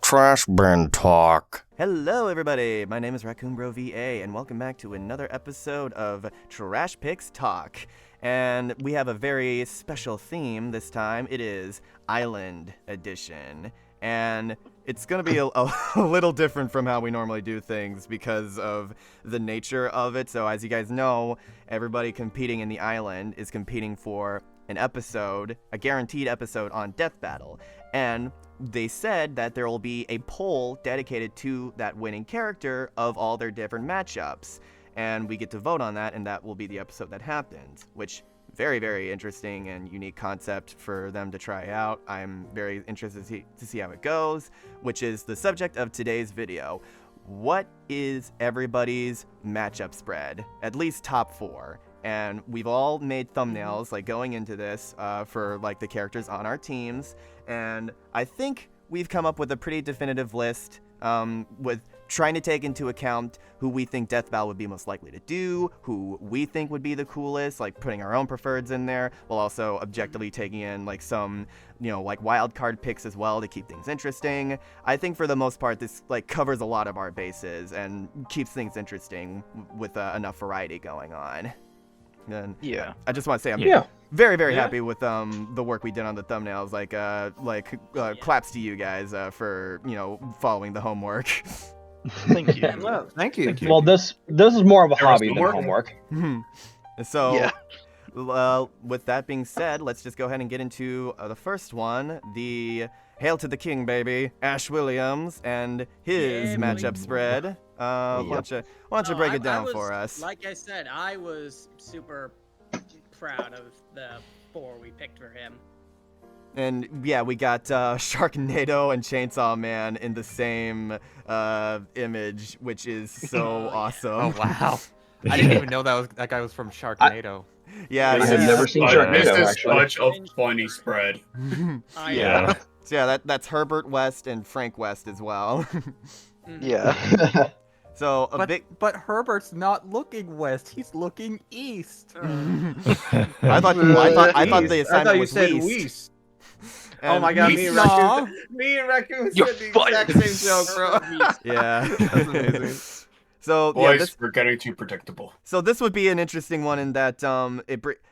Trash Bin Talk. Hello everybody, my name is Raccoon Bro VA and welcome back to another episode of Trash Picks Talk. And we have a very special theme this time. It is Island Edition. And it's going to be a little different from how we normally do things because of the nature of it. So as you guys know, everybody competing in the island is competing for an episode, a guaranteed episode on Death Battle. And they said that there will be a poll dedicated to that winning character of all their different matchups. And we get to vote on that, and that will be the episode that happens, which very, very interesting and unique concept for them to try out. I'm very interested to see how it goes, which is the subject of today's video. What is everybody's matchup spread? At least top 4. And we've all made thumbnails like going into this for like the characters on our teams. And I think we've come up with a pretty definitive list with trying to take into account who we think Death Battle would be most likely to do, who we think would be the coolest, like putting our own preferreds in there, while also objectively taking in like some, you know, like wild card picks as well to keep things interesting. I think for the most part this like covers a lot of our bases and keeps things interesting with enough variety going on. And yeah, I just want to say I'm very, very happy with the work we did on the thumbnails. Claps to you guys for, you know, following the homework. Thank you. Well, thank you. Well, this is more of a hobby than homework. So, with that being said, let's just go ahead and get into the first one. The Hail to the King, baby, Ash Williams and his matchup spread. Why don't you break it down for us? Like I said, I was super proud of the 4 we picked for him. And yeah, we got Sharknado and Chainsaw Man in the same image, which is so awesome. Oh wow! I didn't even know that guy was from Sharknado. Yeah, I have never seen Sharknado. This is Actually, such a funny spread. yeah. So yeah, that's Herbert West and Frank West as well. Yeah. So but Herbert's not looking west; he's looking east. I thought the assignment was West. Oh my god, me and Raccoon said the exact same joke, bro. Yeah, that's amazing. So Boys, we're getting too predictable. So this would be an interesting one in that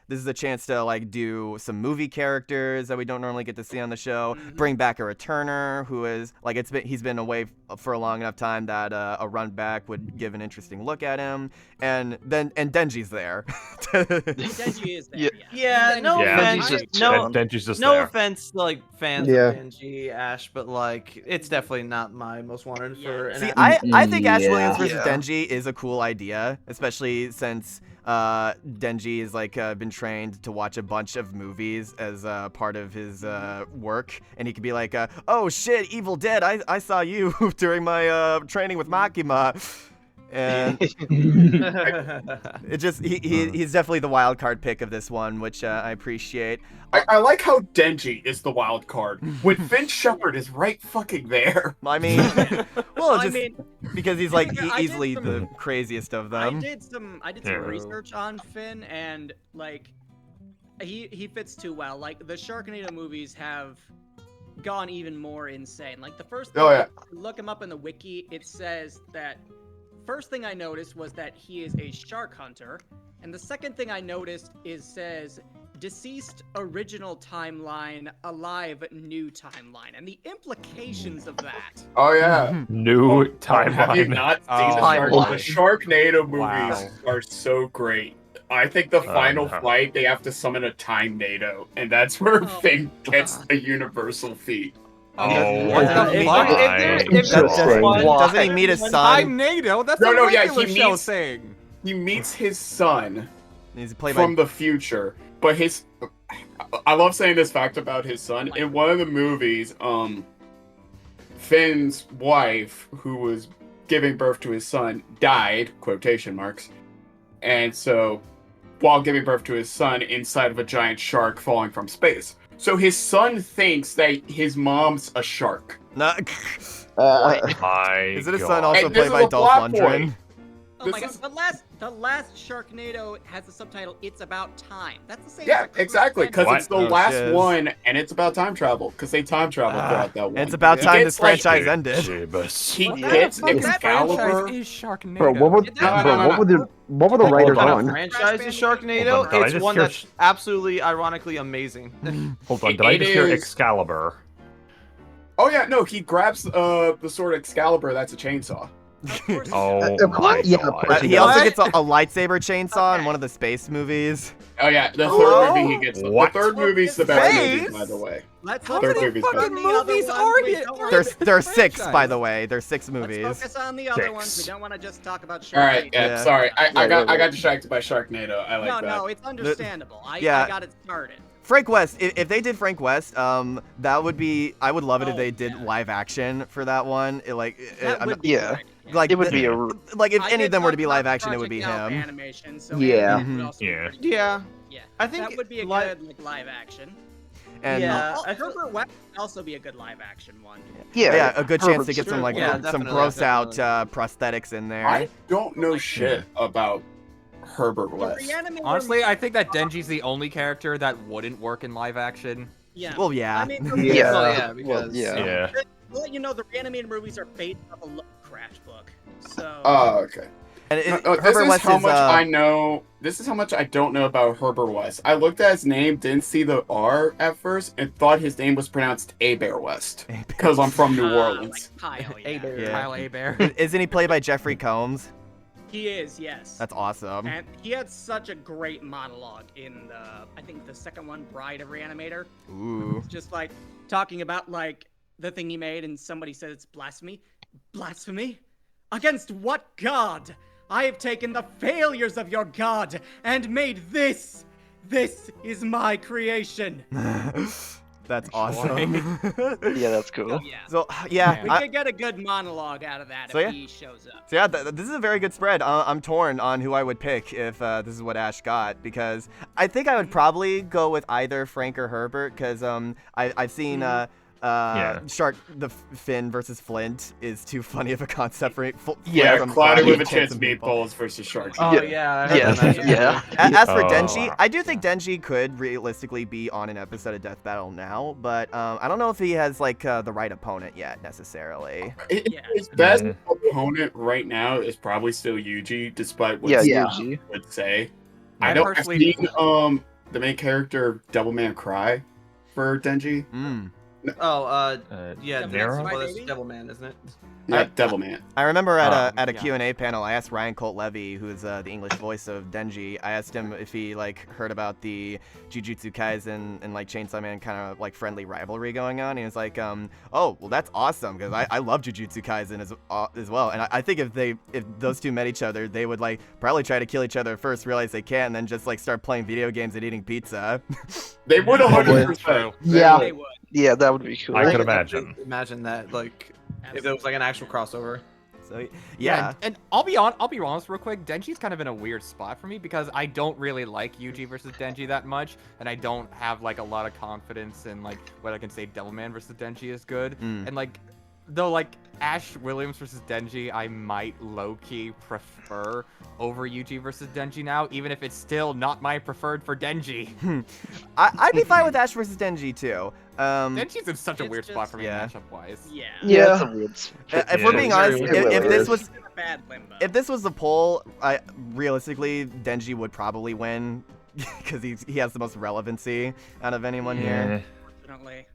this is a chance to like do some movie characters that we don't normally get to see on the show. Bring back a returner who is like he's been away for a long enough time that a run back would give an interesting look at him. And Denji's there. Denji is there. Yeah. No offense. Denji's just No there. offense to like fans of Denji, Ash, but like it's definitely not my most wanted for. See, I think Ash Williams versus Denji is a cool idea, especially since Denji has like been trained to watch a bunch of movies as part of his work, and he could be like, oh shit, Evil Dead, I saw you during my training with Makima. And it just he's definitely the wild card pick of this one, which I appreciate. I like how Denji is the wild card when Finn Shepard is right fucking there. I mean, because he's like easily the craziest of them. I did some research on Finn, and like he fits too well. Like the Sharknado movies have gone even more insane. Like the first thing, look him up in the wiki, it says that. First thing I noticed was that he is a shark hunter, and the second thing I noticed says deceased original timeline, alive new timeline, and the implications of that. Oh yeah, new timeline. Have you not seen the Sharknado movies are so great. I think the final fight they have to summon a time NATO, and that's where Finn gets the universal feat. What the fuck? Doesn't he meet his son? I'm NATO. That's a regular show thing. He meets his son He's played from the future, but I love saying this fact about his son. In one of the movies, Finn's wife, who was giving birth to his son, died, quotation marks, and so while giving birth to his son inside of a giant shark falling from space. So his son thinks that his mom's a shark. Is it his son also played by Dolph Lundgren? Oh my god, the last Sharknado has the subtitle, It's About Time. That's the same. Yeah, exactly, because it's the last shiz. one, and it's about time travel, because they time travel throughout that one. And it's about He time gets, this franchise ended. He Well, gets that That Excalibur. franchise is Sharknado. Bro, what would what were the writers What on? franchise is Hold Sharknado? on, did I It's just one hear that's absolutely ironically amazing. Hold on, did I just hear is- Excalibur? Oh yeah, no, he grabs the sword Excalibur. That's a chainsaw. Of course. Oh Of my course, yeah, of god. course He also What? gets a lightsaber chainsaw in Okay. one of the space movies. Oh yeah, the Oh, third movie he gets. The what? third movie's the best Space? movie, by the way. Let's How Third many movie's fucking better. The other movies ones are we there? don't There's six, franchise. by the way. There's 6 Let's movies. focus on the other ones. We 6. don't want to just talk about Sharknado. All right, yeah, Yeah. sorry, I got yeah. distracted by Sharknado. I like that. No, it's understandable. I Yeah. got it started. Frank West. If they did Frank West, that would be. I would love it if Oh, they did yeah. live action for that one. That would be yeah. great. like It would be a like if I any did of them were to talk be about live action, it would be Project Alpha him. Animation, so Yeah. animation would also be Yeah. pretty cool. Yeah. Yeah. I think that would be a li- good live action. And Yeah. Oh, I feel- Herbert West would also be a good live action one. yeah, a good chance to Herbert's get some true. like Yeah, some definitely, gross out definitely. prosthetics in there. I don't know shit about Herbert The West. reanimator- Honestly, I think that Denji's the only character that wouldn't work in live action. yeah. Well, yeah. I mean, Yeah. Well, yeah, because Yeah. Well, you know, the reanimated movies are based off a Lovecraft book, so. Oh, okay. And This Herbert is West how is, much I know. This is how much I don't know about Herbert West. I looked at his name, didn't see the R at first, and thought his name was pronounced Bear West because I'm from New Orleans. Like Kyle, yeah. A-Bear. Yeah. Kyle Abear. Isn't he played by Jeffrey Combs? He is, yes. That's awesome. And he had such a great monologue in I think the second one, Bride of Reanimator. Ooh. It's just like talking about like the thing he made, and somebody said it's blasphemy. Blasphemy? Against what god? I have taken the failures of your god and made this. This is my creation. That's awesome. Yeah, that's cool. So, yeah. So yeah, We could get a good monologue out of that So, if yeah. he shows up. So yeah, this is a very good spread. I'm torn on who I would pick if this is what Ash got, because I think I would probably go with either Frank or Herbert, because I've seen Shark the Finn versus Flint is too funny of a concept for Yeah, from Cloudy with a Chance Chance of of Meatballs versus Sharks. Oh yeah. I heard Yeah, that. yeah. As for Oh. Denji, I do think Denji could realistically be on an episode of Death Battle now, but I don't know if he has like the right opponent yet necessarily. Yeah. His best Mhm. opponent right now is probably still Yuji, despite what Yeah, some Yuji. would say. I I've personally- seen the main character Devilman cry for Denji. Mm. Oh, yeah, Devilman's Nero? my Well, that's baby? Devilman, isn't it? Yeah, Devilman. I remember at a yeah. Q&A panel, I asked Ryan Colt Levy, who is the English voice of Denji. I asked him if he like heard about the Jujutsu Kaisen and like Chainsaw Man kind of like friendly rivalry going on. He was like, oh, well that's awesome because I love Jujutsu Kaisen as well. And I think if those two met each other, they would like probably try to kill each other first, realize they can't, and then just like start playing video games and eating pizza. They would 100%. Yeah. They would. Yeah, that would be cool. I could could imagine. Imagine that, like, if there was like an actual crossover. So yeah. And I'll be honest real quick. Denji's kind of in a weird spot for me because I don't really like Yuji versus Denji that much, and I don't have like a lot of confidence in like what I can say Devilman versus Denji is good. Mm. And like though like Ash Williams versus Denji, I might low-key prefer over Yuji versus Denji now, even if it's still not my preferred for Denji. I'd be fine with Ash versus Denji too. Denji's in such a It's weird spot just- for me yeah. matchup-wise. Yeah. Yeah, that's a weird. If we're being Yeah, honest, it if really this is. was It's in a bad limbo. if this was the poll, realistically, Denji would probably win because he has the most relevancy out of anyone here. Unfortunately.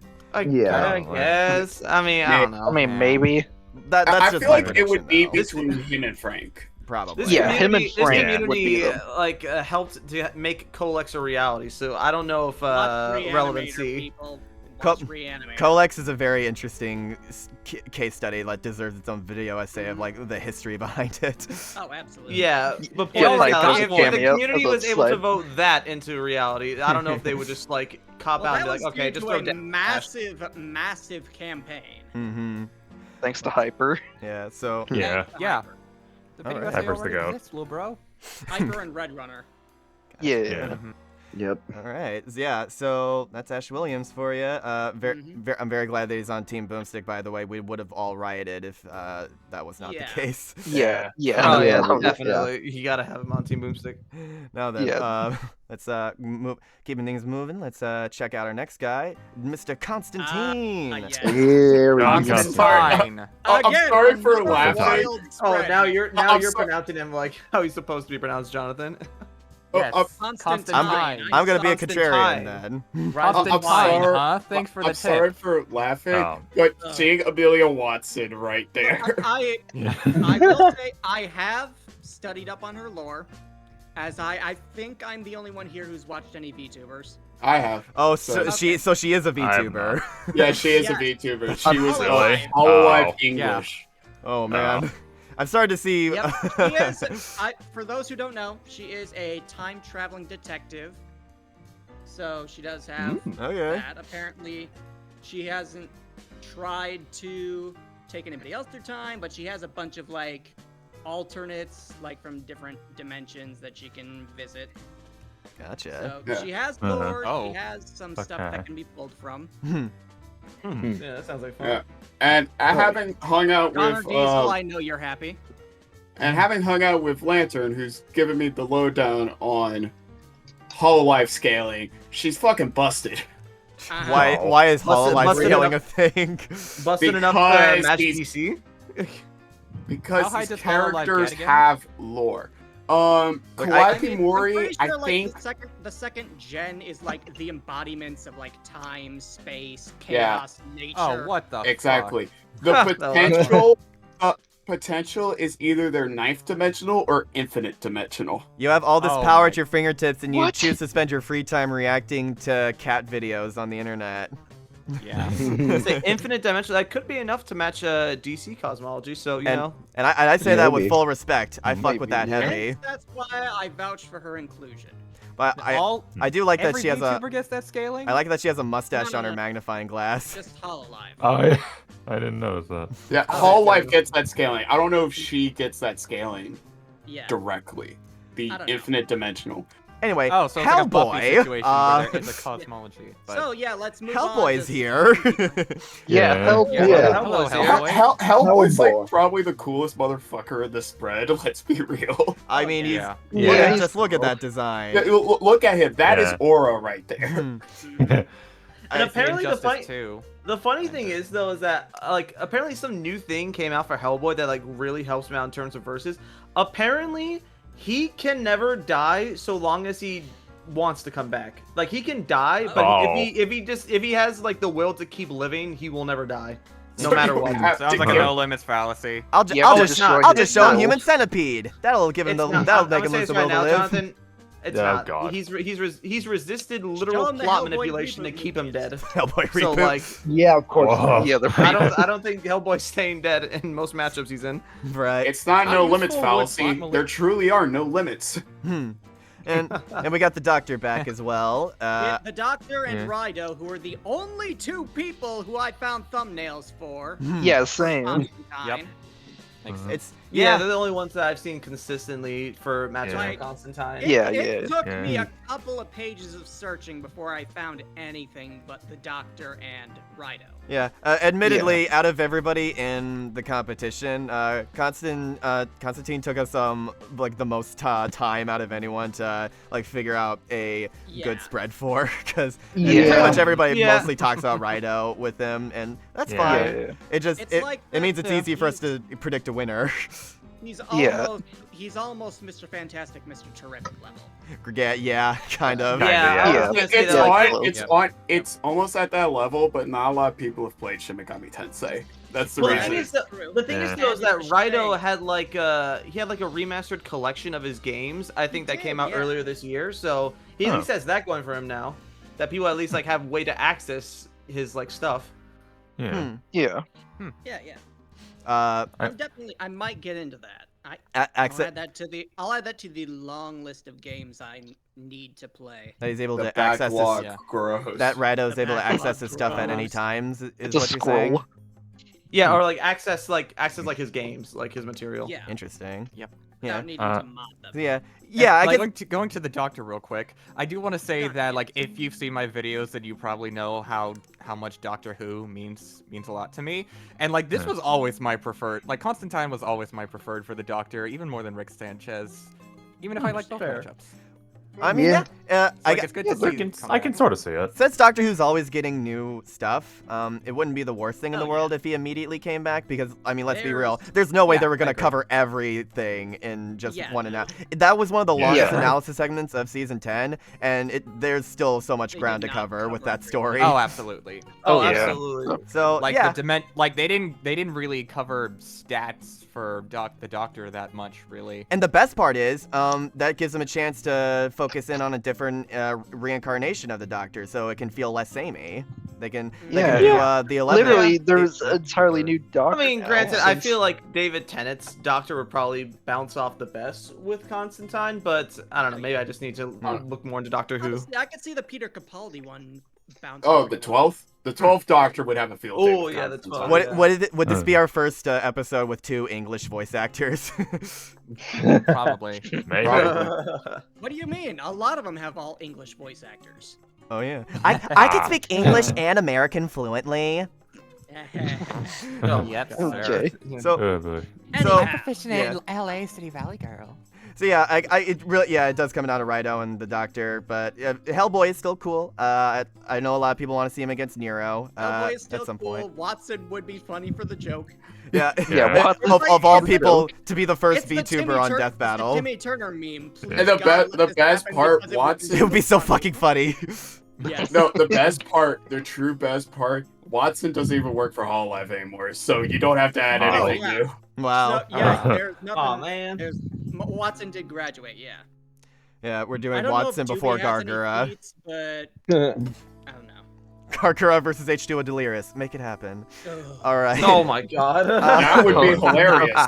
Yeah. I guess. I mean, I don't know. I mean, maybe. That's I just feel my like it would be prediction, between him and Frank. though. Probably. This Yeah, him and community- Frank This would be community the- like helped to make Colex a reality, so I don't know if Watch Reanimator, relevancy. people. Co- Watch Reanimator. Colex is a very interesting case study that deserves its own video essay of like the history behind it. Oh, absolutely. Yeah, but Yeah, point like, is, there's a if the cameo community of was the able to slide. vote that into reality, I don't know if they would just like cop Well, out that and be was like, okay, due just to throw a down. massive campaign. Mm-hmm. Thanks to Hyper. Yeah. So Yeah. Yeah. The Alright. video essay Hyper's the already goat. exists, little bro. Hyper and Red Runner. Yeah. Yeah. Mhm. Yep. All right. Yeah. So that's Ash Williams for you. I'm very glad that he's on Team Boomstick. By the way, we would have all rioted if that was not the case. Yeah. Oh Yeah. yeah, definitely. You gotta have him on Team Boomstick. Now then, Yeah. let's keeping things moving. Let's check out our next guy, Mr. Constantine. Yes. Here we I'm go. Constantine. I'm Again, sorry for another laughing. wild Oh, spread. now you're I'm sorry. pronouncing him like how he's supposed to be pronounced, Jonathan. Yes. Constantine. I'm gonna be a Constantine. contrarian then. Constantine, sorry. huh? Thanks for the I'm tip. sorry for laughing, Oh. but seeing Amelia Watson right there. I will say I have studied up on her lore, as I think I'm the only one here who's watched any VTubers. I have. Oh, so Okay. she is a VTuber. Yeah, she is Yeah. a VTuber. She was Really? Hololive Oh. English. Oh man, I'm starting to see. Yep, she is. For those who don't know, she is a time-traveling detective. So she does have Okay. that. Apparently, she hasn't tried to take anybody else through time, but she has a bunch of like alternates, like from different dimensions that she can visit. Gotcha. So Yeah. she has lore. Oh. She has some stuff Okay. that can be pulled from. Yeah, that sounds like fun. Yeah. And having hung out Connor with Diesel, I know you're happy. Lantern, who's given me the lowdown on Hololive scaling, she's fucking busted. Uh-huh. Why is Busted- Hololive busted scaling a enough- thing? Busted enough Because match he's- DC. Because How high these does Hololive get characters again? have lore. Look, Kawaii I'm Mori, pretty I sure, like, think. the second gen is like the embodiments of like time, space, Yeah. chaos, nature. Oh, what the Exactly. The Ha, potential is either they're ninth dimensional or infinite dimensional. You have all this Oh power my- at your fingertips, and you What? choose to spend your free time reacting to cat videos on the internet. fuck? Yeah. Say infinite dimension. That could be enough to match DC cosmology. So you know. And I say that with Maybe. full respect. I fuck with that Maybe, yeah. heavy. And that's why I vouch for her inclusion. But I do like that Every she has a. YouTuber gets that scaling. I like that she has a mustache on her No. magnifying glass. Just Hololive. I didn't notice that. Yeah, Oh, Hololive okay. gets that scaling. I don't know if she gets that scaling Yeah. directly. The I don't know. infinite dimensional. Anyway, Oh, so it's like a Buffy Hellboy. situation where there is a cosmology. But... So yeah, let's move on. Hellboy's to- here. Yeah. Hell Yeah. yeah. Hello, Hellboy. Hellboy. Hellboy's Hellboy. like probably the coolest motherfucker in the spread. Let's be real. I mean, he's. Yeah. Yeah. Just look at that design. Yeah, look at him. That is Yeah. aura right there. And I see apparently the Injustice fight. 2. The funny thing is though is that like apparently some new thing came out for Hellboy that like really helps him out in terms of verses. Apparently he can never die so long as he wants to come back. Like he can die, but Oh. if he has like the will to keep living, he will never die. No So matter you what. have Sounds to like a go- no limits fallacy. I'll Yeah, just destroy I'll his just show him soul. Human Centipede. That'll give him It's not- that'll I'm make gonna him say lose this the will right to now, live. Jonathan. It's Oh, not. God. He's resisted Show literal him the plot Hellboy manipulation to reboot keep him movies. dead. Hellboy So reboot. like, Yeah, of course. Whoa. Yeah, the I don't think Hellboy's staying dead in most matchups he's in. right. It's not How no limits useful would fallacy. Fatma There truly are no limits. And we got the Doctor back as well. The Doctor and yeah. Rido, who are the only two people who I found thumbnails for. Yeah, same. Constantine. Makes sense. It's Yeah, they're the only ones that I've seen consistently for matchups Yeah. with Constantine. Yeah, It took yeah. me a couple of pages of searching before I found anything but the Doctor and Rido. Yeah, admittedly, out of everybody in the competition, Constantine took us like the most time out of anyone to like figure out a good Yeah. spread for, because Yeah. pretty much everybody Yeah. mostly talks about Rido with him, and that's Yeah. fine. Yeah. It just It's it, like it means it's yeah. easy for us to predict a winner. He's Yeah. almost Mr. Fantastic, Mr. Terrific level. Yeah, kind of. Kinda, Yeah, yeah. I was gonna say It's that, like, on. It's on. It's almost at that level, but not a lot of people have played Shin Megami Tensei. That's the Well, the reason. thing is, the thing is Yeah. though, is that Yeah. Rido had like a remastered collection of his games. I think that did, came out yeah. earlier this year, so he at Huh. least has that going for him now. That people at least like have way to access his like stuff. Yeah. Yeah. Yeah. Uh, I might get into that. a- I'll access add that to the long list of games I need to play. that he's able The to access his, backlog yeah. grows. that Rido's The able to backlog access his stuff at any grows. times. Is It's a what you're saying? scroll. Yeah, or like access his games, like his material. Yeah. Interesting. without needing to mod them. So yeah, I like, guess. going to the doctor real quick. I do want to say that like if you've seen my videos, then you probably know how much Doctor Who means a lot to me. And like this was always my preferred. Like Constantine was always my preferred for the Doctor, even more than Rick Sanchez. Even if I like both Fair. matchups. I mean, Yeah. It's good to see. I can sort of see it. Since Doctor Who's always getting new stuff, it wouldn't be the worst thing in the world if he immediately came back because, I mean, let's be real. There's no way they were going to cover everything in just one and out. That was one of the longest analysis segments of season 10, and there's still so much ground to cover with that story. Oh, absolutely. Oh, yeah. absolutely. So, Like yeah. they didn't really cover stats for the Doctor that much, really. And the best part is, that gives them a chance to focus in on a different reincarnation of the Doctor, so it can feel less samey. They can do the 11th. Literally, there's an entirely new Doctor. I mean, now, granted, I since- feel like David Tennant's Doctor would probably bounce off the best with Constantine, but I don't know. Maybe I just need to look more into Doctor Who. Honestly, I could see the Peter Capaldi one bounce. Oh, the 12th? The 12th Doctor would have a field day. Oh, with yeah, the Constantine. 12th. Would this be our first episode with 2 English voice actors? Probably. Maybe. What do you mean? A lot of them have all English voice actors. Oh yeah. I can speak English and American fluently. Oh, Yep. Okay. So Oh, boy. So- proficient in LA City Valley Girl. So yeah, it does come down to Rido and the Doctor, but Hellboy is still cool. I know a lot of people want to see him against Nero Hellboy is still at some cool. point. Watson would be funny for the joke. Yeah, Yeah. What? of all It's people to be the first It's the VTuber Timmy on Tur- Death it's the Battle. Timmy Turner meme. Please And the God, be- let the this best happen part, because Watson- It would be so fucking funny. Yes. No, the best part, the true best part, Watson doesn't even work for Hololive anymore, so you don't have to add Oh, anything yeah. new. Wow. So, yeah, there's nothing. Oh man. Watson did graduate, yeah. Yeah, we're I doing don't Watson know if before Judy has any Gargura. feats, but I don't know. Gargura versus H2O Delirious. Make it happen. Ugh. All right. Oh my god. That would be hilarious.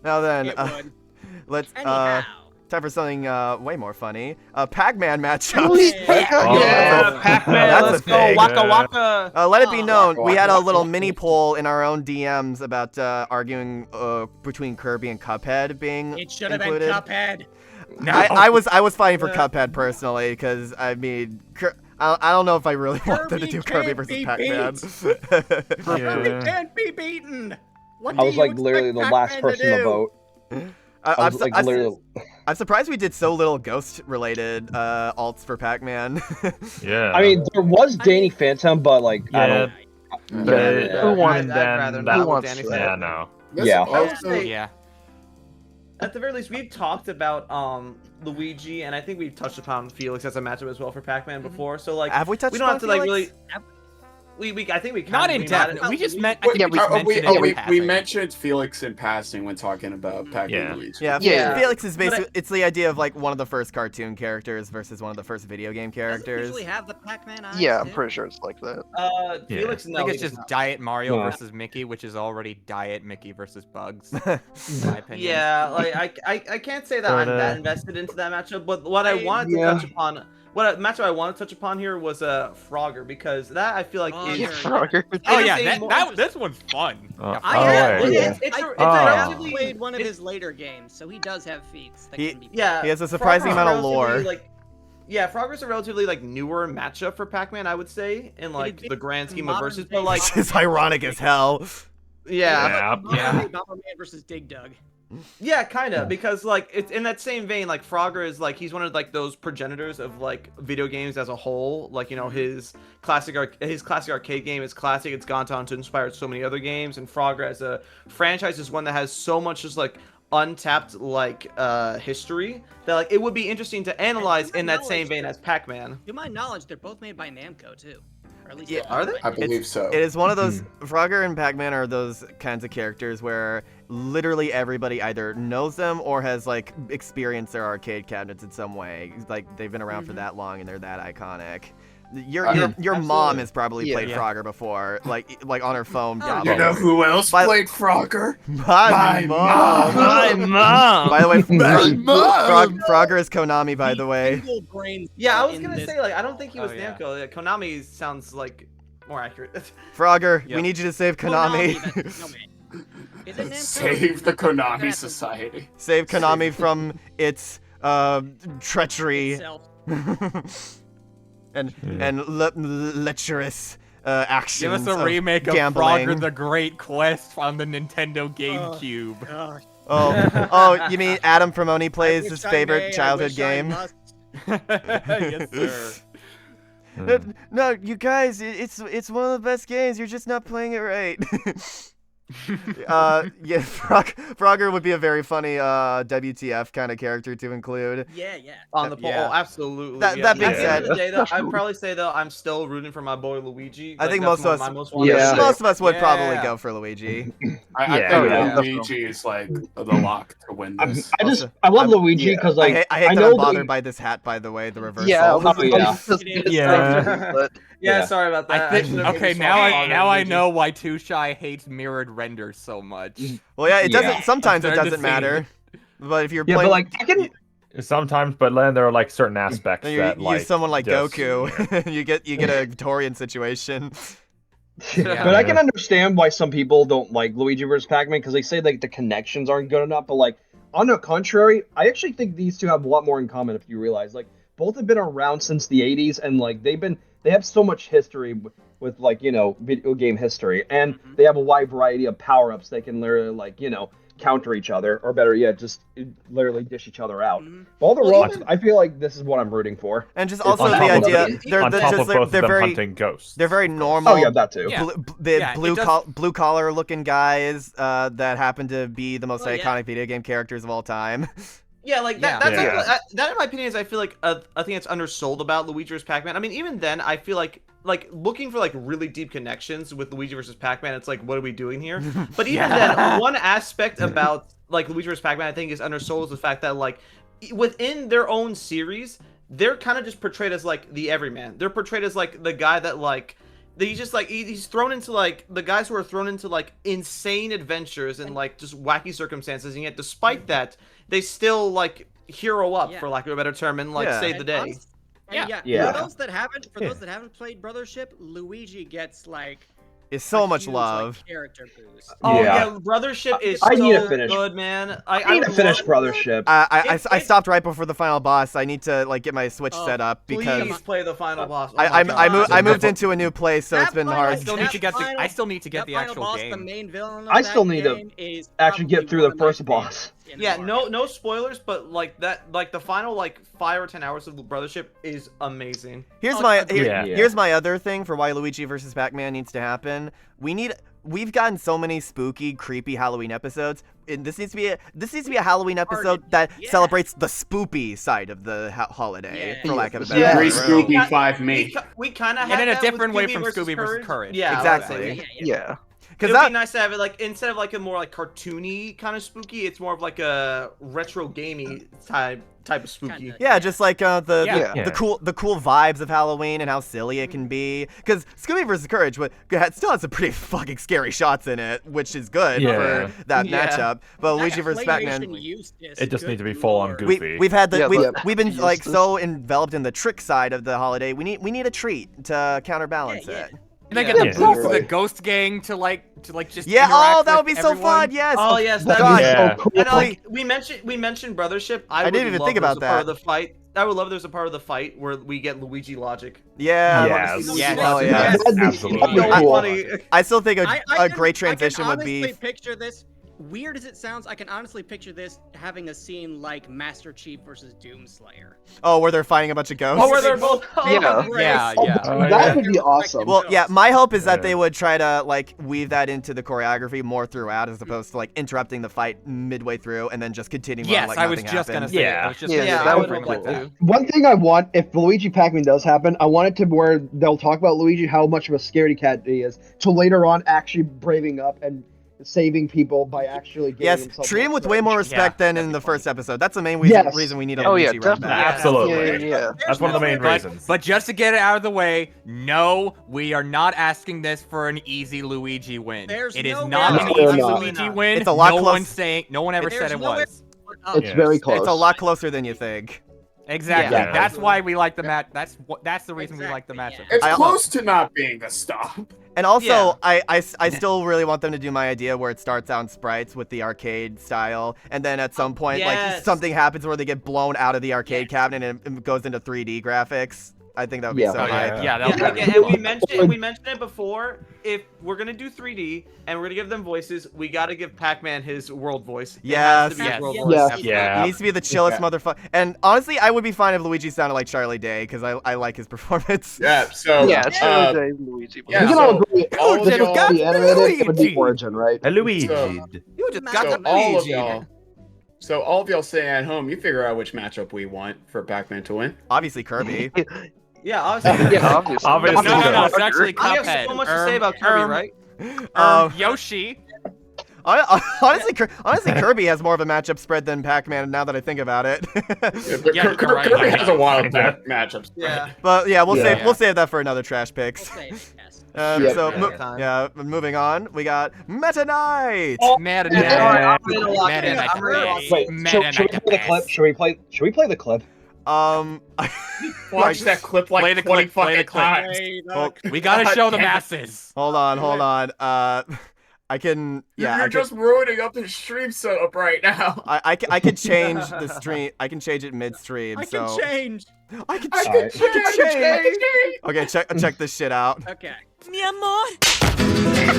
Now then, It would. let's Anyhow. time for something way more funny. Pac-Man matchup. Holy Yeah. Oh, Yeah, Pac-Man, That's let's a go. thing. Waka waka. Let it be Oh. known, we had a little mini poll in our own DMs about arguing between Kirby and Cuphead being It should have been included. Cuphead. I was fighting for Cuphead personally because I mean I don't know if I really want them to Kirby do Kirby can't versus be Pac-Man. Kirby Yeah. can't be beaten. What I do was you like literally the expect last Pac-Man person to do? vote. I was like literally. I'm surprised we did so little ghost-related alts for Pac-Man. Yeah. I mean, there was Danny Phantom, but like I Yeah. don't. They- Who wants- and I'd then rather that- not with wants Danny that? Yeah, Phantom. no. This Yeah. also- Yeah. At the very least, we've talked about Luigi, and I think we've touched upon Felix as a matchup as well for Pac-Man before. So like, Have we touched we don't have on to like Felix? really. I think we kind Not of in leaned depth. on it. We just meant. I Wait, think we just mentioned it in we passing. mentioned Felix in passing when talking about Pac-Man Yeah. and Luigi. Yeah, Yeah. Felix is But I- basically it's the idea of like one of the first cartoon characters versus one of the first video game Does it characters. usually have the Pac-Man eyes? Yeah, I'm too? pretty sure it's like that. Yeah. Felix, I no, think he it's does just not. Diet Mario Yeah. versus Mickey, which is already Diet Mickey versus Bugs. In my opinion. Yeah, like I can't say that I'm But, that invested into that matchup, but what I wanted to Yeah. touch upon, matchup I wanted to touch upon here was Frogger, because that I feel like Oh, is yeah. Frogger. Oh It is yeah, a more this one's fun. Oh, I oh, have- wait. it's I a Oh. relatively played one of it's- his later games, so he does have feats that He- can be. Yeah, He has a surprising Frogger's amount of relatively, lore. Like, yeah, Frogger's a relatively like newer matchup for Pac-Man, I would say, in like It'd be the grand scheme of modern versus. day But like, Which is ironic as hell. yeah, Yeah. Bomberman versus Dig Dug. yeah, kind of, because like it's in that same vein. Like Frogger is like he's one of like those progenitors of like video games as a whole. Like, you know, his classic arcade game is classic. It's gone on to inspire so many other games, and Frogger as a franchise is one that has so much just like untapped like history that like it would be interesting to analyze in that same vein as Pac-Man. To my knowledge, they're both made by Namco too. Or at least Yeah, are they? I believe so. It is one of those Frogger and Pac-Man are those kinds of characters where literally everybody either knows them or has like experienced their arcade cabinets in some way. Like they've been around for that long and they're that iconic. Your mom absolutely. has probably Yeah. played Yeah. Frogger before, like on her phone. Oh, Probably. You know who else By- played Frogger? My mom. My mom. By the way, My mom. Frogger is Konami. By the way, Single brain Yeah, I was in gonna this- say like I don't think he was Oh, yeah. Namco. Like, Konami sounds like more accurate. Frogger, we Yep. need you to save Konami, Konami. no, man. Is it Namco? Save the Konami Society. Save Konami from its treachery Itself. and lecherous actions. Give us a of remake of gambling. Frogger the Great Quest on the Nintendo GameCube. Gosh. Oh, you mean Adam from Oni plays wish his I favorite may, I childhood wish I game? must. Yes, sir. No, you guys, it's one of the best games. You're just not playing it right. Yeah, Frogger would be a very funny WTF kind of character to include. Yeah, yeah. On the pole, Yeah. oh, absolutely. That yeah. being At the end said- of the day, though, I'd probably say though I'm still rooting for my boy Luigi. I Like, think that's most of my us- most wanted Yeah. shit. Most of us would probably Yeah. go for Luigi. I Yeah. think Yeah. Luigi is like the lock to win this. I love I'm- Luigi because like I hate that know I'm bothered that- by this hat, by the way, the reversal. Yeah, Yeah. But Yeah, sorry about that. I think, should've made okay, this now one I longer, now I Luigi. know why Too Shy hates mirrored renders so much. Well, yeah, it doesn't. Yeah. Sometimes it I'm starting to doesn't see. matter. But if you're Yeah, playing, but like I can Sometimes, but then there are like certain aspects you that use like someone like just- Goku, you get a Victorian situation. Yeah. But I can understand why some people don't like Luigi vs. Pac-Man because they say like the connections aren't good enough. But like on the contrary, I actually think these two have a lot more in common. If you realize, like both have been around since the '80s, and like they have so much history with like video game history, and they have a wide variety of power-ups they can literally like counter each other, or better yet, just literally dish each other out. All the Well, roles, I feel like this is what I'm rooting for. And just It's also on the top of idea it. they're on top of both of they're them very hunting ghosts. they're very normal. Oh yeah, that too. Yeah. Yeah, Blue it does- blue collar looking guys that happen to be the most Oh, yeah. iconic video game characters of all time. Yeah, like that. Yeah. That's Yeah. Like, that in my opinion is I feel like a thing that's undersold about Luigi vs. Pac-Man. I mean, even then, I feel like looking for like really deep connections with Luigi vs. Pac-Man. It's like, what are we doing here? But even then, one aspect about like Luigi vs. Pac-Man I think is undersold is the fact that like within their own series, they're kind of just portrayed as like the everyman. They're portrayed as like the guy that like. He's just like he's thrown into like the guys who are thrown into like insane adventures and like just wacky circumstances, and yet despite that, they still like hero up Yeah. for lack of a better term and like Yeah. save the day. Yeah. Yeah. For those that haven't played Brothership, Luigi gets like It's so a much huge, love. Like, character boost. Oh Yeah. yeah, Brothership is I need to so finish- good, man. I need to would finish love- Brothership. I It- stopped right before the final boss. I need to like get my Switch Oh, set up because Please play the final boss. Oh I my God. I moved into a new place, so it's That been final- hard. I still need to get the I still need to get the that final actual boss, game. The main villain of I that still need to game is actually get probably through one the of my first favorites boss. in the Yeah, market. no spoilers, but like that, like the final like 5 or 10 hours of Brothership is amazing. Here's Oh, my agreed. Yeah. here's my other thing for why Luigi versus Pac-Man needs to happen. We've gotten so many spooky, creepy Halloween episodes. And this needs to be a Halloween episode that yeah. celebrates the spoopy side of the Yeah. holiday, for lack of a better Yeah. Three word. Scooby, 5 me. We kind of And had in a that with different way Scooby from versus Scooby versus Courage. Yeah, Exactly. Yeah. yeah. It Because would that be nice to have it like instead of like a more like cartoony kind of spooky, it's more of like a retro gamey type of spooky. Kinda. yeah, just like Yeah. the cool vibes of Halloween and how silly it can be. Because Scooby vs. Courage still has some pretty fucking scary shots in it, which is good Yeah. for that Yeah. matchup. But That Luigi vs. Pac-Man, Claymation Eustace, It just good needs to be full on lord. goofy. we've had the Yeah, we've been like Eustace. so enveloped in the trick side of the holiday. We need a treat to counterbalance Yeah, yeah. it. And then Yeah. get the Yeah. boost of the ghost gang to just Yeah, interact that would with be so everyone. fun. Yes. Oh yes, God. that'd be Yeah. So cool. And like we mentioned Brothership. I didn't would even love think about there's a part that. of the fight. I would love there's a part of the fight where we get Luigi logic. Yeah. Yes. Yes. Hell yeah. Yes. Absolutely. So Cool. funny. I still think I a can- great transition I would can be. honestly picture this. Weird as it sounds, I can honestly picture this having a scene like Master Chief versus Doomslayer. Oh, where they're fighting a bunch of ghosts. Oh, where they're both. Yeah. Yeah, Oh, yeah. Oh, that yeah. would be awesome. Well, yeah, my hope is that Yeah. they would try to like weave that into the choreography more throughout, as opposed to like interrupting the fight midway through and then just continuing on Yes, like I was nothing just gonna happened. say. Yeah. I was just Yeah, gonna say that would frame be it like cool. that. One thing I want, if Luigi Pac-Man does happen, I want it to where they'll talk about Luigi, how much of a scaredy cat he is, to later on actually braving up and saving people by actually getting Yes, himself treat him off with the way more edge. respect than that'd in be the funny. first episode. That's the main reason, Yes. we need a Oh yeah, Luigi run definitely. back. Absolutely. Yeah. That's one of the main But, reasons. but just to get it out of the way, no, we are not asking this for an easy Luigi win. There's It is no not way. an No, easy they're not. Luigi win. It's a lot no close- one's saying. No one ever There's said it no way- was. It's Yeah. very close. It's a lot closer than you think. Exactly. Yeah. That's why we like the match. That's the reason we like the matchup. It's I- close to not being a stop. And also, Yeah. I still really want them to do my idea where it starts out in sprites with the arcade style, and then at some point, like, Yes. something happens where they get blown out of the arcade cabinet and it goes into 3D graphics. I think that would be Yeah. so Oh, hype. yeah, that Yeah, would and we mentioned it before. If we're gonna do 3D and we're gonna give them voices, we gotta give Pac-Man his world voice. It has to be his Yes. world Yes. voice. Yes. Yeah. He needs to be the chillest motherfucker. And honestly, I would be fine if Luigi sounded like Charlie Day, because I like his performance. Yeah. So Yeah, Charlie Day and Luigi. yeah, We can all agree. all If of it y'all- was the animated, it would be Luigi. Origin, right? Luigi. You just got So the all of Luigi. y'all. So all of y'all say at home, you figure out which matchup we want for Pac-Man to win. Obviously, Kirby. Yeah, obviously. Yeah, obviously. Obviously. No, it's actually I have Cuphead. so much to say about Kirby, right? Yoshi. Honestly, Kirby has more of a matchup spread than Pac-Man now that I think about it. Yeah, but Yeah, you're right. Kirby has a wild matchup. Yeah. But yeah, Yeah. we'll save that for another trash picks. We'll save it, yes. Yeah. So Yeah. moving on, we got Meta Knight. Meta Yeah. Knight. I'm ready to lock it in. Meta I'm ready to lock Knight. it in. Wait, Meta should we Knight play the clip? best. Should we play the clip? Watch that clip Play like the 20 clip, play the fucking clip. times. Hold, We gotta show the Damn it. masses. hold on. I can You're just ruining up the stream setup right now. I can change the stream. I can change it midstream. I so can change. I can I change. can change. Okay, check this shit out. Okay. Mi amor.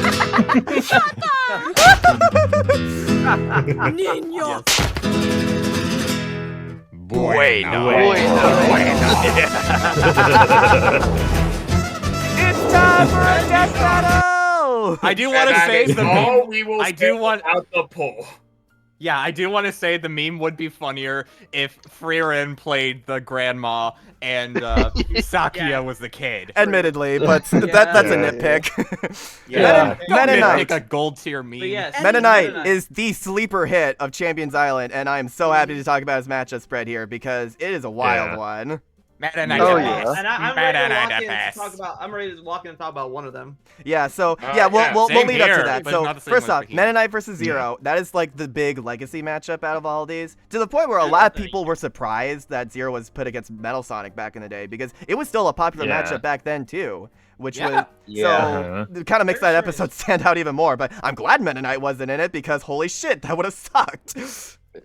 Niño. Bueno. It's time for a death battle. I do want to And say that is the all meme. we will I do say want- out the poll. Yeah, I do want to say the meme would be funnier if Frieren played the grandma and Sakuya Yeah. was the kid. Admittedly, but that's a nitpick. Yeah. Meta Don't Knight. pick a gold tier meme. But yes. Meta Knight Meta Knight. is the sleeper hit of Champions Island, and I am so happy to talk about his matchup spread here because it is a wild Yeah. one. Meta Knight Oh, the yeah. best. And I'm Meta ready to Knight walk the in to best. talk about. I'm ready to walk in and talk about one of them. Yeah, so yeah, we'll same lead up here, to that. but So not the same first with off, Behemoth. Meta Knight versus Zero. That is like the big legacy matchup out of all these. To the point where a lot of people were surprised that Zero was put against Metal Sonic back in the day because it was still a popular Yeah. matchup back then too. Which Yeah. was Yeah. so it kind of makes Very that true. episode stand out even more. But I'm glad Meta Knight wasn't in it because holy shit, that would have sucked.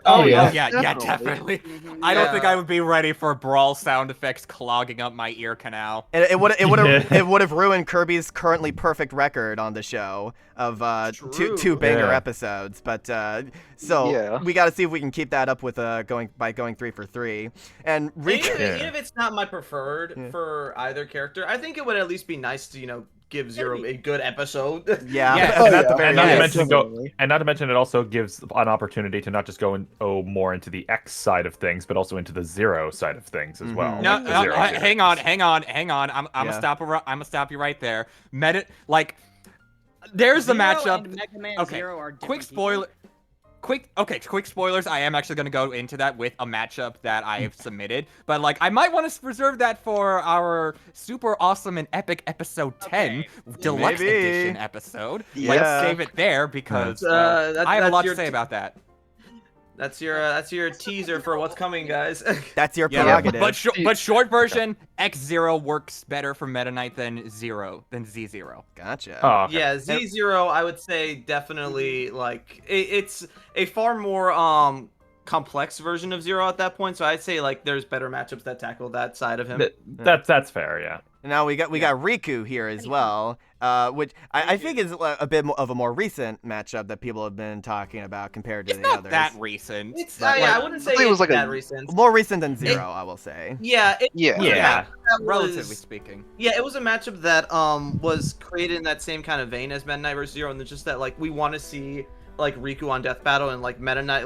Oh, yeah. Yeah, definitely. I don't think I would be ready for brawl sound effects clogging up my ear canal. And it would have ruined Kirby's currently perfect record on the show of True. two banger Yeah. episodes. But so Yeah. we got to see if we can keep that up with going 3 for 3. And Riku, Even if it's not my preferred for either character, I think it would at least be nice to give Zero a good episode. yeah, Yeah, and Oh, at the yeah. very And not to end. mention Definitely. not to mention it also gives an opportunity to not just go more into the X side of things, but also into the Zero side of things as well. Mhm. No, like the Zero series. hang on. I'm Yeah. gonna stop you right there. There's the Zero matchup. and Mega Man Okay, Zero are quick different spoiler. Quick spoilers. I am actually gonna go into that with a matchup that I have submitted, but I might want to reserve that for our super awesome and epic episode 10 deluxe Maybe. edition episode. Yeah. Let's save it there because That's- I have a that's lot to your say about that. That's your teaser for what's coming, guys. That's your Yeah, prerogative. but short version, X0 works better for Meta Knight than Z0. Gotcha. Oh, okay. Yeah, Z0, I would say definitely it's a far more complex version of Zero at that point. So I'd say there's better matchups that tackle that side of him. That's fair, yeah. Now we got Riku here as well, which I think is a bit of a more recent matchup that people have been talking about compared to It's the not others. that recent. It's But, I wouldn't say I think it was it's like that a- recent. More recent than Zero, I will say. Yeah, Yeah. Yeah. that was- Relatively speaking. Yeah, it was a matchup that was created in that same kind of vein as Meta Knight vs. Zero, and it's just that we want to see Riku on Death Battle and Meta Knight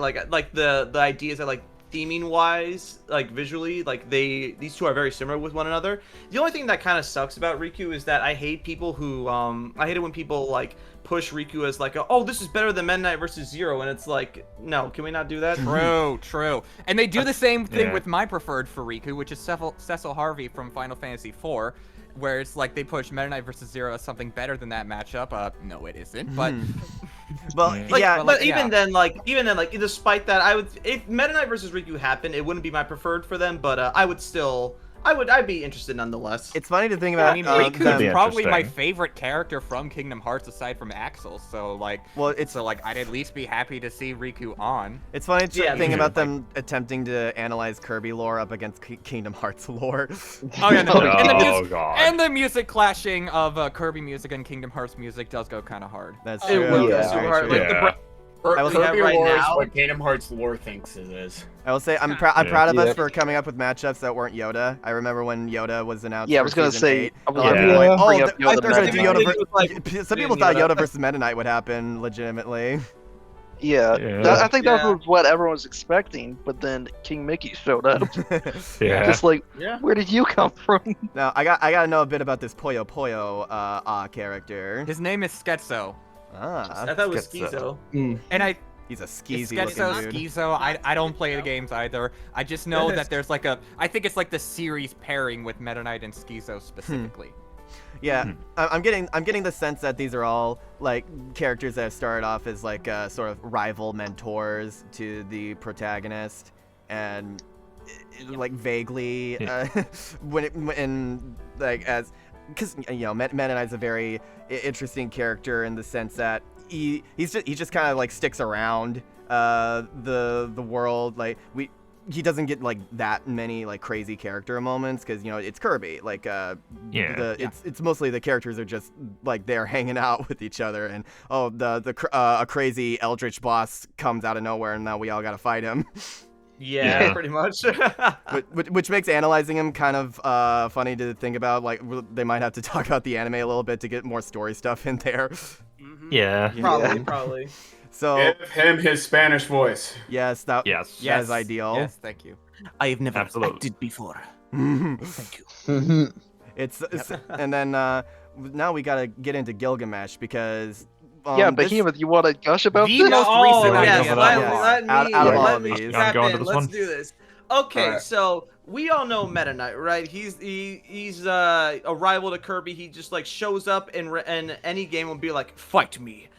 the ideas that theming wise, visually, these two are very similar with one another. The only thing that kind of sucks about Riku is that I hate people who I hate it when people push Riku as oh, this is better than Meta Knight vs. Zero, and it's no, can we not do that? True. And they do the same thing Yeah. with my preferred for Riku, which is Cecil Harvey from Final Fantasy IV, where it's they push Meta Knight vs. Zero as something better than that matchup. No, it isn't. But Well, Like, yeah, but even then, despite that, if Meta Knight versus Riku happened, it wouldn't be my preferred for them, but I'd be interested nonetheless. it's funny to think about. I mean, Could Riku's be probably my interesting. favorite character from Kingdom Hearts aside from Axel. So like, I'd at least be happy to see Riku on. It's funny to Yeah, think me about too. them attempting to analyze Kirby lore up against Kingdom Hearts lore. Oh yeah, Oh, God. and the music clashing of Kirby music and Kingdom Hearts music does go kind of hard. That's It true. will go That's super very hard. true. Like the Yeah. I will say Kirby right lore is now- what Kingdom Hearts lore thinks it is. I will say I'm proud of us for coming up with matchups that weren't Yoda. I remember when Yoda was announced. Yeah, I for was gonna season say, 8, I was a lot of gonna people were like, bring oh, up I thought they were gonna do Yoda Yoda. Meta Knight. Some people thought Yoda versus Meta Knight would happen legitimately. Yeah, Yeah. I think that Yeah. was what everyone was expecting, but then King Mickey showed up. Yeah. Just like, Yeah. where did you come from? Now I gotta know a bit about this Poyo Poyo character. His name is Schizo, Ah, I thought it was Schizo. and he's a It's skeezy Schizo, looking dude. Schizo. I don't play the games either. I just know that there's like I think it's like the series pairing with Meta Knight and Schizo specifically. Yeah, I'm getting the sense that these are all like characters that have started off as like sort of rival mentors to the protagonist, and like vaguely when like as because Meta Knight's a very interesting character in the sense that he just kind of like sticks around the world. Like he doesn't get like that many like crazy character moments because it's Kirby. Like it's mostly the characters are just like they're hanging out with each other, and a crazy eldritch boss comes out of nowhere, and now we all gotta fight him. Yeah, pretty much. which makes analyzing him kind of funny to think about. Like they might have to talk about the anime a little bit to get more story stuff in there. Yeah. Probably. So Give him his Spanish voice. yes, that Yes. is ideal. Yes, thank you. I've never Absolutely. acted before. Thank you. It's and then now we gotta get into Gilgamesh because Yeah, Behemoth, you want to gush about The this? most recent yes, idea. let me, Out of all let of me these. strap Go into in. this Let's one. do this. Okay, Alright. so we all know Meta Knight, right? He's a rival to Kirby. He just like shows up in any game and be like, fight me.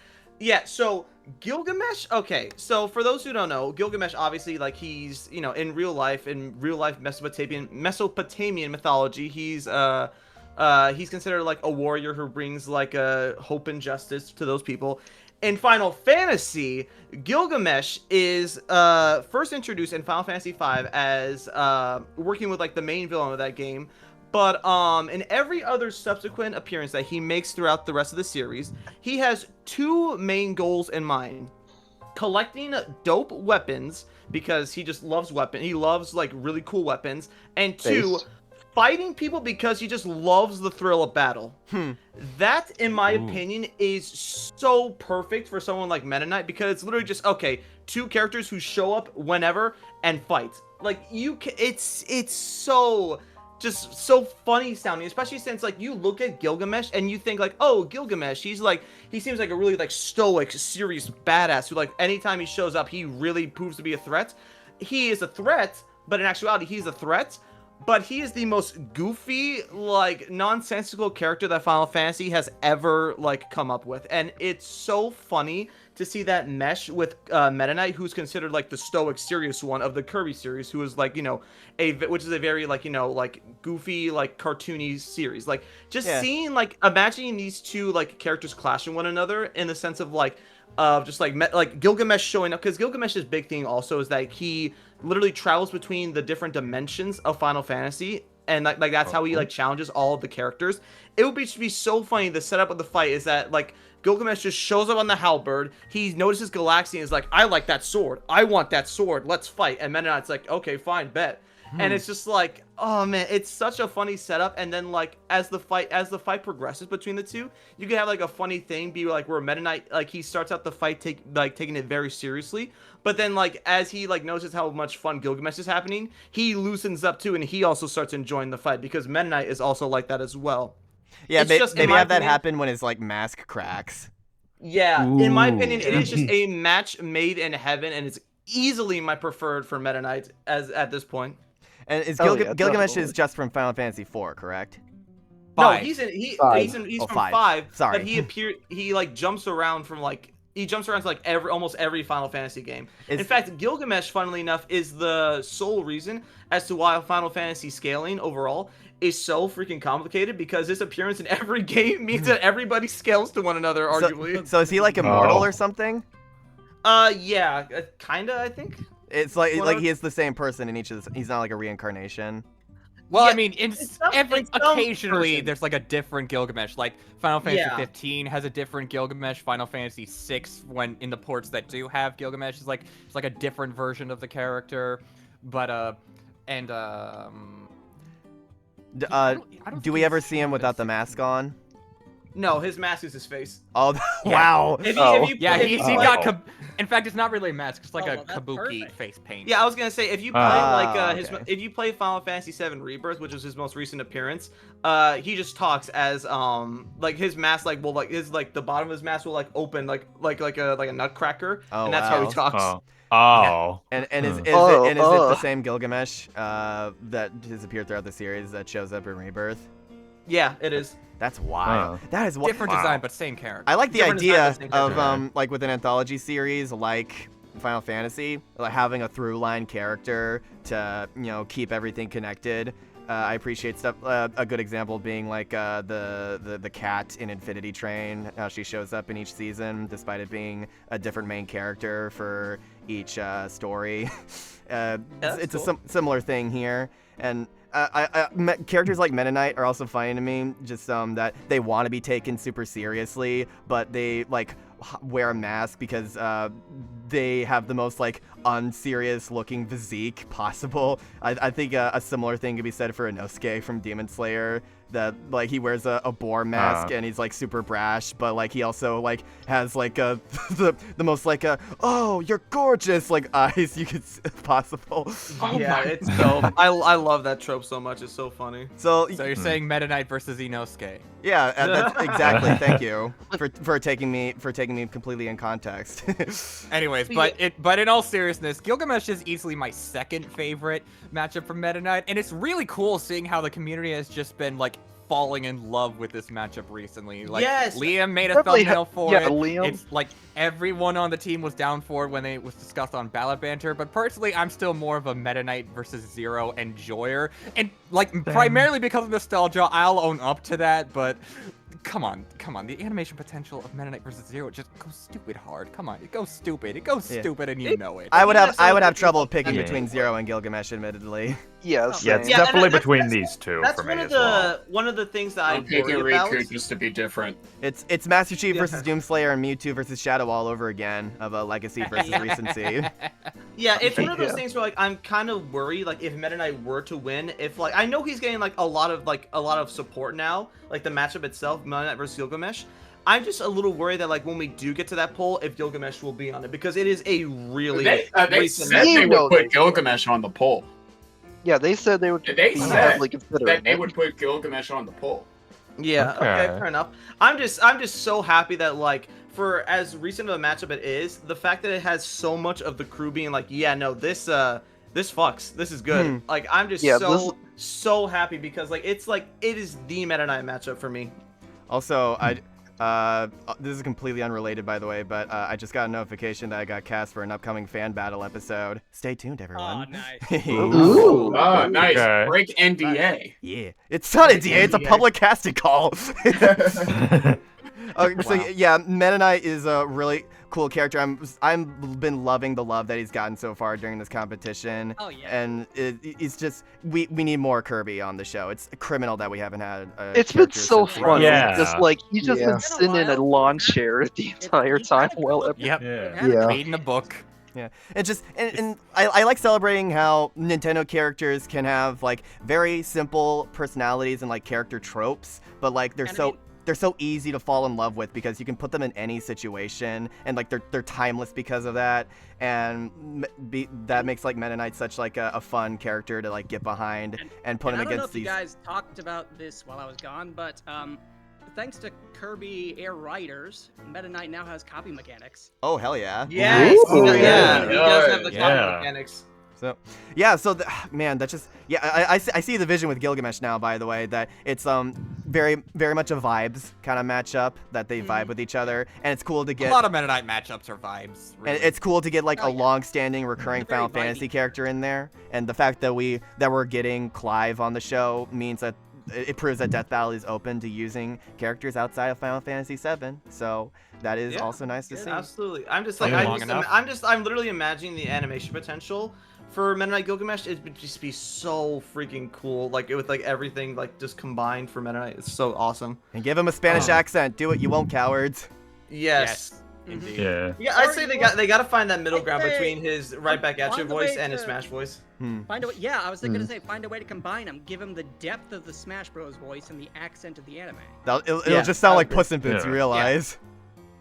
Yeah, so Gilgamesh, okay, so for those who don't know, Gilgamesh obviously like he's, in real life Mesopotamian mythology, he's considered like a warrior who brings like hope and justice to those people. In Final Fantasy, Gilgamesh is first introduced in Final Fantasy V as working with like the main villain of that game. But in every other subsequent appearance that he makes throughout the rest of the series, he has two main goals in mind. Collecting dope weapons, because he just loves weapons. He loves like really cool weapons. And two, Base. fighting people because he just loves the thrill of battle. That, in my opinion, is so perfect for someone like Meta Knight, because it's literally just, okay, two characters who show up whenever and fight. Like, it's so... just so funny sounding, especially since like you look at Gilgamesh and you think like, oh, Gilgamesh, he seems like a really like stoic, serious badass who like anytime he shows up, he really proves to be a threat. He is a threat, but in actuality, he's a threat. But he is the most goofy, like nonsensical character that Final Fantasy has ever like come up with, and it's so funny to see that mesh with Meta Knight, who's considered like the stoic, serious one of the Kirby series, who is like which is a very like like goofy, like cartoony series. Like just seeing like imagining these two like characters clashing one another in the sense of like just like Gilgamesh showing up, because Gilgamesh's big thing also is that he literally travels between the different dimensions of Final Fantasy, and like that's how he like challenges all of the characters. It would be so funny. The setup of the fight is that like Gilgamesh just shows up on the halberd. He notices Galaxy and is like, I like that sword. I want that sword. Let's fight. And Meta Knight's like, okay, fine, bet. And it's just like, oh man, it's such a funny setup. And then like as the fight progresses between the two, you can have like a funny thing be like where Meta Knight, like he starts out the fight taking it very seriously, but then like as he like notices how much fun Gilgamesh is happening, he loosens up too, and he also starts enjoying the fight because Meta Knight is also like that as well. Yeah, It's just, in maybe my have that opinion- happen when his like mask cracks. Yeah, in my opinion, it is just a match made in heaven, and it's easily my preferred for Meta Knight at this point. And is Oh, yeah, Gilgamesh definitely. is just from Final Fantasy IV, correct? No, Five. he's Five. from Five. 5. Sorry. But he like jumps around from like He jumps around to like almost every Final Fantasy game. In fact, Gilgamesh, funnily enough, is the sole reason as to why Final Fantasy scaling overall is so freaking complicated, because his appearance in every game means that everybody scales to one another, arguably. So is he like immortal or something? Yeah, kinda, I think. It's like he is the same person in each of he's not like a reincarnation. Well, Yeah, I mean, occasionally person. there's like a different Gilgamesh. Like Final Fantasy Yeah. 15 has a different Gilgamesh. Final Fantasy 6, when in the ports that do have Gilgamesh, is like it's like a different version of the character. But I don't Do we think ever he's see him without the mask on? No, his mask is his face. Oh, wow. If Oh. you Yeah, if he's you- got. In fact, it's not really a mask. It's like Oh, a well, that's kabuki perfect. face paint. Yeah, I was gonna say, if you play okay. if you play Final Fantasy VII Rebirth, which was his most recent appearance, he just talks as like his mask the bottom of his mask will like open like a nutcracker, Oh, and that's how he wow. talks. Oh. And is it Oh, the same Gilgamesh that has appeared throughout the series that shows up in Rebirth? Yeah, it is. That's wild. That is Different Wow. design, but same character. I like the Different design, idea but same character. of like with an anthology series like Final Fantasy, like having a through line character to keep everything connected. I appreciate stuff. A good example being like the cat in Infinity Train. How she shows up in each season, despite it being a different main character for each story. It's cool. a similar thing here, and characters like Meta Knight are also funny to me. Just that they want to be taken super seriously, but they like wear a mask because they have the most like unserious looking physique possible. I think a similar thing could be said for Inosuke from Demon Slayer, that like he wears a boar mask and he's like super brash, but like he also like has like the most like oh you're gorgeous like eyes you could possible. Yeah, it's dope. I love that trope so much. It's so funny. So you're saying Meta Knight versus Inosuke? yeah, that's exactly. Thank you for taking me completely in context. Anyways, but in all seriousness, Gilgamesh is easily my second favorite matchup from Meta Knight, and it's really cool seeing how the community has just been like falling in love with this matchup recently. Like Yes! Liam made a Definitely thumbnail for yeah, it. Liam. It's like everyone on the team was down for it when it was discussed on Ballot Banter, but personally I'm still more of a Meta Knight versus Zero enjoyer. And like primarily because of nostalgia, I'll own up to that, but come on. The animation potential of Meta Knight versus Zero just goes stupid hard. Come on, it goes stupid. It goes stupid, and you know it. I would that's have so trouble picking Yeah. between Zero and Gilgamesh, admittedly. Yeah, Yeah, same. it's Yeah, definitely and that's- between these two That's for me one of as well. one of the things that I I'm picking worry about. Riku just to be different. It's Master Chief Yeah. versus Doomslayer and Mewtwo versus Shadow all over again of a legacy versus recency. Yeah, it's one of those Yeah. things where like I'm kind of worried, like if Meta Knight were to win, if like I know he's getting like a lot of support now, like the matchup itself, Meta Knight versus Gilgamesh. I'm just a little worried that like when we do get to that poll, if Gilgamesh will be on it, because it is a really They recent said they know would put they Gilgamesh on the poll. Yeah, they said they would They be said heavily considering that they it. would put Gilgamesh on the poll. Yeah, okay, Okay. fair enough. I'm just so happy that like for as recent of a matchup it is, the fact that it has so much of the crew being like, yeah, no, this fucks. This is good. Like I'm just Yeah, so happy because like it is the Meta Knight matchup for me. Also, this is completely unrelated, by the way, but I just got a notification that I got cast for an upcoming fan battle episode. Stay tuned, Oh, everyone. nice. Ooh. Oh, nice. Okay. Break NDA. Yeah, it's not a DA, it's a public casting call. So yeah, Meta Knight is a really cool character. I'm been loving the love that he's gotten so far during this competition. Oh, yeah. And it's just we need more Kirby on the show. It's criminal that we haven't had. It's been so fun. Yeah. Just like he's just Yeah. been sitting in a lawn chair the entire time while Yep. Yeah. Reading a book. Yeah, it's just and I like celebrating how Nintendo characters can have like very simple personalities and like character tropes, but like they're so easy to fall in love with because you can put them in any situation and like they're timeless because of that, and that makes like Meta Knight such like a fun character to like get behind and put him I don't know against if you these. guys talked about this while I was gone, but thanks to Kirby Air Riders, Meta Knight now has copy mechanics. Oh hell yeah! Yes, Ooh. yeah, he Yeah. does have the Yeah. combo mechanics. So, yeah, so, man, that just, yeah, I see the vision with Gilgamesh now, by the way, that it's very, very much a vibes kind of matchup, that they vibe with each other, and it's cool to get... A lot of Meta Knight matchups are vibes, really. And it's cool to get, like, Oh, a yeah. long-standing, recurring Very Final vibey. Fantasy character in there, and the fact that we're getting Clive on the show means that it proves that Death Valley is open to using characters outside of Final Fantasy VII, so that is Yeah, also nice to see. Absolutely. I'm just like, Long enough. I'm literally imagining the animation potential for Meta Knight Gilgamesh. It would just be so freaking cool, like with like everything like just combined for Meta Knight. It's so awesome. And give him a Spanish accent. Do it, you won't, cowards. Yes. Indeed. Yeah. Yeah, I'd say Or they you got to find that middle I'd ground say between his right back at you find a voice way and his to- Smash voice. Find a way. Yeah, I was gonna say find a way to combine them. Give him the depth of the Smash Bros. Voice and the accent of the anime. It'll Yeah, just sound I like agree. Puss in Boots, you Yeah. realize.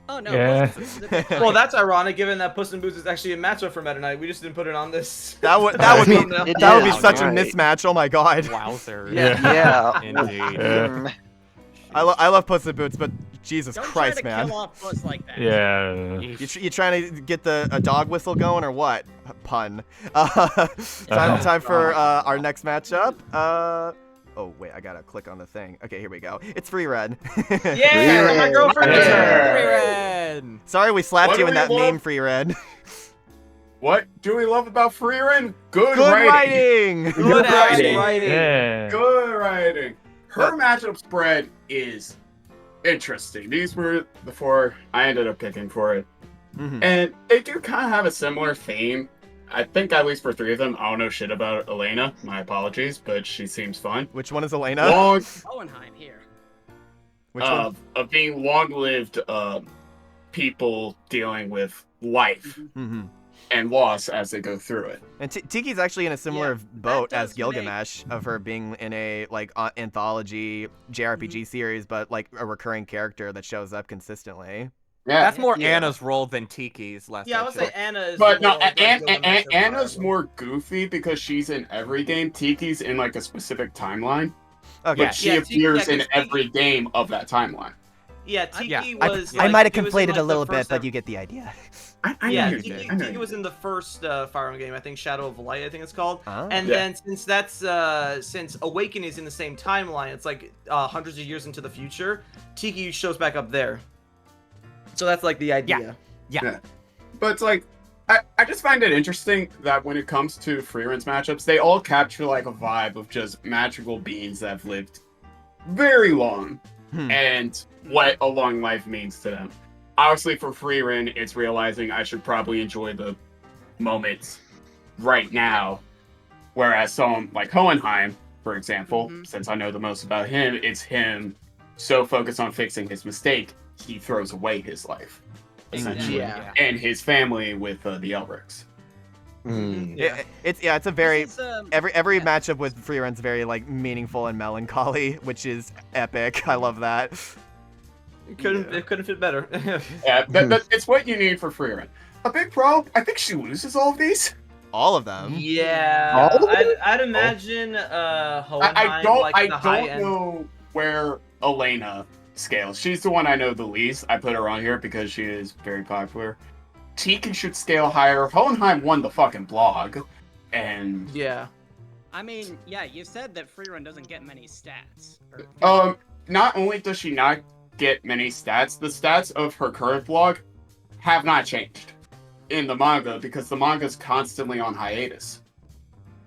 Oh no. Yeah. Puss in Boots is a bit Well, fine. that's ironic given that Puss in Boots is actually a matchup for Meta Knight. We just didn't put it on this. That would be It that would be is, such a right. mismatch. Oh my god. Wowzer. Yeah. Indeed. Yeah. I love Puss in Boots, but Jesus Don't Christ, try to man. kill off Puss like that. Yeah. You trying to get a dog whistle going or what? Pun. Time for our next matchup. Oh wait, I gotta click on the thing. Okay, here we go. It's Frieren. Yeah, my girlfriend. Yeah. Frieren! Sorry we slapped What you do in we that love? meme, Frieren. What do we love about Frieren? Good Good writing. writing. Good writing. writing. Yeah. Good writing. Her matchup spread is interesting. These were the four I ended up picking for it. Mhm. And they do kind of have a similar theme. I think at least for three of them, I don't know shit about Elena. My apologies, but she seems fun. Which one is Elena? Long Hohenheim here. Which one? of being long-lived people dealing with life Mm-hmm. and loss as they go through it. And Tiki's actually in a similar boat that as does Gilgamesh, of her being in a like anthology JRPG series, but like a recurring character that shows up consistently. Yeah, That's more Yeah. Anna's role than Tiki's last Yeah, I would say episode. Anna is. but the no, more, like, Gilgamesh of Anna's our- more goofy because she's in every game. Tiki's in like a specific timeline, Okay. but she Yeah, appears yeah, in 'cause every game of that timeline. Yeah, Tiki Yeah. was. I like, might have he was in, conflated like, a the little bit, first but you get the idea. I Yeah, know you Tiki, did. I know Tiki you was did. in the first Fire Emblem game, I think Shadow of Light, I think it's called. Ah. And Yeah. then since that's since Awakening is in the same timeline, it's like hundreds of years into the future. Tiki shows back up there. So that's like the idea. But it's like, I just find it interesting that when it comes to Frieren's matchups, they all capture like a vibe of just magical beings that have lived very long and what a long life means to them. Obviously, for Frieren, it's realizing I should probably enjoy the moments right now. Whereas someone like Hohenheim, for example, since I know the most about him, it's him so focused on fixing his mistake, he throws away his life, essentially, Yeah. and his family with the Elrics. It's a very This is, every yeah. matchup with Frieren's very like meaningful and melancholy, which is epic. I love that. It couldn't fit better. Yeah, it's what you need for Frieren. A big problem, I think she loses all of these. All of them. Yeah, All of them? I'd imagine Hohenheim, I don't like the high don't end. know where Elena scales. She's the one I know the least. I put her on here because she is very popular. Tiki should scale higher. Hohenheim won the fucking blog, and Yeah. I mean, yeah, you said that Frieren doesn't get many stats. Or- not only does she not get many stats, the stats of her current blog have not changed in the manga because the manga's constantly on hiatus.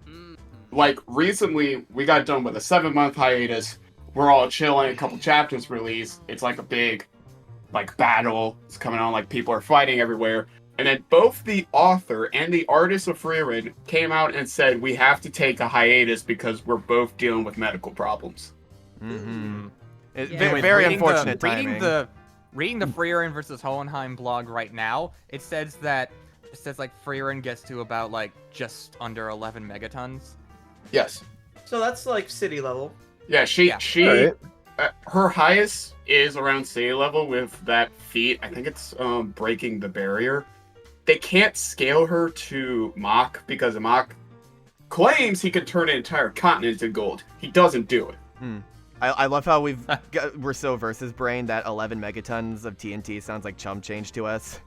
Mm. Like recently, we got done with a 7-month hiatus. We're all chilling. A couple chapters released. It's like a big, like battle. It's coming on. Like people are fighting everywhere. And then both the author and the artist of Frieren came out and said we have to take a hiatus because we're both dealing with medical problems. Mm-hmm. Yeah. Very Reading unfortunate the, timing. Reading the Frieren versus Hohenheim blog right now, it says like Frieren gets to about like just under 11 megatons. Yes. So that's like city level. Yeah. She Alright. her highest is around sea level with that feat. I think it's breaking the barrier. They can't scale her to Mach because Mach claims he could turn an entire continent to gold. He doesn't do it. I love how we're so versus brain that 11 megatons of TNT sounds like chump change to us.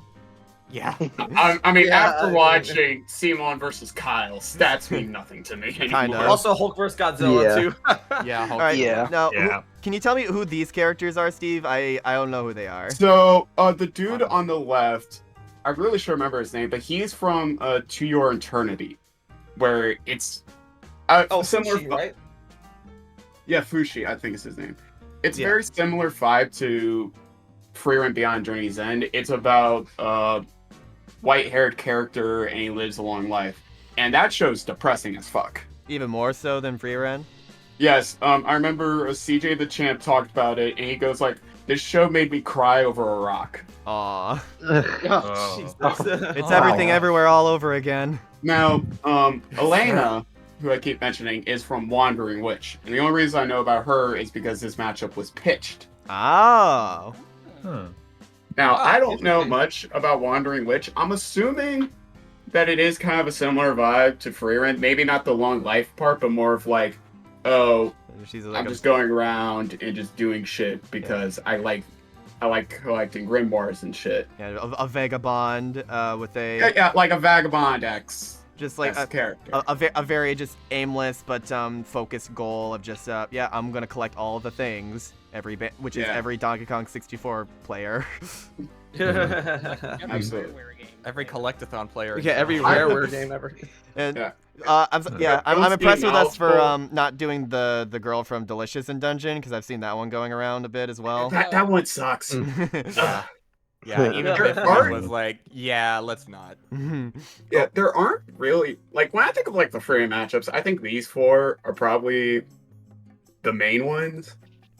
Yeah. I mean, Yeah, after watching Simon versus Kyle, stats mean nothing to me anymore. Kinda. Also, Hulk vs. Godzilla Yeah. too. Yeah. All right. Yeah. Now, Yeah. can you tell me who these characters are, Steve? I don't know who they are. So, the dude on the left, I really should remember his name, but he's from To Your Eternity, where it's similar. Fushi, right? Yeah, Fushi, I think is his name. It's Yeah. very similar vibe to Frieren Beyond Journey's End. It's about white-haired character, and he lives a long life, and that show's depressing as fuck. Even more so than Frieren. Yes, I remember CJ the Champ talked about it, and he goes like, "This show made me cry over a rock." Aw. Oh, Jesus. It's everything, everywhere, all over again. Now, Elena, who I keep mentioning, is from Wandering Witch, and the only reason I know about her is because this matchup was pitched. Oh. Huh. Now, I don't know much about Wandering Witch. I'm assuming that it is kind of a similar vibe to Frieren. Maybe not the long life part, but more of like, oh, She's I'm like just going around and just doing shit because I like collecting grimoires and shit. a vagabond with a Yeah, like a vagabond X. just like a character. a very just aimless but focused goal of just yeah, I'm gonna collect all the things which is Yeah. every Donkey Kong 64 player. Absolutely. Every collectathon player. Yeah, every rareware game ever. And Yeah. I'm Don't impressed see with us for mouthful. not doing the girl from Delicious in Dungeon, because I've seen that one going around a bit as well. That one sucks. Yeah, even There Biff aren't- was like, yeah, let's not. Yeah, there aren't really like when I think of like the free matchups, I think these four are probably the main ones.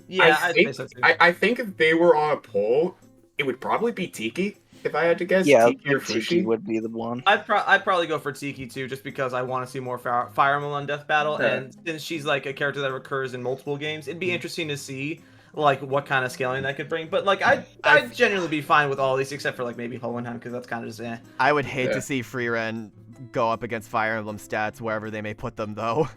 Yeah, I I'd think, say so too. I think if they were on a poll, it would probably be Tiki, if I had to guess. Yeah, Tiki or Tiki Fushi. would be the one. I'd probably go for Tiki too, just because I want to see more Fire Emblem on Death Battle, Yeah. and since she's like a character that recurs in multiple games, it'd be interesting to see like what kind of scaling that could bring. But like I'd genuinely be fine with all these except for like maybe Hohenheim, because that's kind of just eh. I would hate Yeah. to see Frieren go up against Fire Emblem stats wherever they may put them, though.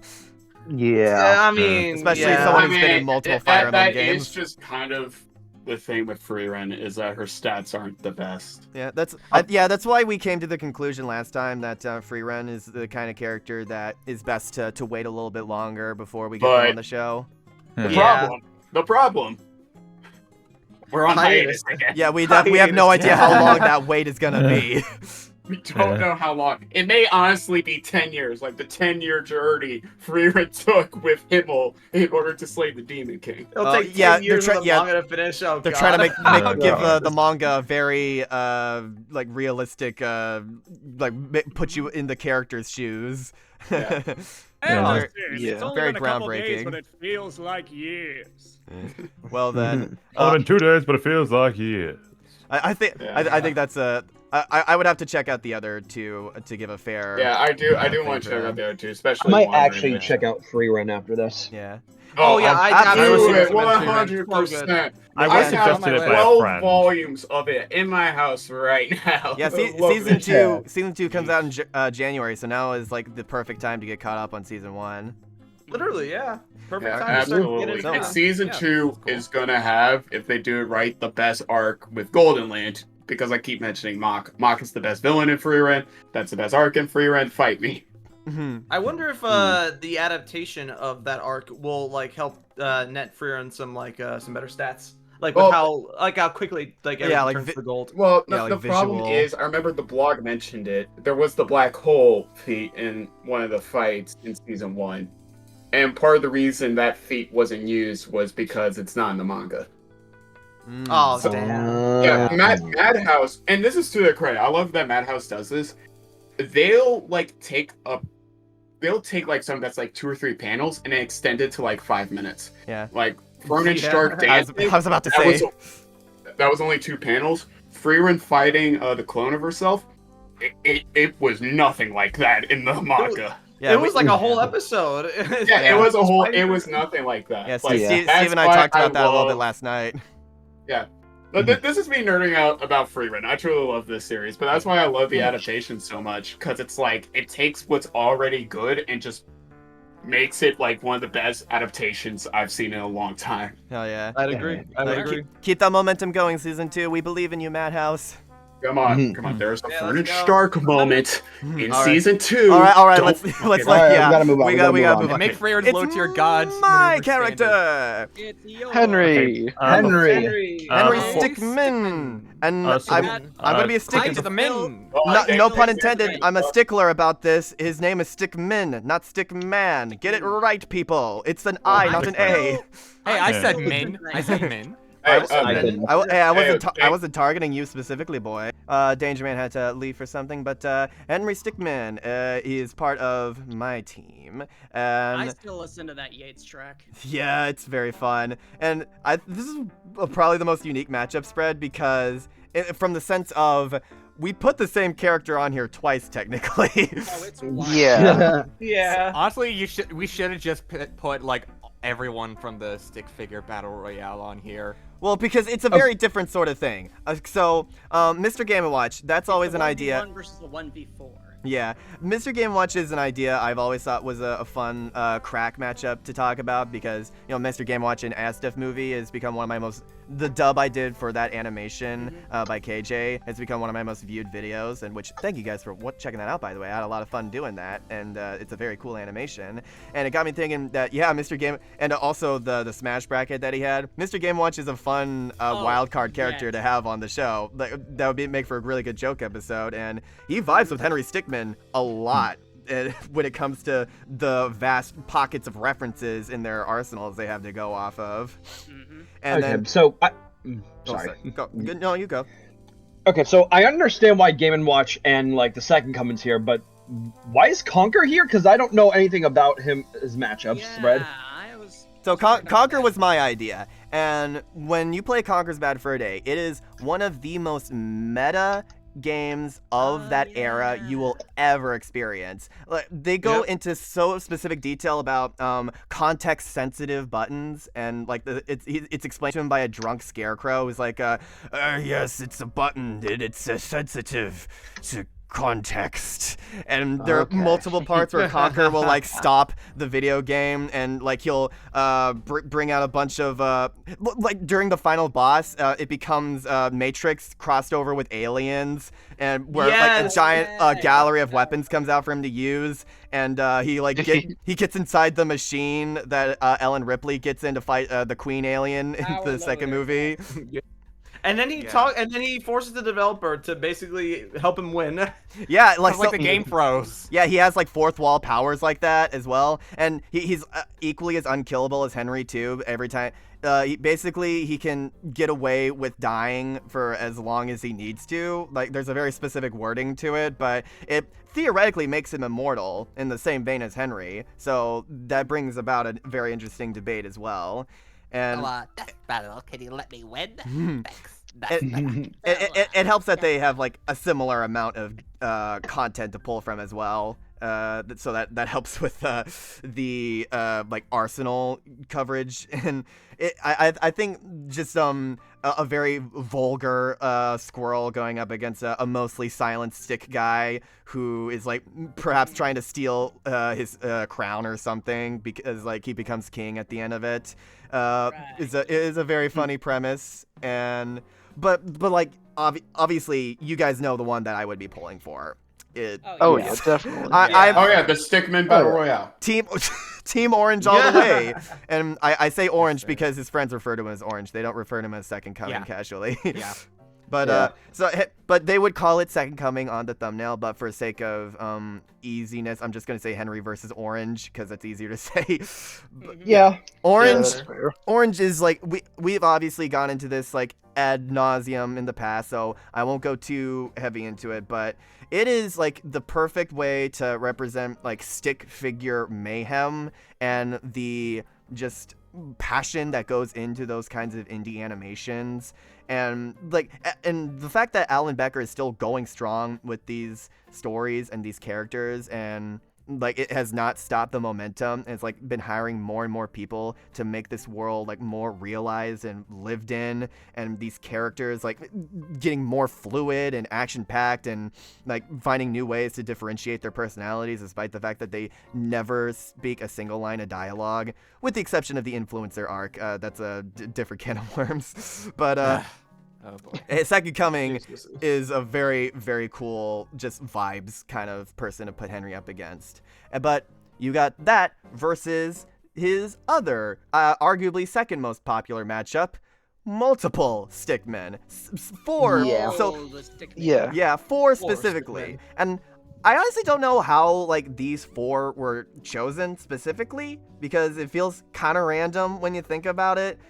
Yeah. I mean, Especially yeah. someone who's been in multiple Fire Emblem that games. is just kind of the thing with Frieren is that her stats aren't the best. Yeah, that's why we came to the conclusion last time that Frieren is the kind of character that is best to wait a little bit longer before we get them But- on the show. The Yeah. problem. We're on Hiatus. hiatus again. Yeah, we have no idea how long that wait is gonna be. We don't know how long. It may honestly be 10 years, like the 10-year journey Frieren took with Himmel in order to slay the Demon King. It'll take 10 yeah, years they're for the yeah, manga to finish. Oh, They're God. trying to give God. the manga a very like realistic put you in the character's shoes. Yeah. Yeah. Yeah. only Very been a couple days, groundbreaking. but it feels like years. Well then, Only been 2 days, but it feels like years. I think Yeah. I think that's a. I would have to check out the other two to give a fair. Yeah, I do thing want to for check them. out the other two, I especially might Wandering actually Witch. check out Frieren after this. Yeah. Oh, yeah, I I've never do seen it this one, too, man. 100%. I I was have suggested it by a 12 friend. volumes of it in my house right now. Yeah, I love season it. two. Season 2 comes out in January, so now is like the perfect time to get caught up on season 1. Literally, yeah. Perfect Yeah, time to start absolutely. getting it And done. season Yeah, 2 that's cool. is gonna have, if they do it right, the best arc with Golden Land. Because I keep mentioning Mach. Mach is the best villain in Frieren. That's the best arc in Frieren. Fight me. I wonder if the adaptation of that arc will like help net Frieren some better stats, like with Well- how quickly like Yeah, everything like turns to gold. Well, Yeah, the like problem visual. is, I remember the blog mentioned it. There was the black hole feat in one of the fights in season 1. And part of the reason that feat wasn't used was because it's not in the manga. Oh So- damn! Yeah, Madhouse, and this is to their credit. I love that Madhouse does this. They'll take like something that's like 2 or 3 panels and then extend it to like 5 minutes. Yeah. Like Ronin Yeah. Stark I was about to say. that was only 2 panels. Frieren fighting the clone of herself. It was nothing like that in the manga. Yeah, it was like a whole episode. Yeah, it was a whole. It was nothing like that. Yeah, Like, Steve that's and I why talked about that a little love- bit last night. But this is me nerding out about Frieren. I truly love this series, but that's why I love the adaptation so much, because it's like it takes what's already good and just makes it like one of the best adaptations I've seen in a long time. Hell yeah. I'd agree. I'd agree. Keep that momentum going, season 2. We believe in you, Madhouse. Come on, Mhm. come on. There's a Yeah, Vernon let's go. Stark moment in All right. season 2. All right. Don't Let's fucking- like All right, yeah. we gotta move on. We We gotta gotta move move on. on. Make Frieren It's low tier gods. my maneuver standard. character, It's yours. Henry. Henry. Henry before- Stickmin, and so- I'm gonna be a Stick stick. to the min. No pun intended. I'm a stickler about this. His name is Stickmin, not Stickman. Get it right, people. It's an I, not an A. Hey, I Yeah. said min. I said min. Hey, I wasn't targeting you specifically, boy. Dangerman had to leave for something, but Henry Stickmin is part of my team, I and still listen to that Yates track. yeah, it's very fun. And this is probably the most unique matchup spread because, from the sense of, we put the same character on here twice, technically. Oh, it's wild. Yeah. Yeah. Honestly, we should have just put like everyone from the stick figure battle royale on here. Well, because it's a very different sort of thing. Mr. Game & Watch, that's always an idea. 1v1 versus a 1v4. Yeah, Mr. Game & Watch is an idea I've always thought was a fun crack matchup to talk about because, Mr. Game & Watch in Asdef movie has become one of my most... The dub I did for that animation by KJ has become one of my most viewed videos, and which, thank you guys for checking that out, by the way. I had a lot of fun doing that, and it's a very cool animation. And it got me thinking that, yeah, Mr. Game... And also the Smash bracket that he had. Mr. Game & Watch is a fun wild card character to have on the show. That would make for a really good joke episode, and he vibes with Henry Stickmin a lot. When it comes to the vast pockets of references in their arsenals they have to go off of. And Okay, then, so sorry. sorry. Go. No, you go. Okay, so I understand why Game & Watch and like the second Kamen's here, but why is Conker here? Because I don't know anything about his matchups spread. So Conker was my idea, and when you play Conker's Bad Fur Day, it is one of the most meta games of that era you will ever experience. Like, they go into so specific detail about context-sensitive buttons, and like it's explained to him by a drunk scarecrow who's like, yes, it's a button, and it's sensitive to context. And there are multiple parts where Conker will like stop the video game and like he'll bring out a bunch of like during the final boss it becomes Matrix crossed over with aliens, and where like a giant gallery of weapons comes out for him to use, and he like he gets inside the machine that Ellen Ripley gets in to fight the Queen alien in the second movie. And then he forces the developer to basically help him win. Yeah, like the game froze. Yeah, he has like fourth wall powers like that as well, and he's equally as unkillable as Henry too. Every time, he can get away with dying for as long as he needs to. Like, there's a very specific wording to it, but it theoretically makes him immortal in the same vein as Henry. So that brings about a very interesting debate as well. And Death battle, can you let me win? Thanks. it helps that they have like a similar amount of content to pull from as well. So that helps with the like arsenal coverage, and I think just a very vulgar squirrel going up against a mostly silent stick guy who is like perhaps trying to steal his crown or something because like he becomes king at the end of it. Is a very funny premise, and but like obviously you guys know the one that I would be pulling for. Yeah, definitely. The Stickmin Battle Royale. Team Orange all the way. And I say Orange because his friends refer to him as Orange. They don't refer to him as Second Coming casually. Yeah. But they would call it Second Coming on the thumbnail, but for sake of easiness, I'm just gonna say Henry versus Orange because it's easier to say. Orange is like we've obviously gone into this like ad nauseum in the past, so I won't go too heavy into it, but it is like the perfect way to represent like stick figure mayhem and the just passion that goes into those kinds of indie animations, and the fact that Alan Becker is still going strong with these stories and these characters, and like it has not stopped the momentum, and it's like been hiring more and more people to make this world like more realized and lived in, and these characters like getting more fluid and action packed, and like finding new ways to differentiate their personalities despite the fact that they never speak a single line of dialogue, with the exception of the influencer arc. That's a different can of worms. But Oh boy. Second Coming is a very, very cool, just vibes kind of person to put Henry up against. But you got that versus his other, arguably second most popular matchup, multiple Stickmen. Four. Yeah. So, Yeah. yeah, four specifically. And I honestly don't know how, like, these four were chosen specifically, because it feels kind of random when you think about it.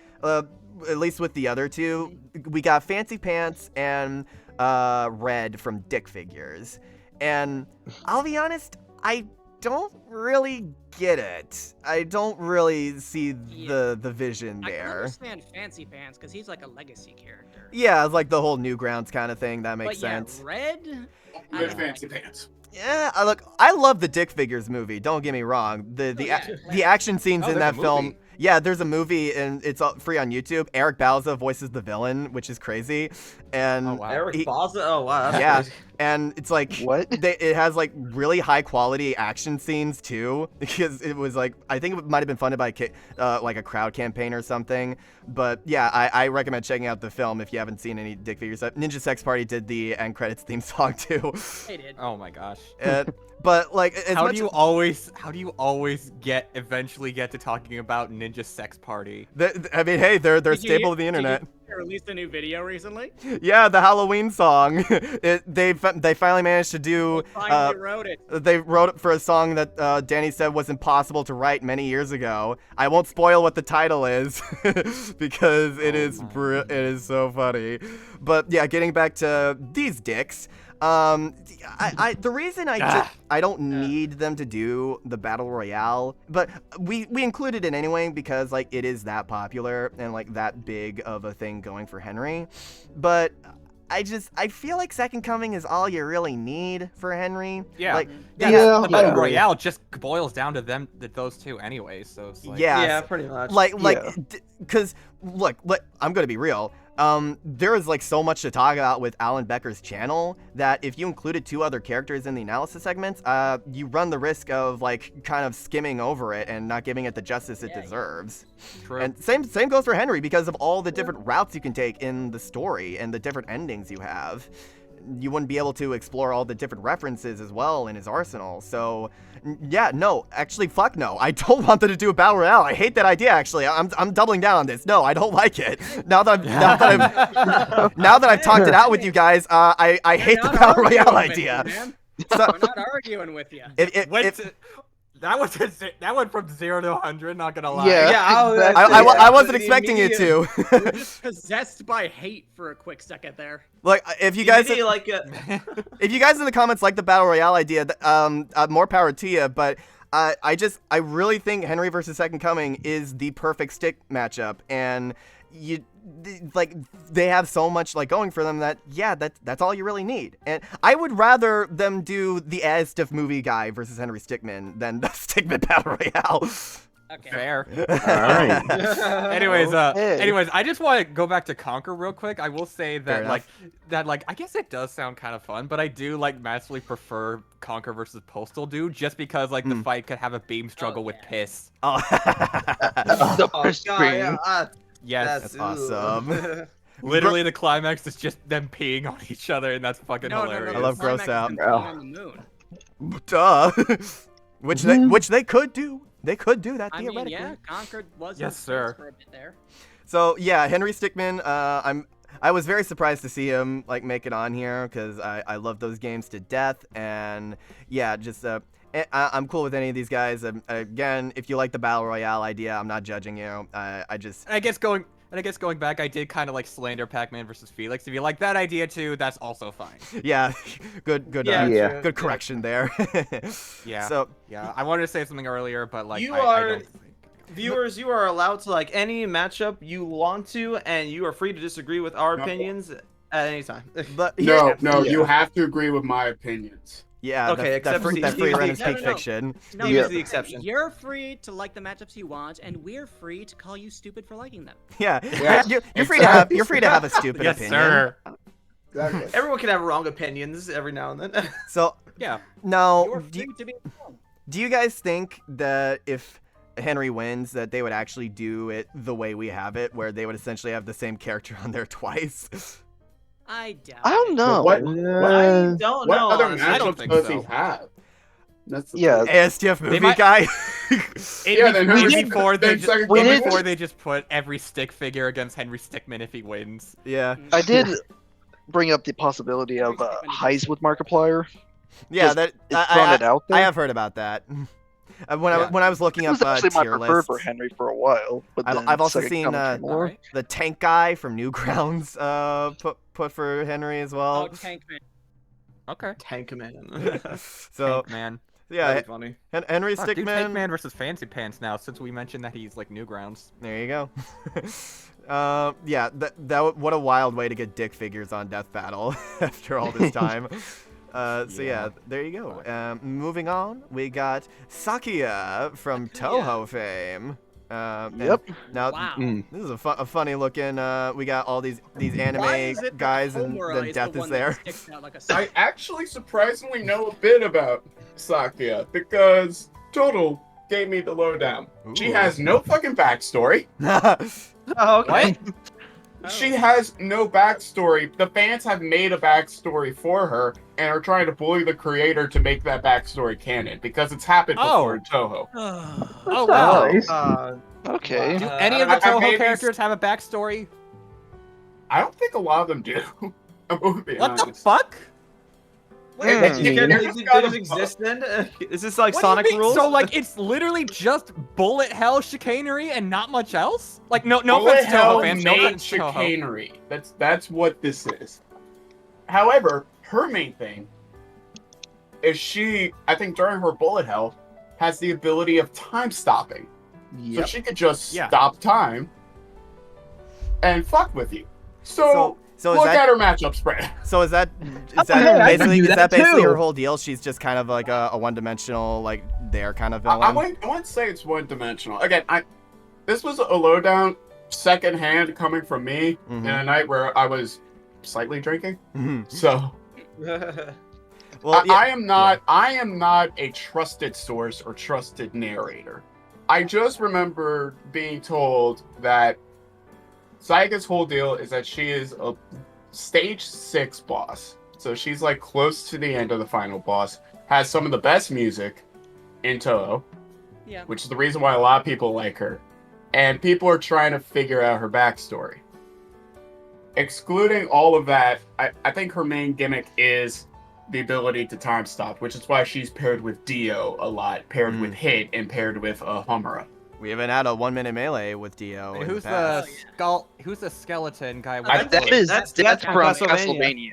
At least with the other two. We got Fancy Pants and Red from Dick Figures. And I'll be honest, I don't really get it. I don't really see the vision I can there. understand Fancy Pants because he's like a legacy character. Yeah, it's like the whole Newgrounds kind of thing. That makes But yeah, sense. Red. With Fancy Pants. Yeah, I love the Dick Figures movie. Don't get me wrong. The action scenes in that film. Yeah, there's a movie and it's free on YouTube. Eric Bauza voices the villain, which is crazy. And Eric Bauza? Oh wow. That's yeah, crazy. and it's like What? it has like really high quality action scenes too, because it was like, I think it might have been funded by like a crowd campaign or something. But yeah, I recommend checking out the film if you haven't seen any Dick Figures. Ninja Sex Party did the end credits theme song too. They did. Oh my gosh. But like, how do you always eventually get to talking about Ninja Sex Party? I mean, hey, they're Did you staple hear- of the internet. Did you released a new video recently. Yeah, the Halloween song. They finally managed to do. Finally wrote it. They wrote it for a song that Danny said was impossible to write many years ago. I won't spoil what the title is because it is so funny. But yeah, getting back to these dicks. The reason I don't need them to do the battle royale, but we included it anyway because like it is that popular and like that big of a thing going for Henry. But I feel like Second Coming is all you really need for Henry. Yeah, like the battle royale just boils down to those two anyway. So it's like, yeah, pretty much. Because look, I'm gonna be real. There is like so much to talk about with Alan Becker's channel that if you included 2 other characters in the analysis segments, you run the risk of like kind of skimming over it and not giving it the justice it deserves. True. And same goes for Henry because of all the different routes you can take in the story and the different endings you have. You wouldn't be able to explore all the different references as well in his arsenal. So, yeah, no, actually, fuck no. I don't want them to do a battle royale. I hate that idea. Actually, I'm doubling down on this. No, I don't like it. Now that I've talked it out with you guys, I hate the battle royale idea. We're not arguing with you. That went from 0 to 100. Not gonna lie. Yeah, I wasn't expecting you to. We're just possessed by hate for a quick second there. Like, if you guys if you guys in the comments like the battle royale idea, more power to you. But I really think Henry versus Second Coming is the perfect stick matchup, and they have so much like going for them that that's all you really need. And I would rather them do the As Stiff movie guy versus Henry Stickmin than the Stickmin battle royale. Okay. Fair. All right. Anyways, I just want to go back to Conquer real quick. I will say that I guess it does sound kind of fun, but I do like massively prefer Conquer versus Postal Dude just because like the fight could have a beam struggle with piss. Oh. Yes, that's awesome. Literally, the climax is just them peeing on each other, and that's fucking hilarious. I love gross out. On the moon. Duh. Which they could do. They could do that theoretically. I mean, yeah, Conquered was yes, sir. For a bit there. So yeah, Henry Stickmin. I was very surprised to see him like make it on here because I love those games to death, and yeah, just I'm cool with any of these guys. Again, if you like the battle royale idea, I'm not judging you. I guess going back, I did kind of like slander Pac-Man versus Felix. If you like that idea too, that's also fine. Yeah, good good correction there. Yeah. So yeah, I wanted to say something earlier, but like viewers, you are allowed to like any matchup you want to, and you are free to disagree with our opinions at any time. But no, you have to agree with my opinions. Yeah, okay, that Frieren is peak fiction. No, he's the exception. You're free to like the matchups you want, and we're free to call you stupid for liking them. Yeah, you're free to have a stupid opinion. Sir. Exactly. Everyone can have wrong opinions every now and then. So yeah. Now, You're free to be wrong. do you guys think that if Henry wins, that they would actually do it the way we have it, where they would essentially have the same character on there twice. I doubt. I don't know. I don't know. What other honestly. I don't matchups think does so. he have? That's the Yeah. thing. ASTF movie might- guy. Yeah, then who's before they then just, second We Comic did- before they just put every stick figure against Henry Stickmin if he wins. Yeah. I did bring up the possibility of Heis with Markiplier. Yeah, Just that throwing it out there. I have heard about that. When I was looking It up was actually my tier preferred lists, for Henry for a while, but then I've also second seen Comic came along. Alright. the tank guy from Newgrounds put for Henry as Oh, well. Tankman. Okay. Tank Man. So Man. yeah, That'd be funny. Henry Fuck, dude, Stickmin. Man versus Fancy Pants now, since we mentioned that he's like Newgrounds. There you go. Yeah, what a wild way to get dick figures on Death Battle after all this time. So yeah, there you go. Moving on, we got Sakuya from Toho fame. Yep. Now, Wow. this is a funny looking. We got all these Why anime is it that guys, and Homura then is Death the is one that there. sticks out like a I actually surprisingly know a bit about Sakuya because Total gave me the lowdown. She Ooh. has no fucking backstory. Oh, okay. She has no backstory. The fans have made a backstory for her and are trying to bully the creator to make that backstory canon because it's happened before in Toho. Oh wow. Nice. Okay. Do any of the I Toho made these- characters have a backstory? I don't think a lot of them do. I'm gonna be What the honest. fuck? Wait, Hmm. they Yeah. just exist then? Is this like What Sonic do you mean? rules? So like it's literally just bullet hell chicanery and not much else? Like no Bullet offense hell Toho fans, no made offense Toho. chicanery. That's what this is. However, her main thing is she, I think during her bullet hell, has the ability of time stopping. So she could just stop time and fuck with you. So So look is that at her matchup spread. so is that hey, I can do that basically too. her whole deal? She's just kind of like a one-dimensional, like there kind of I villain. wouldn't say it's one dimensional. Again, this was a lowdown second hand coming from me in a night where I was slightly drinking. So Well, I am not a trusted source or trusted narrator. I just remember being told that Saiga's whole deal is that she is a stage 6 boss. So she's like close to the end of the final boss, has some of the best music in Toho, Yeah. which is the reason why a lot of people like her. And people are trying to figure out her backstory. Excluding all of that, I think her main gimmick is the ability to time stop, which is why she's paired with Dio a lot, paired with Hit, and paired with Homura. We haven't had a 1-minute melee with Dio. Wait, in who's the past. the skull? Who's the skeleton guy? With think the that's That's from from Castlevania.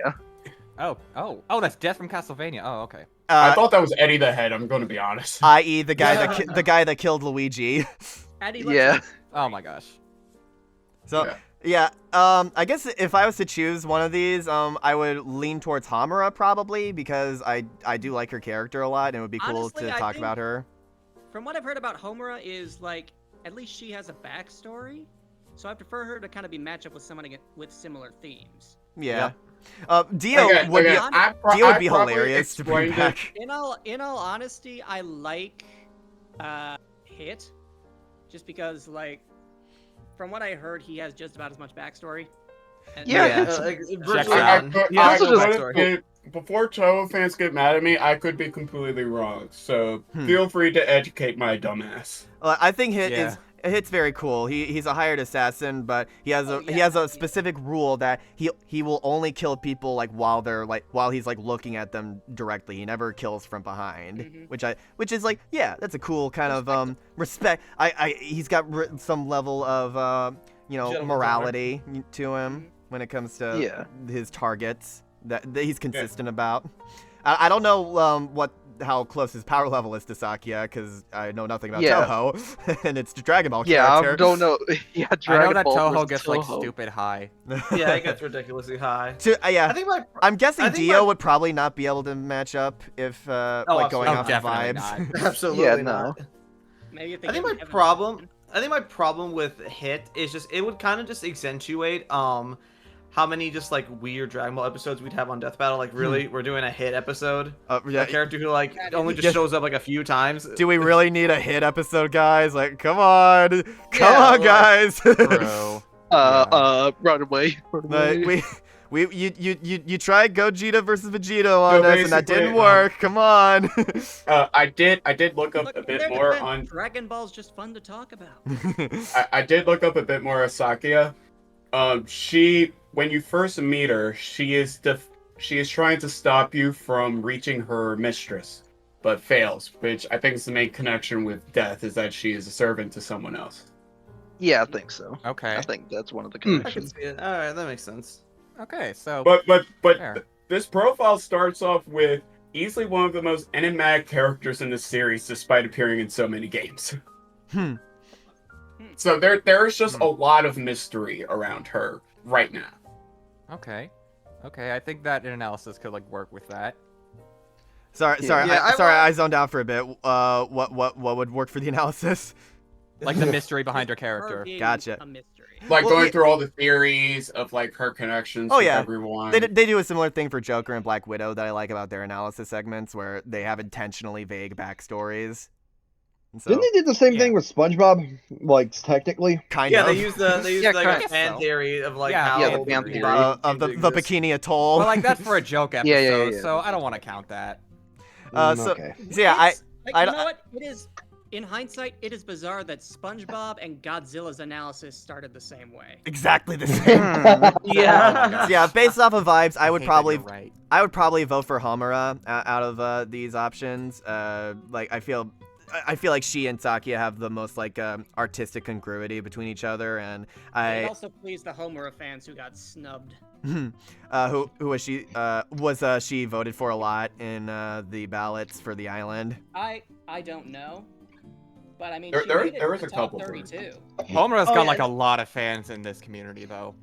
Castlevania. Oh, that's Death from Castlevania. Oh, okay. I thought that was Eddie the Head, I'm going to be honest. i.e. the guy the guy that killed Luigi. Eddie, Yeah. Oh my gosh. So yeah, I guess if I was to choose one of these, I would lean towards Homura probably because I do like her character a lot and it would be cool Honestly, to I talk think- about her. From what I've heard about Homura is like at least she has a backstory, so I prefer her to kind of be matched up with someone with similar themes. Yeah. Dio Okay, would okay, be Dio would be probably hilarious to bring explained back. In all honesty, I like Hit, just because like from what I heard, he has just about as much backstory. And virtually out. none. Yeah, also no just- backstory. Before Toho fans get mad at me, I could be completely wrong. So feel free to educate my dumbass. I think Yeah. Hit's very cool. He's a hired assassin, but he has a specific rule that he will only kill people like while he's like looking at them directly. He never kills from behind, which is like that's a cool kind of respect. He's got some level of Gentleman's morality to him when it comes to his targets that he's consistent about. I don't know how close his power level is to Sakuya because I know nothing about Toho, and it's the Dragon Ball character. I don't know. Yeah, I Dragon know that Ball Toho versus gets like Toho. stupid high. Yeah, it gets ridiculously high. Yeah, I think I'm guessing I think Dio my- would probably not be able to match up if like going off of definitely vibes. not. absolutely Yeah, not. maybe if they I think give my Evan- problem. I think my problem with Hit is just it would kind of just accentuate how many just like weird Dragon Ball episodes we'd have on Death Battle. Like, really, we're doing a hit episode. Yeah, A character who like only just Yeah. shows up like a few times. do we really need a hit episode, guys? Like, come on, like, guys. Bro. Run away. Like, you tried Gogeta versus Vegeta on So us, and that didn't basically, work. Come on. I did look up Look, a in bit their more defense, on. Dragon Ball's just fun to talk about. I did look up a bit more of Sakuya. When you first meet her, she is trying to stop you from reaching her mistress, but fails. Which I think is the main connection with Death, is that she is a servant to someone else. Yeah, I think so. Okay. I think that's one of the I can connections. see it. All right, that makes sense. Okay, so But Fair. this profile starts off with easily one of the most enigmatic characters in the series, despite appearing in so many games. So there's just a lot of mystery around her right now. okay. I think that an analysis could like work with that. Sorry, Yeah, I zoned out for a bit. What would work for the analysis? Like the mystery behind her character. Her being Gotcha. A mystery. Like Well, going yeah. through all the theories of like her connections Oh, with yeah. everyone. They do a similar thing for Joker and Black Widow that I like about their analysis segments, where they have intentionally vague backstories. And so, Didn't they do the same yeah. thing with SpongeBob? Like technically. kind Yeah, of. they use Yeah, like a kinda fan so. theory of like Yeah, how yeah, the fan the theory. body of came the to exist. Bikini Atoll. But like that's for a joke episode, yeah. so I don't want to count that. Okay. So yeah, Like, I you don't- know what? It is. In hindsight, it is bizarre that SpongeBob and Godzilla's analysis started the same way. exactly the same. Yeah. So yeah, based off of vibes, I would hate that probably you're right. vote for Homura out of these options. Like I feel like she and Sakuya have the most like artistic congruity between each other, and It I also pleased the Homura fans who got snubbed. who was she? Was she voted for a lot in the ballots for the island? I don't know, but I mean, There- she there- made it there to was a the top couple for her. 32. Homura's Oh, got yeah. like a lot of fans in this community though.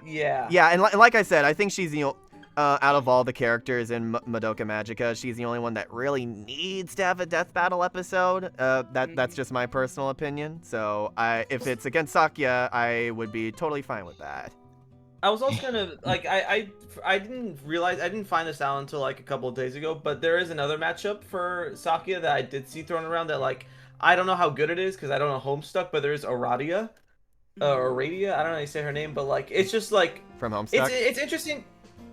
Yeah. Yeah, and like I said, I think she's the out of all the characters in Madoka Magica, she's the only one that really needs to have a death battle episode. That's just my personal opinion. So if it's against Sakuya, I would be totally fine with that. I was also kind of like I didn't find this out until like a couple of days ago, but there is another matchup for Sakuya that I did see thrown around that like I don't know how good it is because I don't know Homestuck, but there's Aradia, or Aradia, I don't know how you say her name, but like it's just like From Homestuck. it's interesting.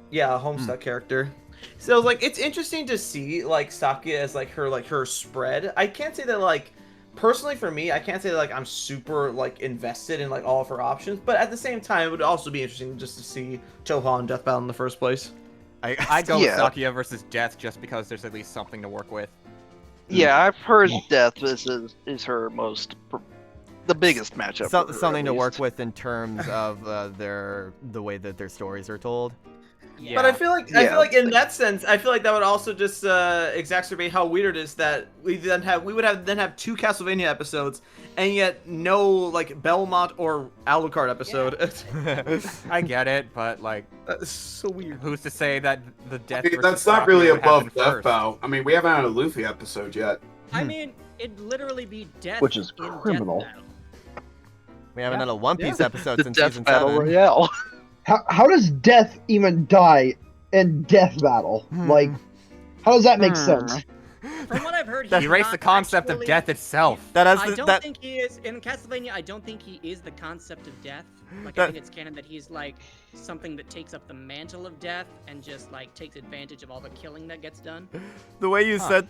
Yeah, a Homestuck character. So I was like, it's interesting to see like Sakuya as like her spread. I can't say that like personally for me, I can't say that like I'm super like invested in like all of her options, but at the same time, it would also be interesting just to see Choha in Death Battle in the first place. I'd go with Yeah. Sakuya versus Death just because there's at least something to work with. Yeah, I've heard Death is her the biggest matchup. for her, Something at to work least. with in terms of the way that their stories are told. Yeah. But I feel like in that sense, I feel like that would also just exacerbate how weird it is that we would have two Castlevania episodes and yet no like Belmont or Alucard episode. I get it, but like, That's so weird. who's to say that the Death? I mean, versus that's not Sakuya really would happen above Death first? Bow. I mean, we haven't had a Luffy episode yet. I mean, it'd literally be death. Which is in Death criminal. Battle. We haven't done a One Piece episode The since Death season Battle 7. Royale. How does Death even die in Death Battle? Like, how does that make sense? From what I've heard, That- he's Erase not the concept actually- of death itself. That has I the, don't that think he is in Castlevania. I don't think he is the concept of death. Like That- I think it's canon that he's like something that takes up the mantle of death and just like takes advantage of all the killing that gets done. the way you said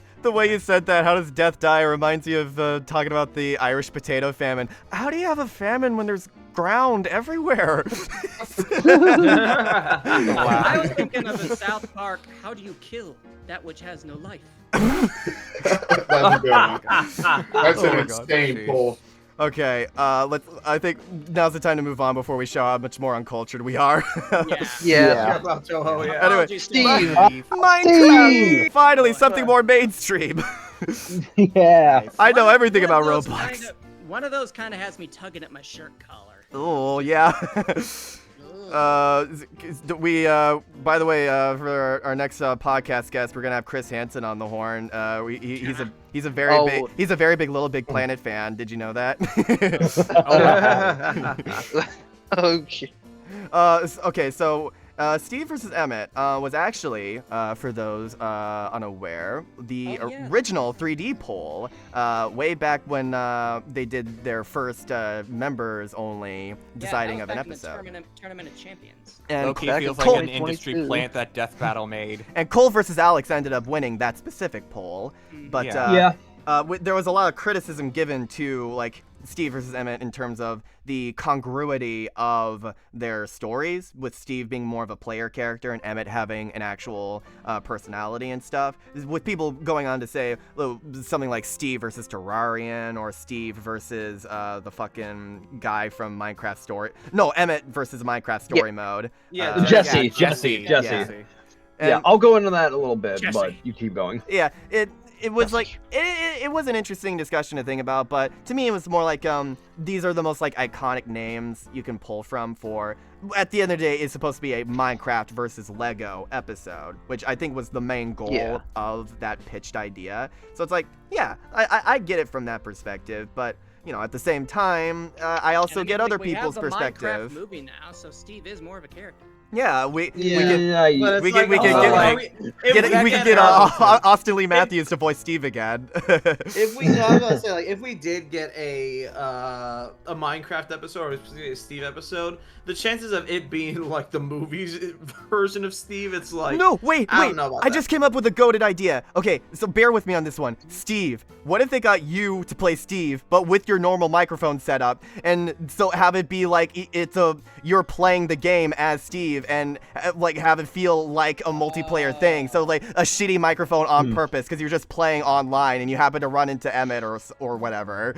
that. How does Death die? Reminds you of talking about the Irish potato famine. How do you have a famine when there's ground everywhere? I was thinking of the South Park. How do you kill that which has no life? That's a good one. That's Oh an my God. insane pull. Okay, I think now's the time to move on before we show how much more uncultured we are. Yeah. Yeah. About Choho, yeah. Anyway, Apologies, Steve. Minecraft! Steve! Finally, something more mainstream. Yeah. I know everything One about of those Roblox. one of those kind of has me tugging at my shirt collar. Oh yeah. By the way, for our next podcast guest, we're gonna have Chris Hansen on the horn. He's a very Oh. big Little Big Planet fan. Did you know that? Okay. Okay, so Steve versus Emmett was actually, for those unaware, the original 3D poll way back when they did their first members only deciding of an episode. Tournament of Champions. And Loki feels like an industry plant that Death Battle made. And Cole versus Alex ended up winning that specific poll, but there was a lot of criticism given to like Steve versus Emmett in terms of the congruity of their stories, with Steve being more of a player character and Emmett having an actual personality and stuff. With people going on to say something like Steve versus Terrarian, or Steve versus the fucking guy from Minecraft Story. No, Emmett versus Minecraft Story Mode. Yeah, Jesse. Yeah, I'll go into that a little bit, but you keep going. Yeah, it was like it was an interesting discussion to think about, but to me it was more like these are the most like iconic names you can pull from for. At the end of the day, it's supposed to be a Minecraft versus Lego episode, which I think was the main goal of that pitched idea. So it's like, yeah, I get it from that perspective, but you know, at the same time, I also get other people's perspective. We have the Minecraft movie now, so Steve is more of a character. Yeah, we could get Austin Lee Matthews to voice Steve again. If we did get a Minecraft episode or specifically a Steve episode, the chances of it being like the movie's version of Steve, it's like I just came up with a goated idea. Okay, so bear with me on this one. Steve, what if they got you to play Steve, but with your normal microphone setup, and so have it be like you're playing the game as Steve, and like have it feel like a multiplayer thing, so like a shitty microphone on purpose because you're just playing online and you happen to run into Emmett or whatever.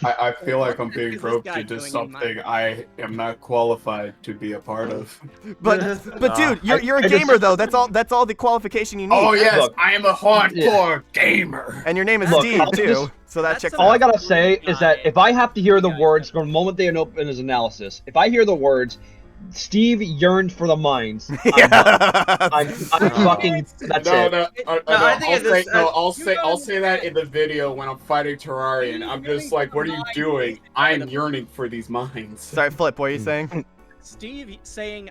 I feel like I'm being roped into something I am not qualified to be a part of. But dude, you're a gamer though. That's all the qualification you need. Oh yes, look, I am a hardcore gamer. And your name is Steve too. So that checks. All I gotta say is that if I have to hear the words from the moment they open his analysis, if I hear the words Steve yearned for the mines, I'm fucking. That's it. I'll say that in the video when I'm fighting Terrarian. I'm just like, what are you doing? I am yearning for these mines. Sorry, Flip. What are you saying? Steve saying.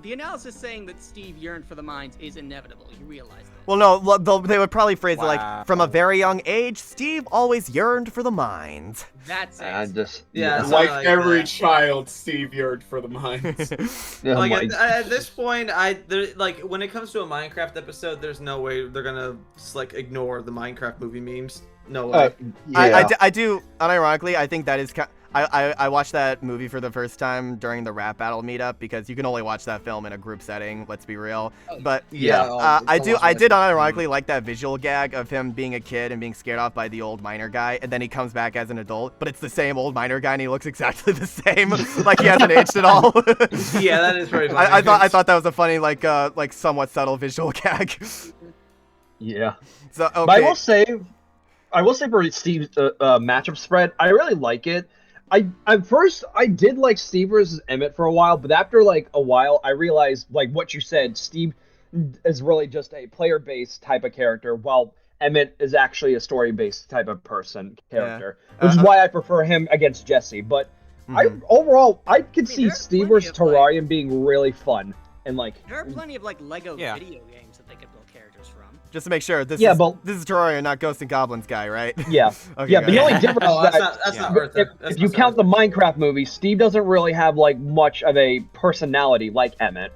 The analysis saying that Steve yearned for the mines is inevitable. You realize that? Well, no, they would probably phrase it like, from a very young age, Steve always yearned for the mines. That's it. Like every child, Steve yearned for the mines. At this point, when it comes to a Minecraft episode, there's no way they're gonna like ignore the Minecraft movie memes. No way. I do, unironically, I think that is I watched that movie for the first time during the rap battle meetup because you can only watch that film in a group setting. Let's be real. But I did unironically like that visual gag of him being a kid and being scared off by the old miner guy, and then he comes back as an adult, but it's the same old miner guy and he looks exactly the same, like he hasn't aged at all. Yeah, that is very funny. I thought that was a funny like somewhat subtle visual gag. Yeah. So okay. But I will say for Steve's matchup spread, I really like it. At first I did like Steve versus Emmett for a while, but after like a while I realized, like what you said, Steve is really just a player-based type of character, while Emmett is actually a story-based type of character, which is why I prefer him against Jesse. But I could see Steve versus Terrarian being really fun, and like there are plenty of like Lego video games that they could build characters from. Just to make sure, this is Terrarian, not Ghosts and Goblins guy, right? Yeah. Okay, but the only difference is that's not worth it. If you count the Minecraft movie, Steve doesn't really have like much of a personality like Emmett.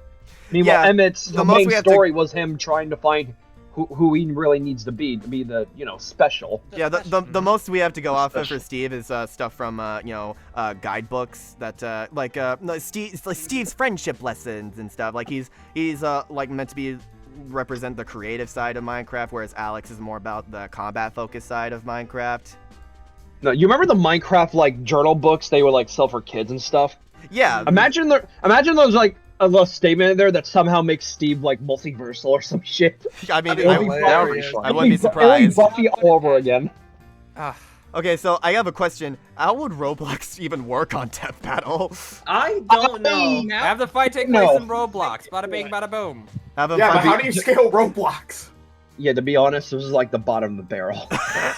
Meanwhile, Emmett's the main story was him trying to find who he really needs to be the special. Yeah, the most we have to go off of for Steve is stuff from guidebooks that Steve's friendship lessons and stuff. Like he's like meant to be represent the creative side of Minecraft, whereas Alex is more about the combat focused side of Minecraft. No, you remember the Minecraft like journal books they would like sell for kids and stuff? Yeah. Imagine there's like a little statement in there that somehow makes Steve like multiversal or some shit. I mean, I wouldn't be surprised. Buffy all over again. Okay, so I have a question. How would Roblox even work on Death Battle? I don't know. Have the fight take place in Roblox. Bada bing, bada boom. But how do you scale Roblox? Yeah, to be honest, this is like the bottom of the barrel.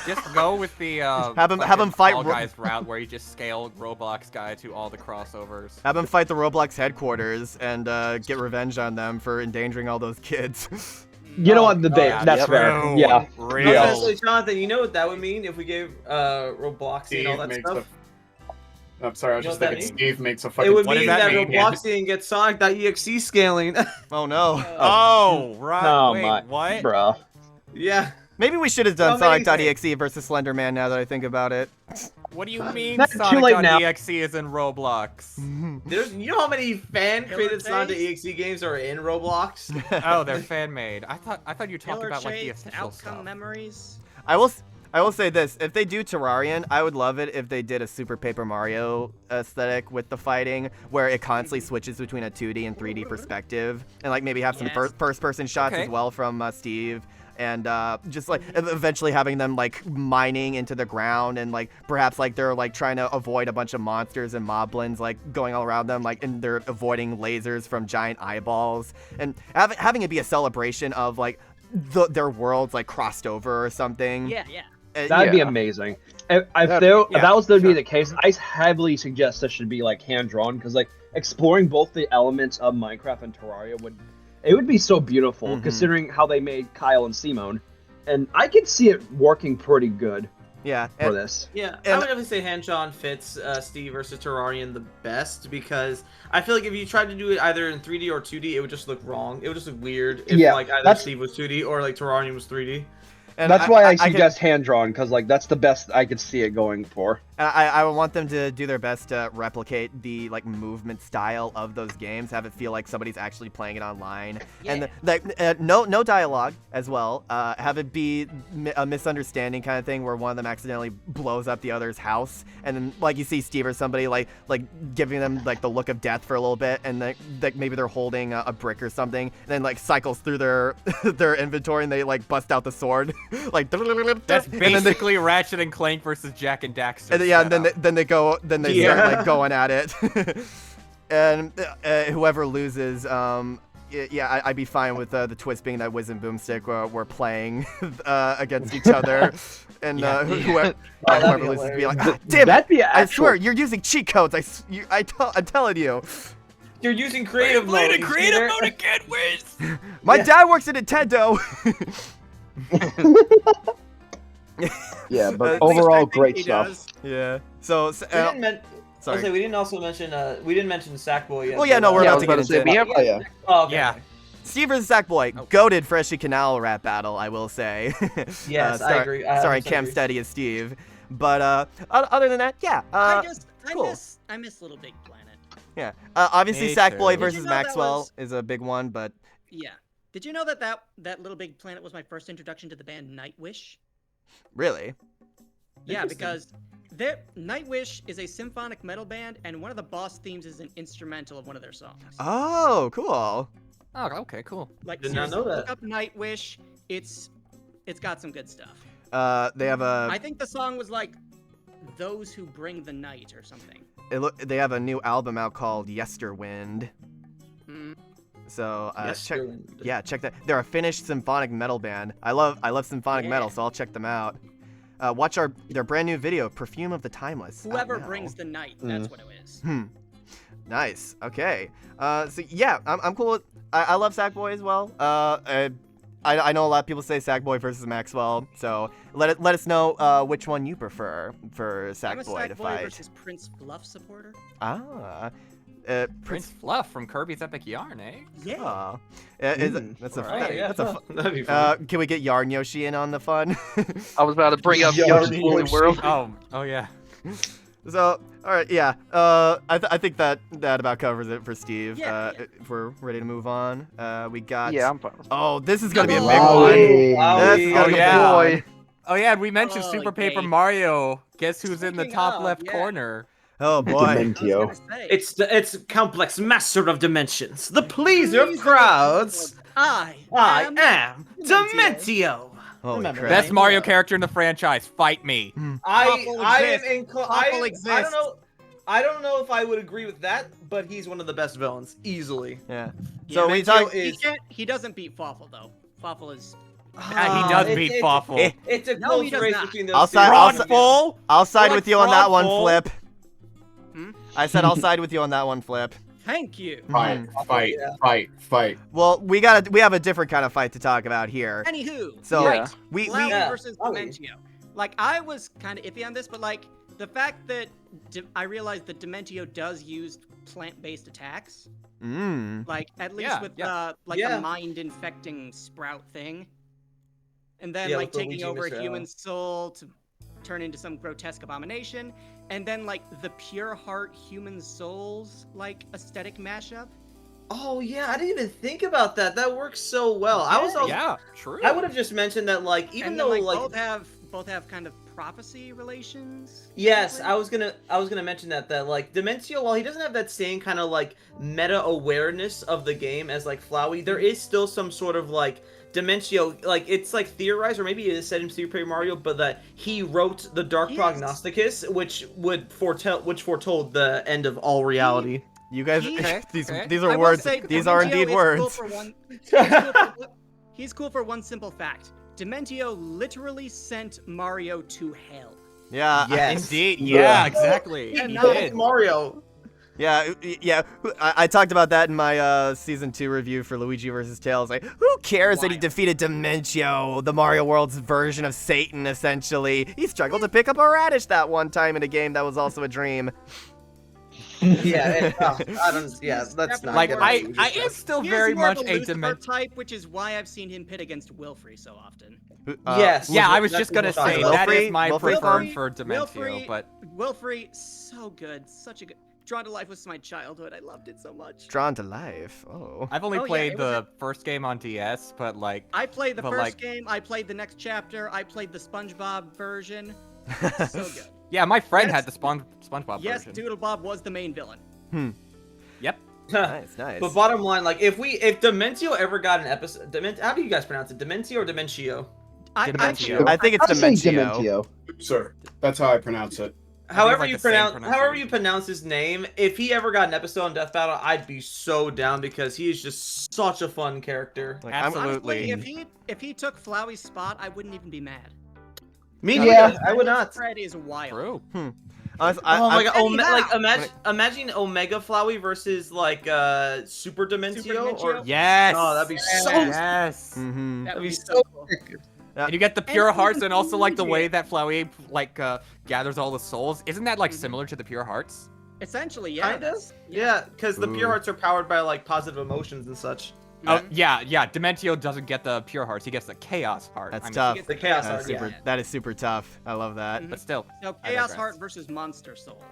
Just go with the Have him fight Fall Guys route where you just scale Roblox guy to all the crossovers. Have him fight the Roblox headquarters and get revenge on them for endangering all those kids. You know what? That's fair. Yeah. Honestly, Jonathan, you know what that would mean if we gave Robloxian and all that stuff? I'm sorry, I was just thinking Steve makes a fucking... It would mean that Robloxian gets Sonic.exe scaling. Oh no. Oh, right. Oh Wait, my... what? Bruh. Yeah. Maybe we should have done Sonic.exe versus Slenderman now that I think about it. What do you mean Not too late now. Sonic.exe is in Roblox? You know how many fan-created Sonic.exe games are in Roblox? Oh, they're fan-made. I thought you talked about like the official stuff. Memories. I will say this, if they do Terrarian, I would love it if they did a Super Paper Mario aesthetic with the fighting, where it constantly switches between a 2D and 3D perspective, and like maybe have some first-person shots as well from Steve, and just like eventually having them like mining into the ground, and like perhaps like they're like trying to avoid a bunch of monsters and moblins like going all around them, like, and they're avoiding lasers from giant eyeballs, and having it be a celebration of like their worlds like crossed over or something. Yeah. That'd be amazing. If that was to be the case, I heavily suggest this should be like hand-drawn, because like exploring both the elements of Minecraft and Terraria would be so beautiful, considering how they made Kyle and Simone, and I could see it working pretty good. Yeah, for this. Yeah, I would definitely say hand-drawn fits Steve versus Terrarian the best, because I feel like if you tried to do it either in 3D or 2D, it would just look wrong. It would just look weird if like either Steve was 2D or like Terrarian was 3D. And that's why I suggest hand-drawn, because like that's the best I could see it going for. I want them to do their best to replicate the like movement style of those games, have it feel like somebody's actually playing it online, and no dialogue as well. Have it be a misunderstanding kind of thing where one of them accidentally blows up the other's house, and then like you see Steve or somebody like giving them like the look of death for a little bit, and like maybe they're holding a brick or something, and then like cycles through their their inventory, and they like bust out the sword, like that's basically Ratchet and Clank versus Jack and Daxter. Yeah, and then they start like going at it, and whoever loses, I'd be fine with the twist being that Wiz and Boomstick were playing against each other, and whoever loses would be like, damn it! I swear you're using cheat codes. I'm telling you. You're using creative mode. Play the creative mode again, Wiz. My dad works at Nintendo. Yeah, but overall, great stuff. Yeah. So sorry. We didn't also mention we didn't mention Sackboy yet. Well, yeah, no, we're about to get into it. Oh, okay. Yeah. Steve vs. Sackboy, goated Freshie Canal rap battle, I will say. Yes, I agree. Sorry, Cam Steady as Steve. But other than that, yeah. I miss Little Big Planet. Yeah. Obviously, Sackboy versus Maxwell is a big one, but yeah. Did you know that Little Big Planet was my first introduction to the band Nightwish? Really? Yeah, because Nightwish is a symphonic metal band, and one of the boss themes is an instrumental of one of their songs. Oh, cool. Oh, okay, cool. Like, did not know that. Look up Nightwish. It's got some good stuff. They have a. I think the song was like "Those Who Bring the Night" or something. They have a new album out called Yesterwind. So check that. They're a Finnish symphonic metal band. I love symphonic metal, so I'll check them out. Watch their brand new video, "Perfume of the Timeless." Whoever brings the night, that's what it is. Nice. Okay. So yeah, I'm cool with. I love Sackboy as well. I know a lot of people say Sackboy versus Maxwell, so let us know which one you prefer for Sackboy to fight. I'm a Sackboy versus Prince Fluff supporter. Prince Fluff from Kirby's Epic Yarn, eh? Yeah. That'd be fun. Can we get Yarn Yoshi in on the fun? I was about to bring up Yoshi's Woolly World. Oh yeah. So, all right, yeah. I think that about covers it for Steve. If we're ready to move on, we got. Yeah, I'm fine. Oh, this is gonna be a big one. That's gonna be a boy. Oh yeah, and we mentioned Super Paper Mario. Guess who's in the top left corner? Oh boy. It's complex master of dimensions, the pleaser of crowds. I am Dementio. Best Mario character in the franchise. Fight me. I don't know if I would agree with that, but he's one of the best villains, easily. Yeah. So he doesn't beat Fawful though. Fawful is Yeah, he does beat Fawful. It's a No, close he does race not. between those I'll two. side, Fraudful? I'll side Like with you on that one, fraudful. Flip. Hmm? I said I'll side with you on that one, Flip. Thank you. Fight. Well, we have a different kind of fight to talk about here. Anywho, So right. we Flowey Yeah. versus Flowey. Dementio. Like, I was kind of iffy on this, but like the fact that I realized that Dementio does use plant-based attacks, like at least with like Yeah. a mind-infecting sprout thing, and then Yeah, like with the taking Luigi over a Mr. human soul to turn into some grotesque abomination, and then like the pure heart human souls like aesthetic mashup. Oh yeah, I didn't even think about that. That works so well. I was also, Yeah, true. I would have just mentioned that like even And though then, like both have kind of prophecy relations. yes, technically. I was gonna mention that like Dementio, while he doesn't have that same kind of like meta awareness of the game as like Flowey, there is still some sort of like Dementio, like it's like theorized, or maybe it is said in Super Mario, but that he wrote the Dark Prognosticus, which foretold the end of all reality. You guys, Okay, these okay. these I are will words. say These are Dementio indeed is words. Cool for one, he's cool for one simple fact. Dementio literally sent Mario to hell. Yeah. Yes. Indeed. Yeah, exactly. He He killed did. Mario. Yeah. I talked about that in my season 2 review for Luigi vs. Tails. Like, who cares that he defeated Dementio, the Mario World's version of Satan? Essentially, he struggled to pick up a radish that one time in a game that was also a dream. Yeah, I don't. Yeah, that's not. Like, get I into am this. still He very is more much of a Lucifer Dementio. type, which is why I've seen him pit against Wilfrey so often. Yes. Yeah, I was that's just gonna what I'm say talking about. that is my Wilfrey preferred Wilfrey- for Dementio, Wilfrey, but Wilfrey, so good, such a good. Drawn to Life was my childhood. I loved it so much. Drawn to life. Oh. I've only Oh, yeah, played it was the first game on DS, but like I played the But, first like- game. I played the next chapter. I played the SpongeBob version. So good. yeah, my friend Yes. had the SpongeBob Yes, version. Doodle Bob was the main villain. Yep. Nice. But bottom line, like, if Dementio ever got an episode, how do you guys pronounce it? Dementio or Dementio? Dementio. I think it's I say Dementio. Sir, that's how I pronounce it. However like you the same pronounce, pronunciation. however you pronounce his name, if he ever got an episode on Death Battle, I'd be so down because he is just such a fun character. Like, Absolutely. Honestly, if he took Flowey's spot, I wouldn't even be mad. Me Yeah. neither. I would not. Fred is wild. True. I, Oh my god! Anyhow. Like imagine Omega Flowey versus like Super Dementio. Or Yes. Oh, that'd be so. Yes. Mm-hmm. That That'd would be be so so cool. And you get the pure And hearts, and also like the Luigi. way that Flowey like gathers all the souls. Isn't that like Mhm. similar to the pure hearts? Essentially, yeah. Kind of. Yeah, because the pure Ooh. hearts are powered by like positive emotions and such. Oh yeah. Dementio doesn't get the pure hearts; he gets the chaos heart. That's I mean, tough. The chaos That is heart. super, Yeah. that is super tough. I love that. Mhm. But still, So I Chaos digress. Heart versus Monster Soul.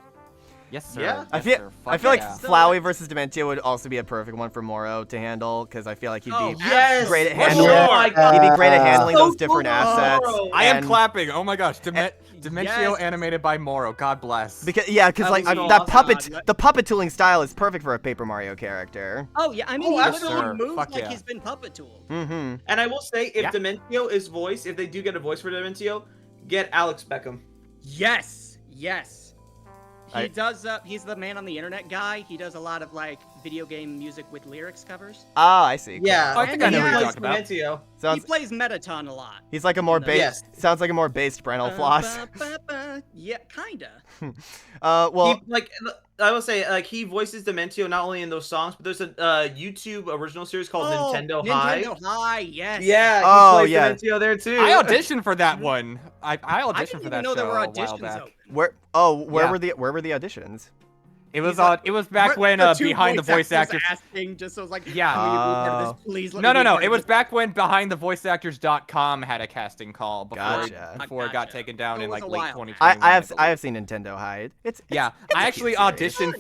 Yes, sir. Yeah. I Yes, feel sir. I Fuck feel like yeah. Flowey versus Dementio would also be a perfect one for Moro to handle because I feel like he'd be Oh, Yes. great at For handling. sure. my God. He'd be great at handling So those different cool. assets. Oh, I am and- clapping. Oh my gosh, Dementio Yes. animated by Moro. God bless. Because That like was so that awesome. the puppet tooling style is perfect for a Paper Mario character. Oh yeah, I mean Oh, he yes, literally sir. moves Fuck like yeah. he's been puppet tooled. Mm-hmm. And I will say, if Yeah. Dementio is voiced, if they do get a voice for Dementio, get Alex Beckham. Yes, yes. He I- does. He's the man on the internet guy. He does a lot of like video game music with lyrics covers. Ah, I see. Yeah, Oh, I think I know he who you're plays talking about. Dementio. He Sounds plays Metaton a lot. he's like a more based. Yes. Sounds like a more based Brennel Floss. Yeah, kinda. Well, I will say, like, he voices Dementio not only in those songs, but there's a YouTube original series called Nintendo High. Nintendo High, yes. Yeah, he Oh, plays yeah. Dementio there too. I auditioned for that one. I I auditioned didn't for even that know show there were a while auditions back. open. where Yeah. where were the auditions? It was He's it was back when The two behind the voice actors. asking, just so I was like, Yeah. "Can we be part of this, please? Let me No. be part It of was this." back when behindthevoiceactors.com had a casting call before Gotcha. before it got Gotcha. taken down It in was like a late while. 2021. I have seen Nintendo High. It's Yeah, it's I a actually cute series. auditioned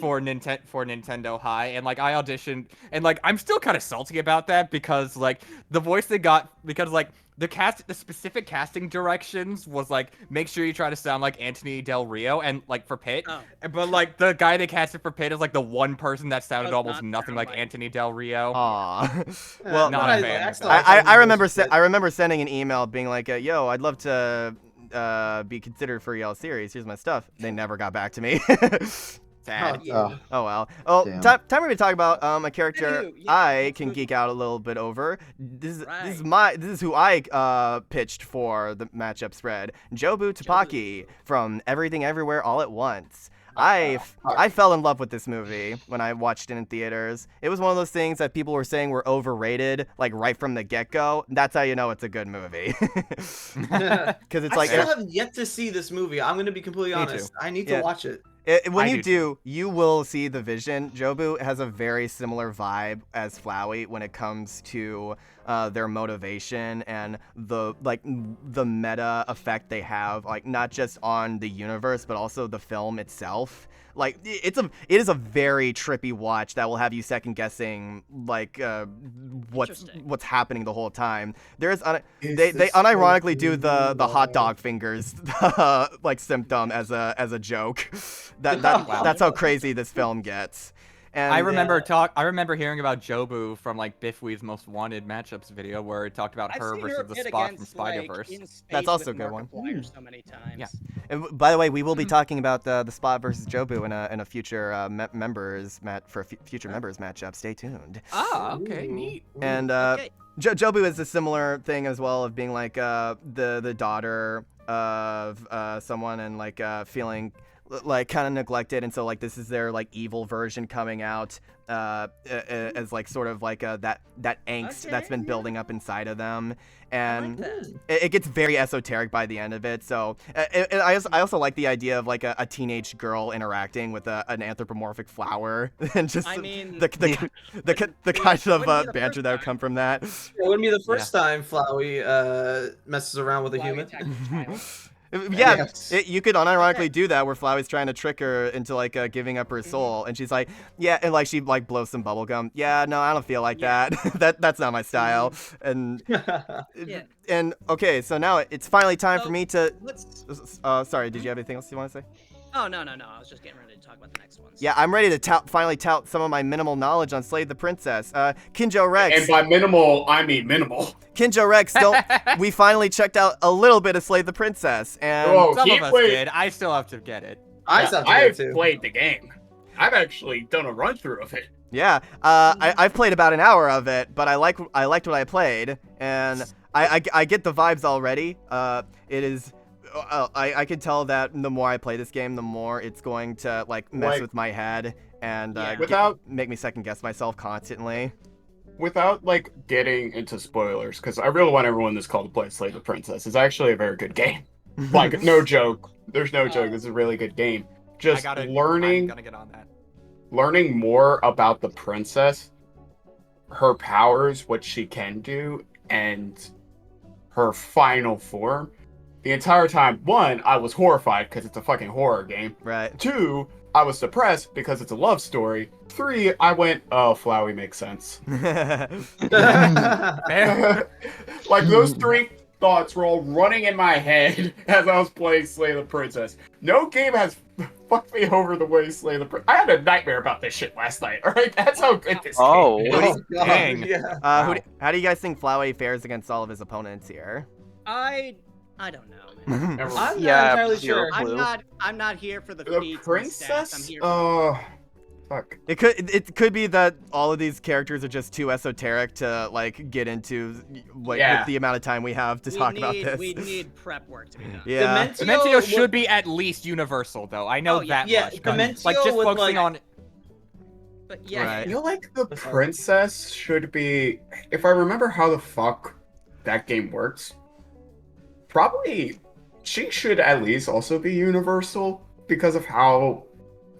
for Nintendo High, and like I auditioned, and like I'm still kind of salty about that because like the voice they got because like the specific casting directions was like make sure you try to sound like Anthony Del Rio and like for Pitt, Oh. but like the guy they casted for Pitt is like the one person that sounded Does almost not nothing sound like like- Aw. Del Rio. Aw. Well, Not a fan of that. I remember sending an email being like, "Yo, I'd love to be considered for y'all's series. Here's my stuff." They never got back to me. Sad. Oh well. Oh, Damn. time for me to talk about a character Anywho, yeah, I let's can move geek on. out a little bit over. This Right. is who I pitched for the matchup spread. Jobu Tapaki from Everything Everywhere All at Once. I fell in love with this movie when I watched it in theaters. It was one of those things that people were saying were overrated, like right from the get-go. That's how you know it's a good movie. Because it's I like still have yet to see this movie. I'm gonna be completely Me honest. too. I need Yeah. to watch it. When I you do do, you will see the vision. Jobu has a very similar vibe as Flowey when it comes to their motivation and the meta effect they have, like not just on the universe but also the film itself. Like it is a very trippy watch that will have you second guessing like what's happening the whole time. There's they unironically do the hot dog fingers like symptom as a joke. That's how crazy this film gets. And I remember hearing about Jobu from like Biffwee's Most Wanted matchups video where it talked about I've her seen versus her the hit Spot from against, Spider-Verse. Like, in space That's also a with good one. Markiplier so many times. Yeah. And by the way, we will be talking about the Spot versus Jobu in a future members future members matchup. Stay tuned. Ah, okay, neat. And Okay. Jobu is a similar thing as well of being like the daughter of someone and like feeling like kind of neglected, and so like this is their like evil version coming out as like sort of like that angst that's been building up inside of them, and it gets very esoteric by the end of it. So I also like the idea of like a teenage girl interacting with an anthropomorphic flower and just the kind of banter that would come from that. It wouldn't be the first time Flowey messes around with a human. Yeah, Yes. you could unironically do that where Flowey's trying to trick her into like giving up her soul, and she's like, yeah, and like she like blows some bubble gum. Yeah, no, I don't feel like that. That's not my style. And and okay, so now it's finally time for me to. Sorry, did you have anything else you want to say? Oh, no. I was just getting ready to talk about the next ones. Yeah, I'm ready to finally tout some of my minimal knowledge on Slay the Princess. Kinjo Rex. And by minimal, I mean minimal. Kinjo Rex, we finally checked out a little bit of Slay the Princess, and Some of us did. I still have to get it. I've played the game. I've actually done a run through of it. Yeah, I've played about an hour of it, but I liked what I played, and I get the vibes already. It is. I can tell that the more I play this game, the more it's going to like mess with my head and make me second guess myself constantly. Without like getting into spoilers, because I really want everyone this call to play Slay the Princess. It's actually a very good game. Like no joke. There's no joke. It's a really good game. Just I'm learning gonna get on that. Learning more about the princess, her powers, what she can do, and her final form. The entire time, one, I was horrified because it's a fucking horror game. Right. Two, I was depressed because it's a love story. Three, I went, oh, Flowey makes sense. Like those three thoughts were all running in my head as I was playing Slay the Princess. No game has fucked me over the way Slay the Princess. I had a nightmare about this shit last night. All right, that's how good this game is. Dang. Yeah. How do you guys think Flowey fares against all of his opponents here? I don't know, man. I'm not Yeah, entirely zero sure. clue. I'm not here for the The feats and stats. I'm princess? here Fuck. It could be that all of these characters are just too esoteric to like get into like with the amount of time we have to talk about this. We need prep work to be done. Yeah. Dementio should be at least universal, though. I know that much. But, Dementio like just with, focusing like- on. But yeah, Right. I feel like the princess should be, if I remember how the fuck that game works, probably she should at least also be universal because of how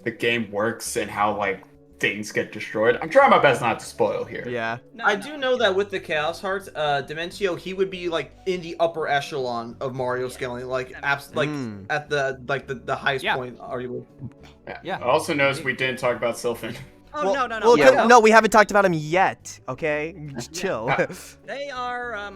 the game works and how like things get destroyed. I'm trying my best not to spoil here. Yeah. I do know that with the Chaos Hearts, Dementio, he would be like in the upper echelon of Mario scaling, like at the highest point, arguably. Yeah. I also noticed we didn't talk about Sylphin. Oh, Well, no. Well, no, we haven't talked about him yet. Okay, chill. They are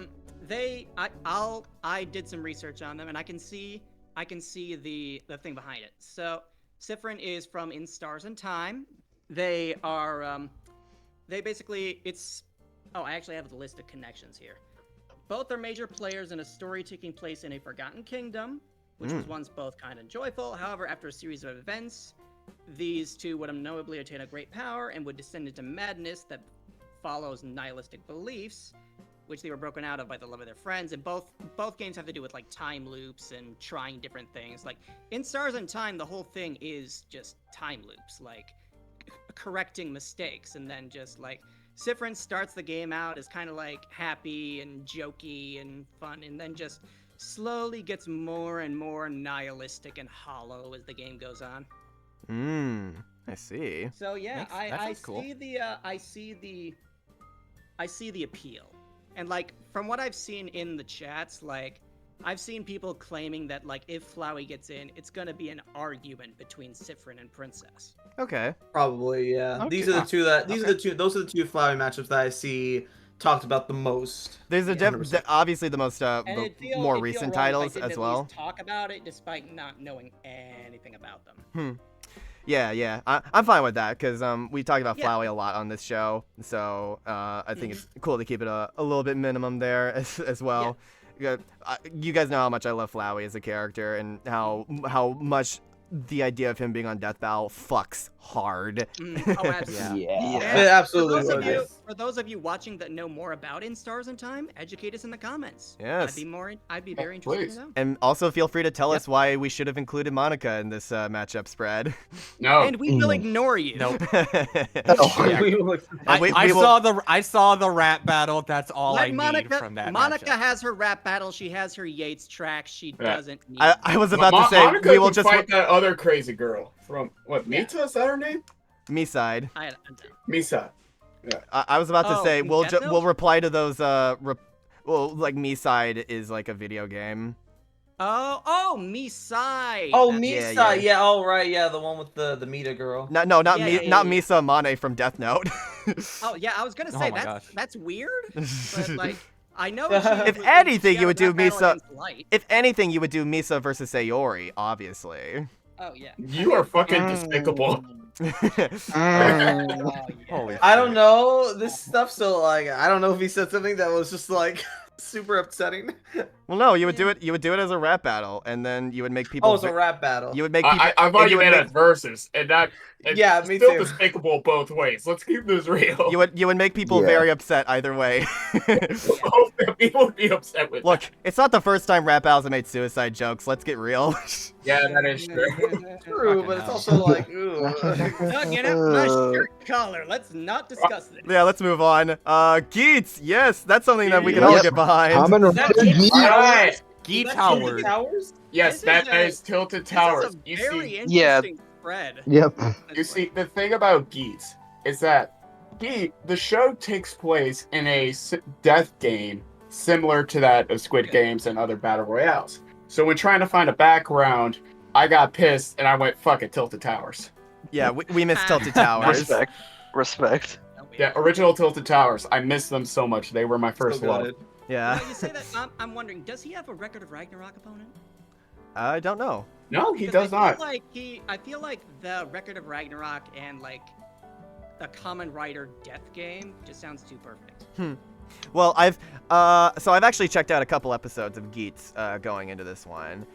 I did some research on them, and I can see the thing behind it. So Frieren is from In Stars and Time. They are they basically I actually have the list of connections here. Both are major players in a story taking place in a forgotten kingdom, which was once both kind and joyful. However, after a series of events, these two would unknowingly attain a great power and would descend into madness that follows nihilistic beliefs, which they were broken out of by the love of their friends. And both games have to do with like time loops and trying different things. Like in Stars in Time, the whole thing is just time loops, like correcting mistakes, and then just like Frieren starts the game out as kind of like happy and jokey and fun, and then just slowly gets more and more nihilistic and hollow as the game goes on. I see. So yeah, I cool. see the appeal. And like from what I've seen in the chats, like I've seen people claiming that like if Flowey gets in, it's gonna be an argument between Frieren and Princess. Okay. Probably, yeah. Okay. These are the two those are the two Flowey matchups that I see talked about the most. There's obviously the most more recent titles as well. Talk about it despite not knowing anything about them. Yeah. I'm fine with that because we talked about Flowey a lot on this show, so I think it's cool to keep it a little bit minimum there as well. Yeah. You guys know how much I love Flowey as a character and how much the idea of him being on Death Battle fucks hard. Oh, absolutely. It absolutely for those of you watching that know more about In Stars in Time, educate us in the comments. Yes. I'd be very interested to know. And also feel free to tell us why we should have included Monica in this matchup spread. No. And we will ignore you. Nope. I saw the rap battle. That's all I need from that Monica matchup. has her rap battle. She has her Yates track. She doesn't need I was about to say Monica we will can just fight that other crazy girl from what? Mita, is that her name? Me-side. Misa. Yeah. I was about to say we'll Death Note? we'll reply to those like Me-side is like a video game. Me-side. Oh, That's- Misa, yeah. Oh, right, yeah, the one with the Mita girl. Not Misa Mane from Death Note. Oh yeah, I was gonna say that's weird, but like I know. If anything, you would do Misa. If anything, you would do Misa versus Sayori, obviously. Oh yeah. You are fucking despicable. Holy I don't know this stuff, so like I don't know if he said something that was just like super upsetting. Well, no, you would do it. You would do it as a rap battle, and then you would make people. Oh, it's a rap battle. You would make people. I thought you meant as verses, and that. Yeah, me still too. despicable both ways. Let's keep this real. You would make people very upset either way. People would be upset with. Look, it's not the first time rap battles have made suicide jokes. Let's get real. Yeah, that is true. True, but it's also like, ooh. Get out my shirt collar. Let's not discuss this. Yeah, let's move on. Geats, yes, that's something that we can all get behind. Alright. Geats Howard. Yes, that is Tilted Towers. This is a very interesting spread. Yep. You see, the thing about Geats is that the show takes place in a death game similar to that of Squid Games and other battle royales. So when trying to find a background, I got pissed and I went, fuck it, Tilted Towers. Yeah, we missed Tilted Towers. Respect. Yeah, original Tilted Towers. I miss them so much. They were my first love. Yeah. Now, you say that. I'm wondering, does he have a Record of Ragnarok opponent? I don't know. No, he does not. I feel like the Record of Ragnarok and like a Kamen Rider death game just sounds too perfect. Well, I've actually checked out a couple episodes of Geats going into this one,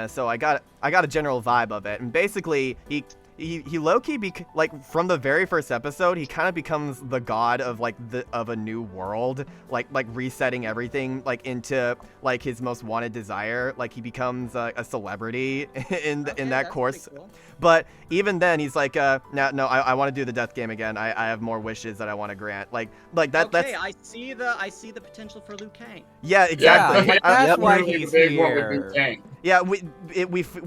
so I got a general vibe of it, and basically he low-key like from the very first episode he kind of becomes the god of like of a new world, like resetting everything like into like his most wanted desire. Like he becomes a celebrity in that course. Cool. But even then he's like no, I want to do the death game again. I have more wishes that I want to grant. Like that. Okay, that's I see the potential for Liu Kang. Yeah, exactly. Yeah, that's why he's here. Yeah, we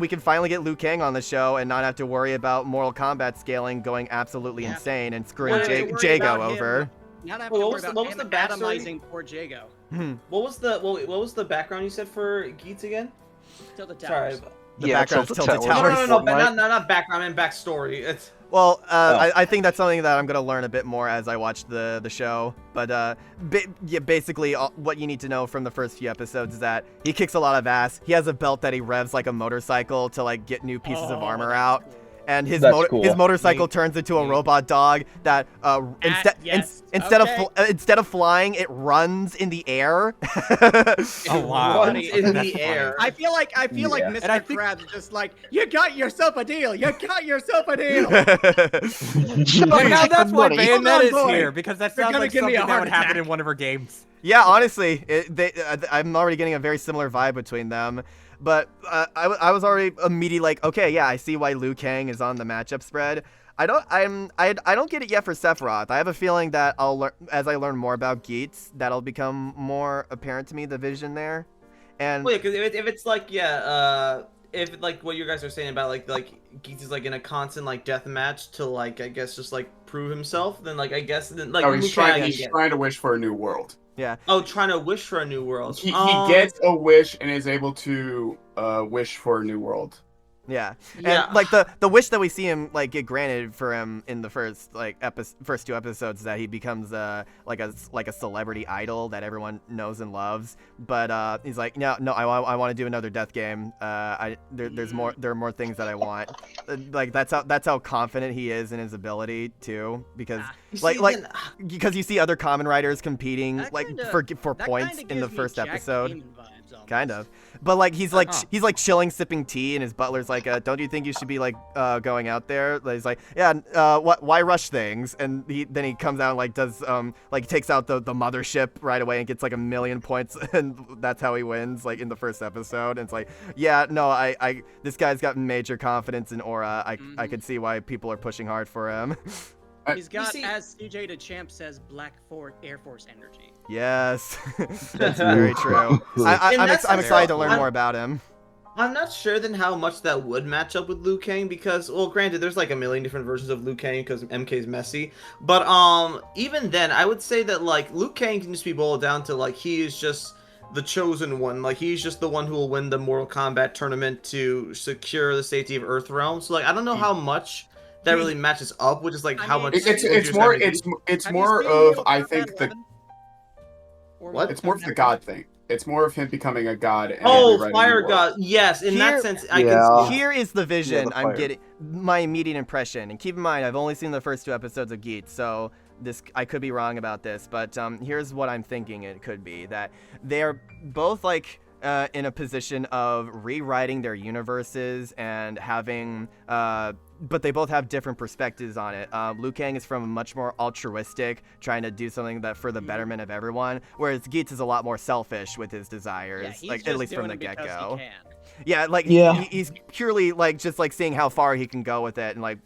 can finally get Liu Kang on the show and not have to worry about Mortal Kombat scaling going absolutely insane and screwing Jago over. Not have to worry about him atomizing poor Jago. What was the background you said for Geats again? Tilted Towers. Sorry. The background's Tilted Towers. No, not background and backstory. It's well, I think that's something that I'm gonna learn a bit more as I watch the show. But basically, what you need to know from the first few episodes is that he kicks a lot of ass. He has a belt that he revs like a motorcycle to like get new pieces of armor out. And his That's cool. his motorcycle turns into a robot dog that instead of flying, it runs in the air. Oh wow! Runs in the air. I feel like Yeah. Mr. Krabs is just like, you got yourself a deal. You got yourself a deal. But now that's why Money. Bayonetta is boy. here, because that They're sounds gonna like give me something a that heart would happen attack. in one of her games. Yeah, honestly, I'm already getting a very similar vibe between them. But I was already immediately like, okay, yeah, I see why Liu Kang is on the matchup spread. I don't get it yet for Sephiroth. I have a feeling that as I learn more about Geats, that'll become more apparent to me, the vision there. And Well, yeah, because if it's like, if like what you guys are saying about like Geats is like in a constant like death match to like I guess just like prove himself, then like I guess then like No, Liu he's Kang, trying to wish for a new world. yeah, trying to wish for a new world. He gets a wish and is able to wish for a new world. yeah, Yeah. and like the wish that we see him like get granted for him in the first first 2 episodes is that he becomes like a celebrity idol that everyone knows and loves. But he's like, no, I want to do another death game. There are more things that I want. Like that's how confident he is in his ability too, because because you see other Kamen Riders competing That like kinda- for that points kinda in the gives me first Jack episode. Demon vibes almost. Kind of, but like he's like chilling, sipping tea, and his butler's like, "Don't you think you should be like going out there?" He's like, "Yeah, why rush things?" And then he comes out and like does like takes out the mothership right away and gets like 1,000,000 points, and that's how he wins like in the first episode. And it's like, yeah, no, I this guy's got major confidence in aura. I could see why people are pushing hard for him. He's got, as CJ the Champ says, Black Air Force energy. Yes, that's very true. I'm excited to learn more about him. I'm not sure then how much that would match up with Liu Kang because, well, granted, there's like a million different versions of Liu Kang because MK's messy. But even then, I would say that like Liu Kang can just be boiled down to like he is just the chosen one. Like he's just the one who will win the Mortal Kombat tournament to secure the safety of Earthrealm. So like I don't know how much that really matches up with just like how much. It's more of I think the. What? It's more of the god thing. It's more of him becoming a god. And Fire god. Yes, in that sense, I can see. Here is the vision the I'm fire. getting, my immediate impression. And keep in mind, I've only seen the first 2 episodes of Geats, so I could be wrong about this. But here's what I'm thinking it could be. That they're both like in a position of rewriting their universes and having... but they both have different perspectives on it. Liu Kang is from a much more altruistic, trying to do something that for the betterment of everyone, whereas Geats is a lot more selfish with his desires, like at least from the get-go. Yeah, like he's purely like just like seeing how far he can go with it and like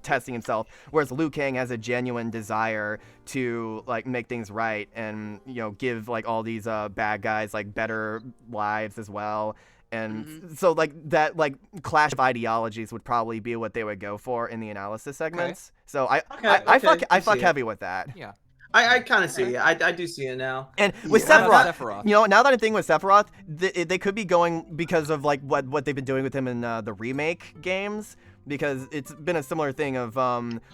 testing himself, whereas Liu Kang has a genuine desire to like make things right and give like all these bad guys like better lives as well. And so like that like clash of ideologies would probably be what they would go for in the analysis segments. So I fuck heavy with that. Yeah. I kind of see it. I do see it now. And with Sephiroth, now that I'm thinking with Sephiroth, they could be going because of like what they've been doing with him in the remake games, because it's been a similar thing of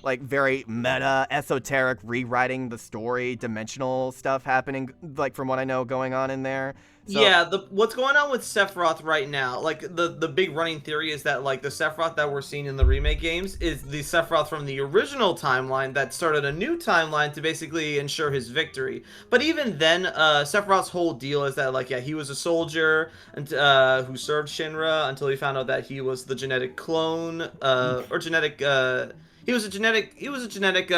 like very meta, esoteric, rewriting the story, dimensional stuff happening, like from what I know going on in there. So, yeah, what's going on with Sephiroth right now, like the big running theory is that like the Sephiroth that we're seeing in the remake games is the Sephiroth from the original timeline that started a new timeline to basically ensure his victory. But even then, Sephiroth's whole deal is that like, yeah, he was a soldier and who served Shinra until he found out that he was the genetic clone or genetic he was a genetic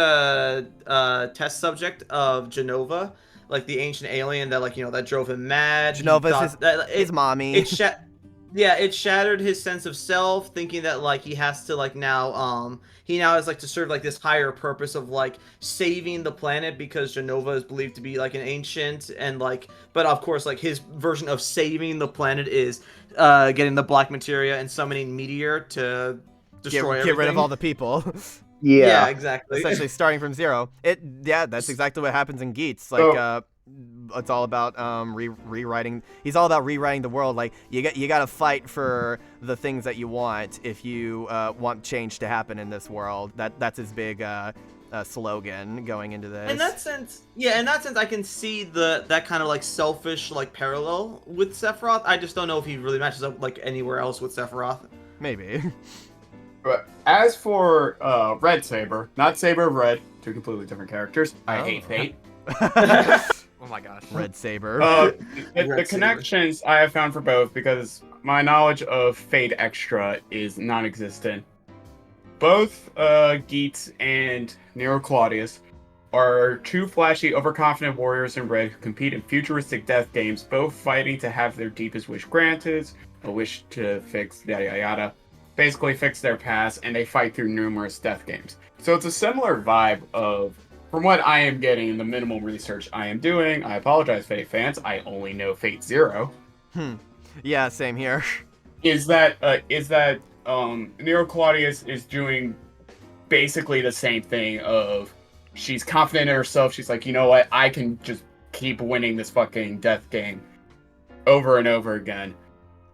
test subject of Genova, like the ancient alien that like that drove him mad. Genova's his mommy. It shattered his sense of self, thinking that like he has to like now he now has like to serve like this higher purpose of like saving the planet because Genova is believed to be like an ancient and like, but of course like his version of saving the planet is getting the black materia and summoning Meteor to destroy everything. Get rid of all the people. Yeah, exactly. Essentially starting from zero. That's exactly what happens in Geats. Like it's all about rewriting. He's all about rewriting the world. Like you got to fight for the things that you want if you want change to happen in this world. That's his big slogan going into this. In that sense, I can see that kind of like selfish like parallel with Sephiroth. I just don't know if he really matches up like anywhere else with Sephiroth. Maybe. But as for Red Saber, not Saber of Red, two completely different characters. I hate Fate. Oh my gosh. Red Saber. The connections I have found for both, because my knowledge of Fate Extra is non-existent. Both Geats and Nero Claudius are two flashy, overconfident warriors in red who compete in futuristic death games, both fighting to have their deepest wish granted, a wish to fix yada yada yada. Basically fix their past, and they fight through numerous death games. So it's a similar vibe of, from what I am getting in the minimal research I am doing, I apologize, Fate fans, I only know Fate Zero. Yeah, same here. Is that Nero Claudius is doing basically the same thing of, she's confident in herself, she's like, you know what, I can just keep winning this fucking death game over and over again,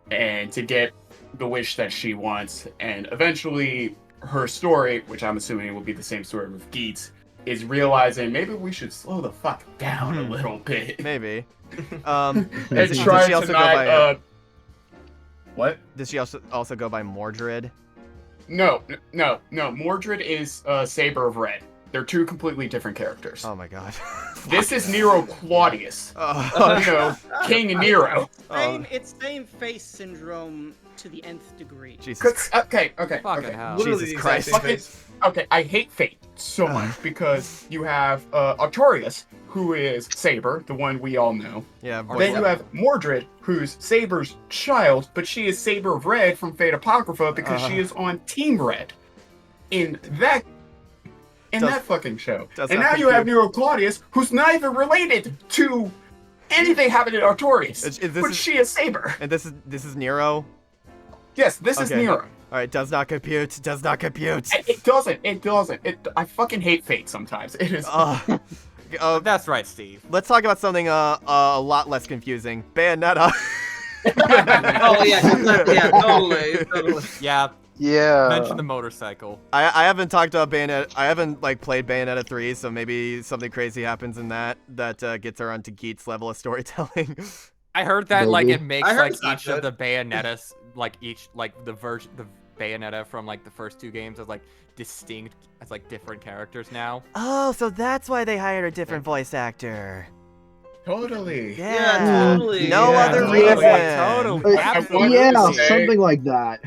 and to get the wish that she wants, and eventually her story, which I'm assuming will be the same story with Geats, is realizing maybe we should slow the fuck down a little bit. Maybe. And try to not, what? Does she also go by Mordred? No. Mordred is Saber of Red. They're two completely different characters. Oh my god. This is Nero Claudius. King Nero. It's same face syndrome to the nth degree. Jesus. Okay. Fucking hell. Jesus Christ. Okay, I hate Fate so much because you have Artorias, who is Saber, the one we all know. Yeah. Then you have Mordred, who's Saber's child, but she is Saber of Red from Fate Apocrypha because she is on Team Red. In that fucking show. And now you have Nero Claudius, who's not even related to anything happening to Artorias, but she is Saber. And this is Nero? Yes, this is Nero. Alright, does not compute. It doesn't. I fucking hate Fate sometimes. It is... That's right, Steve. Let's talk about something a lot less confusing. Bayonetta. Oh yeah, totally. Yeah. Mention the motorcycle. I haven't talked about Bayonetta. I haven't played Bayonetta 3, so maybe something crazy happens in that gets her onto Geats level of storytelling. I heard that it makes each good. of the Bayonettas the Bayonetta from the first two games as distinct as different characters now. Oh, so that's why they hired a different voice actor. Totally. Yeah, totally. No other reason. Totally. Something like that.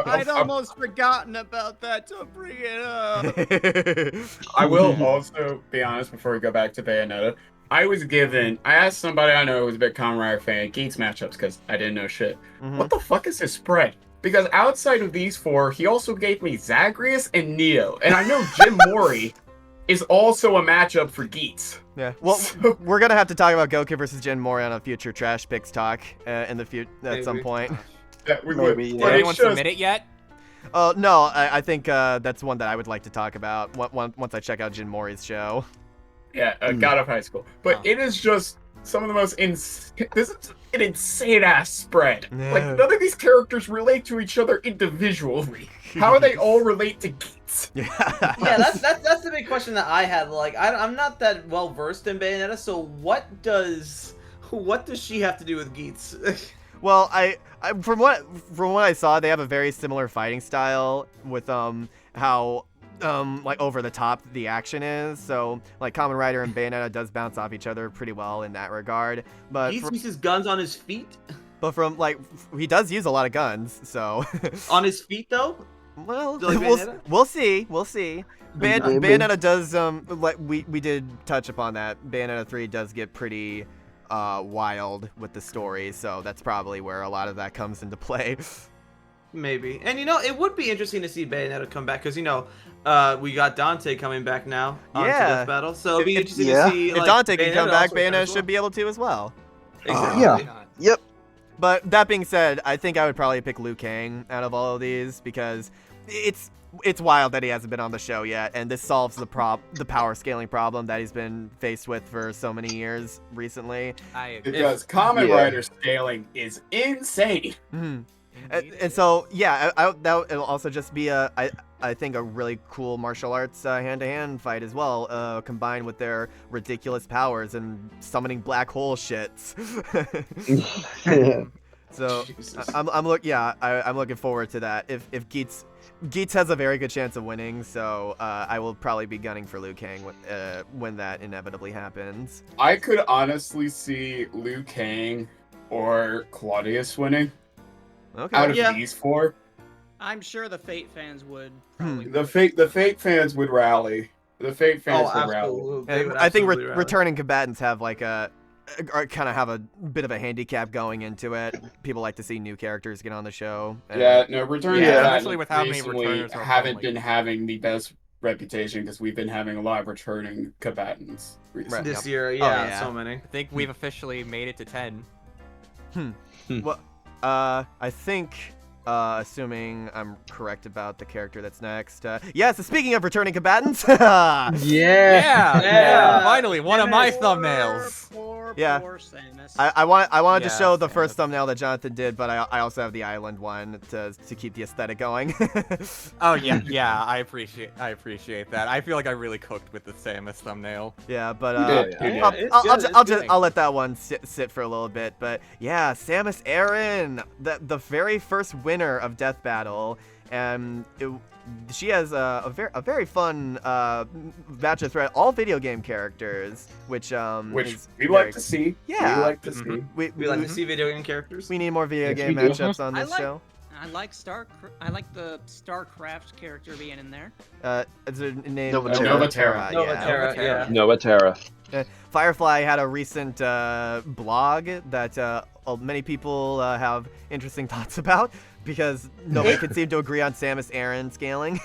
I'd almost forgotten about that to bring it up. I will also be honest before we go back to Bayonetta. I asked somebody I know who was a big Kamen Rider fan, Geats matchups, because I didn't know shit. What the fuck is his spread? Because outside of these four, he also gave me Zagreus and Neo. And I know Jim Mori is also a matchup for Geats. Yeah. Well, we're going to have to talk about Goku versus Jin Mori on a future Trash Picks talk at some point. Yeah, we would. Did anyone submit it yet? No, I think that's one that I would like to talk about once I check out Jin Mori's show. Yeah, God of High School. But it is just some of the most this is an insane ass spread. None of these characters relate to each other individually. How do they all relate to Geats? Yeah, that's the big question that I had. I'm not that well versed in Bayonetta, so what does she have to do with Geats? Well, I from what I saw, they have a very similar fighting style with how over the top the action is. So Kamen Rider and Bayonetta does bounce off each other pretty well in that regard. But Geats uses guns on his feet. But he does use a lot of guns. So on his feet though. Well, we'll see. Bayonetta does we did touch upon that. Bayonetta 3 does get pretty wild with the story, so that's probably where a lot of that comes into play. Maybe. And it would be interesting to see Bayonetta come back because we got Dante coming back now onto Death Battle. So it'd be interesting to see if Dante can come back, Bayonetta should be able to as well. Exactly. Yep. But that being said, I think I would probably pick Liu Kang out of all of these because it's wild that he hasn't been on the show yet, and this solves the power scaling problem that he's been faced with for so many years recently. Because Kamen Rider scaling is insane. And so that will also just be I think a really cool martial arts hand-to-hand fight as well, combined with their ridiculous powers and summoning black hole shits. So Jesus. I'm looking forward to that. If Geats has a very good chance of winning, so I will probably be gunning for Liu Kang when that inevitably happens. I could honestly see Liu Kang or Claudius winning Okay. out of Yeah. these four. I'm sure the Fate fans would probably. The fake fans would rally. The fake fans would rally. absolutely. They And would I think absolutely rally. returning combatants have like kind of have a bit of a handicap going into it. People like to see new characters get on the show. And Yeah, no, returning Yeah, combatants especially with how many recently returners are haven't from, been having the best reputation because we've been having a lot of returning combatants recently. Right. This Yep. year, yeah. so many. I think we've officially made it to 10. Well, I think, assuming I'm correct about the character that's next. Yes, speaking of returning combatants. Yeah. Yeah, finally, one of my thumbnails. Poor Samus. I wanted to Yeah, show the Samus. first thumbnail that Jonathan did, but I also have the island one to keep the aesthetic going. Oh yeah, I appreciate that. I feel like I really cooked with the Samus thumbnail. Yeah, but You did. I'll let that one sit for a little bit. But yeah, Samus Aran, the very first winner of Death Battle, and she has a very fun match of threat, all video game characters, which is we very- like to see. Yeah. We like to see. We like to see video game characters. We need more video Yes, game we do. matchups on this show. I like the StarCraft character being in there. It's a name Novaterra. Novaterra, yeah. Novaterra. Firefly had a recent blog that many people have interesting thoughts about because nobody can seem to agree on Samus Aran scaling.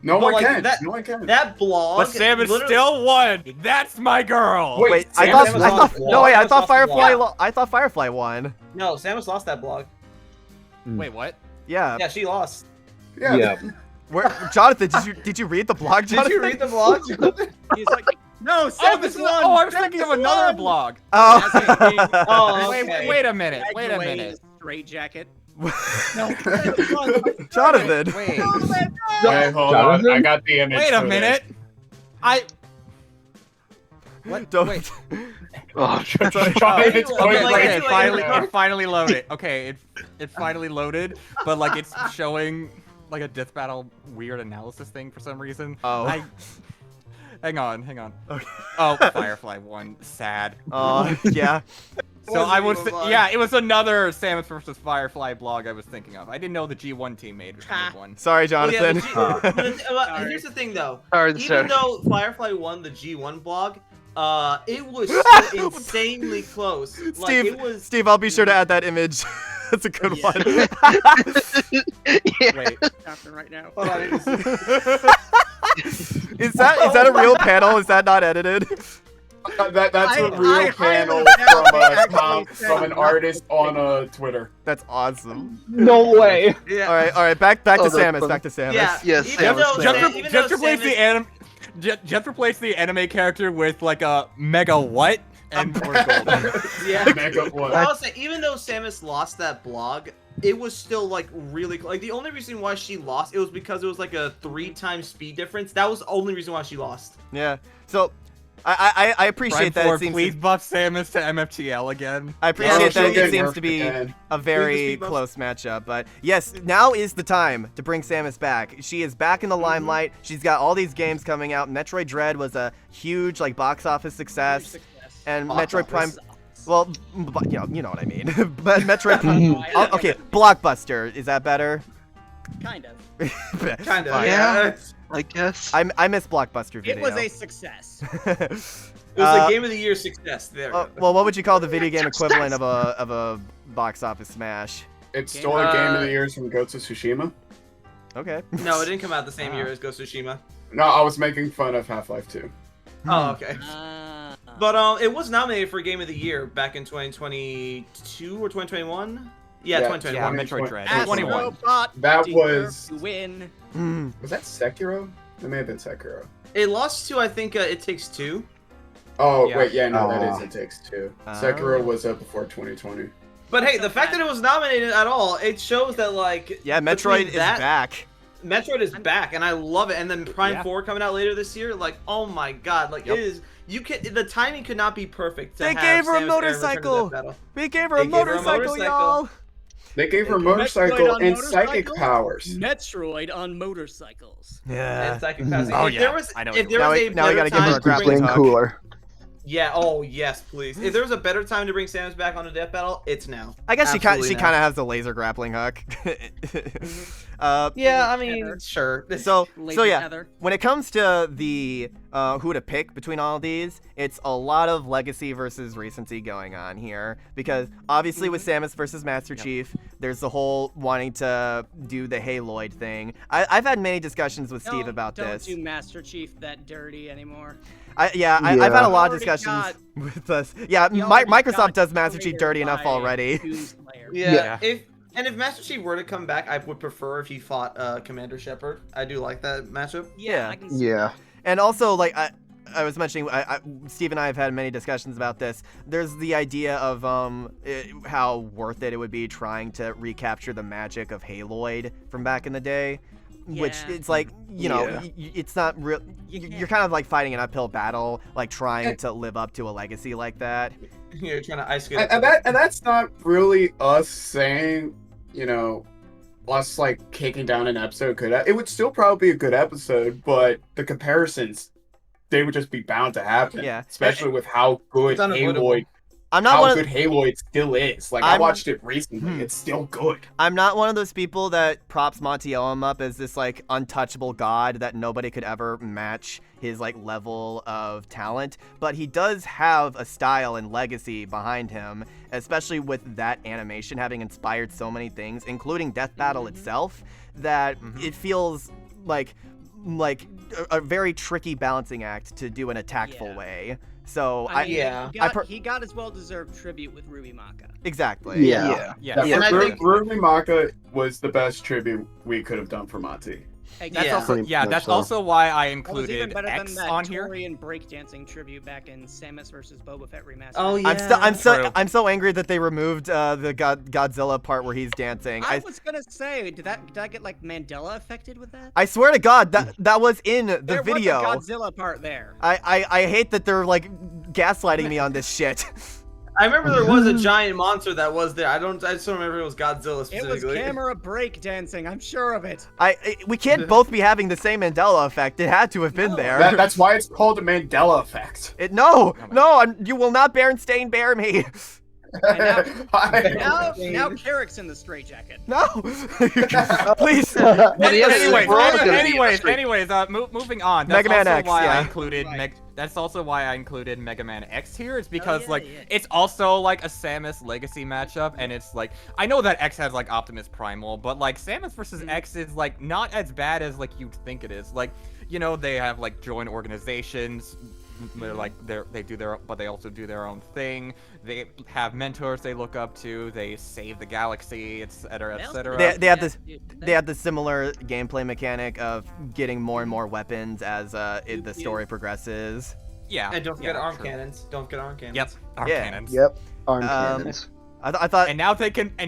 No But, one like, can. that- No one can. That blog. But Samus literally- still won. That's my girl. Wait, Wait, I Samus thought lost the blog. I Samus thought lost the Firefly blog. I thought Firefly won. No, Samus lost that blog. Wait, what? Yeah. Yeah, she lost. Yeah. Where, Jonathan, did you read the blog? Did Jonathan? you read the blog? He's like, no, Oh, Samus this is. won. Oh, I was thinking of another won. blog. Oh. Oh, Wait, okay. wait a minute. Wait a Away in minute. a Straight jacket. No. Jonathan. Wait. Wait, hold Jonathan? on. I got the image. Wait a for this. minute. What? Don't. Wait. Oh, Jonathan's Okay, going Okay, like, right it like, finally, like- it finally loaded. Okay, it finally loaded, but like it's showing like a death battle weird analysis thing for some reason. Oh. Hang on. Okay. Oh, Firefly won. Sad. Yeah. So I was, Wasn't even yeah, it was another Samus versus Firefly blog I was thinking of. I didn't know the G1 team made one. Sorry, Oh, yeah, Jonathan. but here's the thing, though. Alright, Even though Firefly won the G1 blog, it was so insanely close. Like, Steve, it was. Steve, I'll be sure to add that image. That's a good one. Wait. Happening right now. Hold on, Is that a real panel? Is that not edited? That's a I real panel highly from an artist on Twitter. That's awesome. No way. Yeah. All right, back to Oh, that's Samus, funny. back to Samus. Yeah. Yes, even Samus, though Samus. even Just though replace Samus- just replace the anime character with like a mega what? And we're golden. Yeah. Mega one. I was saying, even though Samus lost that blog, it was still like really like the only reason why she lost it was because it was like a 3x speed difference. That was the only reason why she lost. Yeah. So, I appreciate that. Prime It seems please buff Samus to MFTL again. I appreciate Yeah, that. It Again, seems to be again. a very speed bumps. close matchup. But yes, now is the time to bring Samus back. She is back in the limelight. She's got all these games coming out. Metroid Dread was a huge like box office success, and Box Metroid Prime. office. Well, you know what I mean. But Metroid. Okay, Blockbuster. Is that better? Kind of. Kind of. Fine. Yeah. I guess. I miss Blockbuster It video. was a success. It was a game of the year success. There. we go. Well, what would you call the video game equivalent of a box office smash? It stole a game of the year from Ghost of Tsushima. Okay. No, it didn't come out the same year as Ghost of Tsushima. No, I was making fun of Half-Life 2. Oh, okay. Uh, But it was nominated for Game of the Year back in 2022 or 2021. Yeah, Yeah, 2021. Yeah, Metroid Dread. Astro 21. Bot That deserves was- to win. Was that Sekiro? It may have been Sekiro. It lost to I think It Takes Two. Oh, Yeah. wait, yeah, no, that Ah. is It Takes Two. Ah. Sekiro was up before 2020. But hey, the fact that it was nominated at all, it shows that like Yeah, between Metroid is that- back. Metroid is back, and I love it. And then Prime Yeah. 4 coming out later this year. Like, oh my god, like Yep. it is. You can the timing could not be perfect. To They have gave her a Samus Aran return to motorcycle. Death Battle. We gave her They a gave her a motorcycle, motorcycle. y'all. They gave her Metroid motorcycle on and psychic motorcycles? powers. Metroid on motorcycles. Yeah. And psychic powers. Oh, If yeah, there was, I know if what there Now was we a gotta better give her a time to grappling bring, Getting hook. cooler. yeah, oh yes, please. If there was a better time to bring Samus back on a death battle, it's now. I guess she kind Absolutely of now. has the laser grappling hook. Yeah, I mean, Tether. sure. So Laser yeah, tether. when it comes to the who to pick between all of these, it's a lot of legacy versus recency going on here. Because obviously with Samus versus Master Chief, there's the whole wanting to do the Haloid thing. I've had many discussions with Steve about don't this. do Master Chief that dirty anymore. I've had a lot of Already discussions got- with us. Yeah, He already Microsoft got does Master Chief traded dirty enough by already. Doomslayer. Yeah. If Master Chief were to come back, I would prefer if he fought Commander Shepard. I do like that matchup. Yeah. I can see Yeah. And also, like, I was mentioning, Steve and I have had many discussions about this. There's the idea of how worth it would be trying to recapture the magic of Haloid from back in the day. Which Yeah. it's like, you know, it's not real. You You're kind of like fighting an uphill battle, like trying to live up to a legacy like that. You're trying to ice skate. And that's not really us saying, you know, us like kicking down an episode could. It would still probably be a good episode, but the comparisons, they would just be bound to happen. Yeah. Especially with how good It's unavoidable. Haloid, I'm not how one of good Haloid still is. Like I watched it recently, it's still good. I'm not one of those people that props Monty Oum up as this like untouchable god that nobody could ever match his like level of talent, but he does have a style and legacy behind him, especially with that animation having inspired so many things, including Death Battle itself, that it feels like a very tricky balancing act to do in a tactful way. So I mean, he got his well-deserved tribute with Ruby Maka. Exactly. Yeah. And I think Ruby Maka was the best tribute we could have done for Monty. That's Yeah. also Pretty much that's so. also why I That was even included better X than that on here. Torian breakdancing tribute back in Samus versus Boba Fett remastered. Oh yeah. I'm so angry that they removed the Godzilla part where he's dancing. I was gonna say, did I get like Mandela affected with that? I swear to God, that was in the There video. was a Godzilla part there. I hate that they're like gaslighting me on this shit. I remember there was a giant monster that was there. I just don't remember if it was Godzilla It was specifically. camera breakdancing. I'm sure of it. We can't both be having the same Mandela effect. It had to have been there. That's why it's called the Mandela effect. No, you will not Berenstain bear me. Now Carrick's in the straitjacket. No, please. Anyways, moving on. That's Mega Man also X, why yeah. I included That's also why I included Mega Man X here. It's because yeah, like yeah. it's also like a Samus Legacy matchup, and it's like I know that X has like Optimus Primal, but like Samus versus X is like not as bad as like you'd think it is. Like, you know, they have like joint organizations. They're like they do their, but they also do their own thing. They have mentors they look up to. They save the galaxy, etc., etc. They have this. They have the similar gameplay mechanic of getting more and more weapons as the story progresses. Yeah. And don't forget arm cannons. Don't forget arm cannons. Yep. Arm cannons. Yep. Arm cannons. I thought. And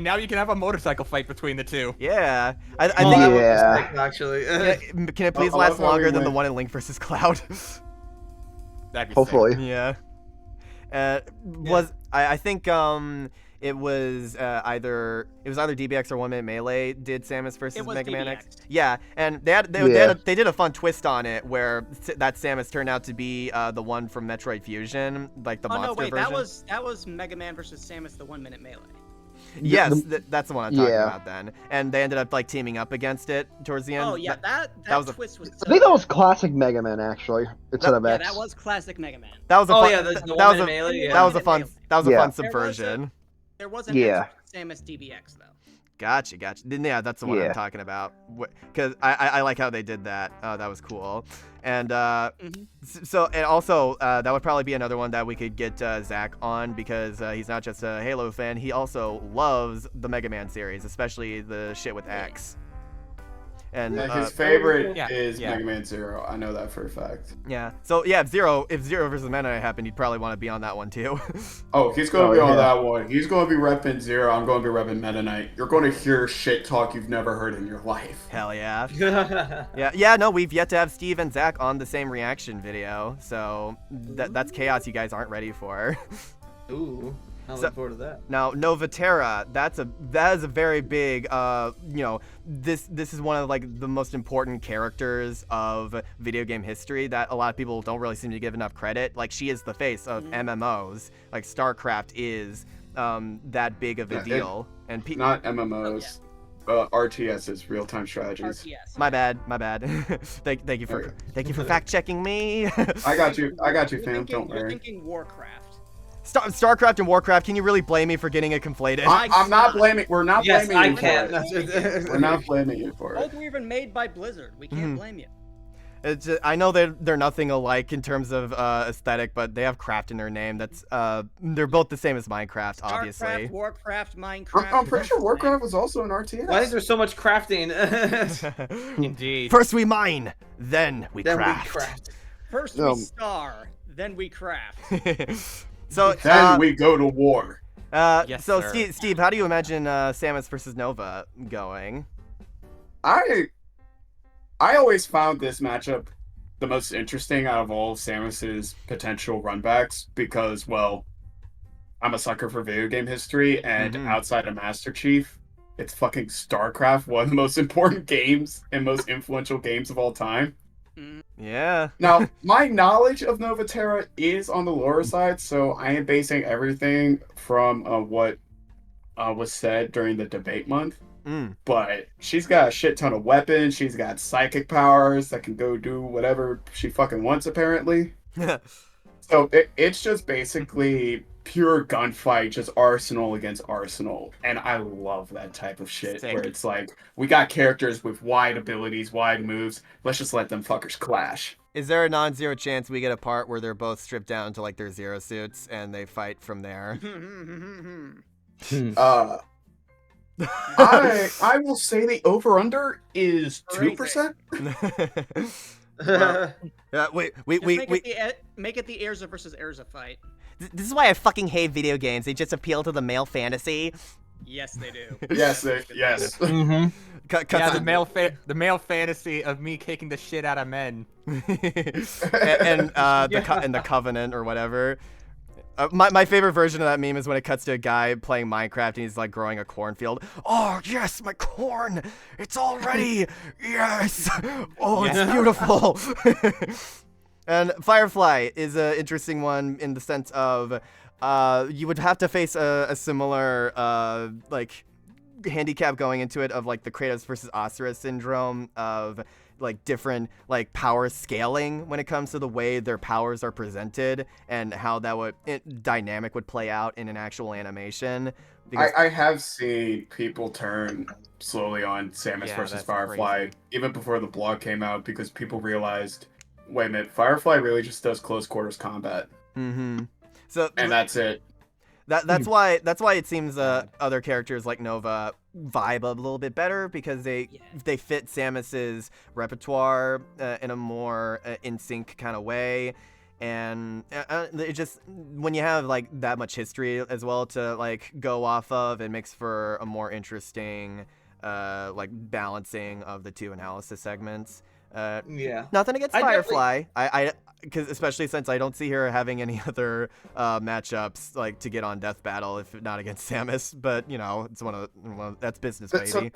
now you can have a motorcycle fight between the two. Yeah. I think. Yeah. Actually. Can it please I last love how longer we than the went- one in Link versus Cloud? That'd be Hopefully. sick. Yeah. I think it was either DBX or 1 Minute Melee did Samus versus It was Mega Man X. DBX. Yeah, and they did a fun twist on it where that Samus turned out to be the one from Metroid Fusion, like the monster version. that was Mega Man versus Samus, the 1 Minute Melee. Yes, that's the one I'm talking about then. And they ended up like teaming up against it towards the end. Oh yeah, that was twist was. I think that was classic Mega Man actually, instead of Yeah, X. that was classic Mega Man. That was a Oh, fun, yeah, the that 1 was Minute a Melee, yeah. that was a fun Yeah. subversion. There was an Yeah. Samus DBX though. Gotcha. Then yeah, that's the one I'm Yeah. talking about. Because I like how they did that. Oh, that was cool. And so and also that would probably be another one that we could get Zach on because he's not just a Halo fan. He also loves the Mega Man series, especially the shit with X. And His favorite Yeah, is yeah. Mega Man Zero. I know that for a fact. yeah. So yeah, if Zero versus Meta Knight happened, you'd probably want to be on that one too. Oh, he's going to be Oh, on yeah. that one. He's going to be repping Zero. I'm going to be repping Meta Knight. You're going to hear shit talk you've never heard in your life. Hell yeah. Yeah. No, we've yet to have Steve and Zach on the same reaction video, so that's chaos you guys aren't ready for. Ooh. I look forward to that. Now, Novaterra, that is a very big, this is one of like the most important characters of video game history that a lot of people don't really seem to give enough credit. Like, she is the face of MMOs. Like, StarCraft is that big of a deal. Not MMOs. RTS, real-time strategies. RTS. My bad. thank you for fact checking me. I got you, fam. Don't You're worry. thinking Warcraft. StarCraft and Warcraft. Can you really blame me for getting it conflated? I'm not blaming. We're not Yes, blaming you I for can. it. We're not blaming you for Both it. were even made by Blizzard. We can't blame you. It's just, I know they're nothing alike in terms of aesthetic, but they have craft in their name. That's they're both the same as Minecraft, obviously. StarCraft, Warcraft, Minecraft. I'm pretty sure Warcraft was also an RTS. Why is there so much crafting? Indeed. First we mine, then we craft. First we star, then we craft. So then we go to war. Yes, so sir. Steve, how do you imagine Samus versus Nova going? I always found this matchup the most interesting out of all of Samus's potential runbacks because, well, I'm a sucker for video game history, and outside of Master Chief, it's fucking StarCraft, one of the most important games and most influential games of all time. Yeah. Now, my knowledge of Novaterra is on the lower side, so I am basing everything from what was said during the debate month. But she's got a shit ton of weapons. She's got psychic powers that can go do whatever she fucking wants, apparently. So it's just basically pure gunfight, just arsenal against arsenal. And I love that type of shit where it's like, we got characters with wide abilities, wide moves. Let's just let them fuckers clash. Is there a non-zero chance we get a part where they're both stripped down to like their zero suits and they fight from there? I will say the over-under is 2%. Make it the Erza versus Erza fight. This is why I fucking hate video games. They just appeal to the male fantasy. Yes, they do. Yes. The male fantasy of me kicking the shit out of men. and the Covenant or whatever. My favorite version of that meme is when it cuts to a guy playing Minecraft and he's like growing a cornfield. Oh yes, my corn! It's all ready! Yes! Oh, it's beautiful! And Firefly is an interesting one in the sense of you would have to face a similar like handicap going into it of like the Kratos versus Asura syndrome of like different like power scaling when it comes to the way their powers are presented and how that dynamic would play out in an actual animation. I have seen people turn slowly on Samus versus Firefly crazy. even before the blog came out because people realized, wait a minute, Firefly really just does close quarters combat. So and that's it. That's why it seems other characters like Nova vibe a little bit better because they fit Samus's repertoire in a more in sync kind of way, and it just when you have like that much history as well to like go off of, it makes for a more interesting like balancing of the two analysis segments. Nothing against Firefly. Because especially since I don't see her having any other matchups like to get on Death Battle if not against Samus, but you know it's one of that's business, baby. So,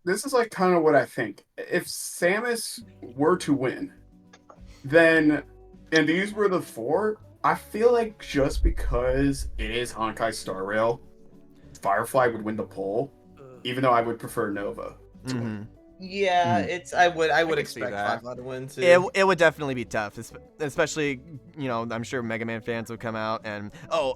this is like kind of what I think. If Samus were to win, then and these were the four, I feel like just because it is Honkai Star Rail, Firefly would win the poll, even though I would prefer Nova to win. Yeah, I would expect Firefly to win too. It would definitely be tough, especially, you know, I'm sure Mega Man fans would come out and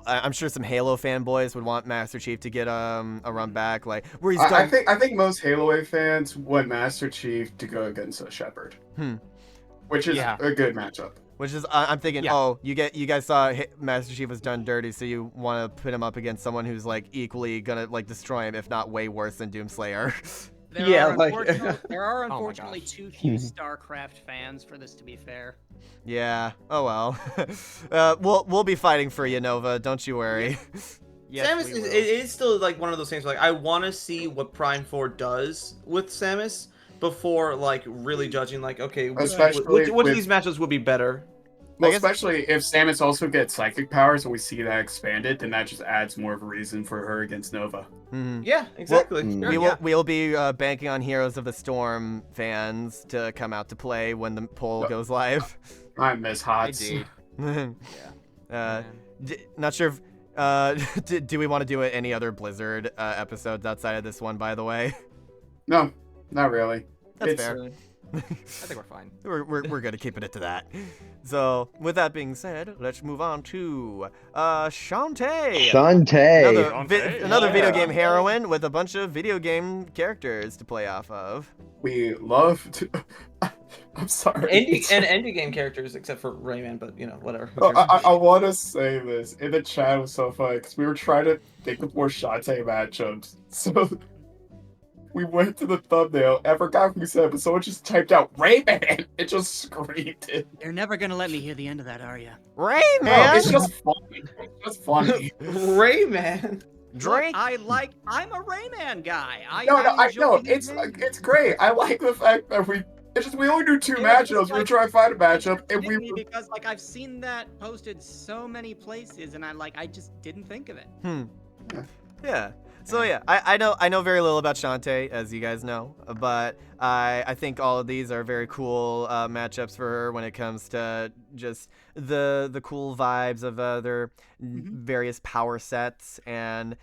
I'm sure some Halo fanboys would want Master Chief to get a run back, like where he's done. I think most Halo fans want Master Chief to go against a Shepard, which is a good matchup. Which is I'm thinking, you guys saw Master Chief was done dirty, so you want to put him up against someone who's like equally gonna like destroy him, if not way worse than Doomslayer. There are unfortunately too few StarCraft fans for this to be fair. Yeah. Oh well. We'll be fighting for you, Nova. Don't you worry. Samus is still like one of those things where, like, I want to see what Prime 4 does with Samus before like really judging like, okay, which of these matchups would be better. Well, guess- especially if Samus also gets psychic powers and we see that expanded, then that just adds more of a reason for her against Nova. Yeah, exactly. We'll be banking on Heroes of the Storm fans to come out to play when the poll goes live. I miss Hots. Not sure if do we want to do any other Blizzard episodes outside of this one, by the way? No, not really. That's It's- fair. I think we're fine. We're gonna keep it to that. So with that being said, let's move on to Shantae. Shantae. Another video game heroine with a bunch of video game characters to play off of. We love to. I'm sorry. Indie game characters, except for Rayman, but you know, whatever. Who Oh, cares? I want to say this in the chat was so funny because we were trying to think of more Shantae matchups. So we went to the thumbnail. I forgot who said it, but someone just typed out Rayman. It just screamed it. You're never gonna let me hear the end of that, are you? Rayman. No, it's just funny. It's just funny. Rayman. Drake. I'm a Rayman guy. No, I enjoy his it's great. I like the fact that we only do two matchups. We're trying to find a matchup, and we because like I've seen that posted so many places, and I just didn't think of it. Yeah. So yeah, I know very little about Shantae, as you guys know, but I think all of these are very cool matchups for her when it comes to just the cool vibes of their various power sets and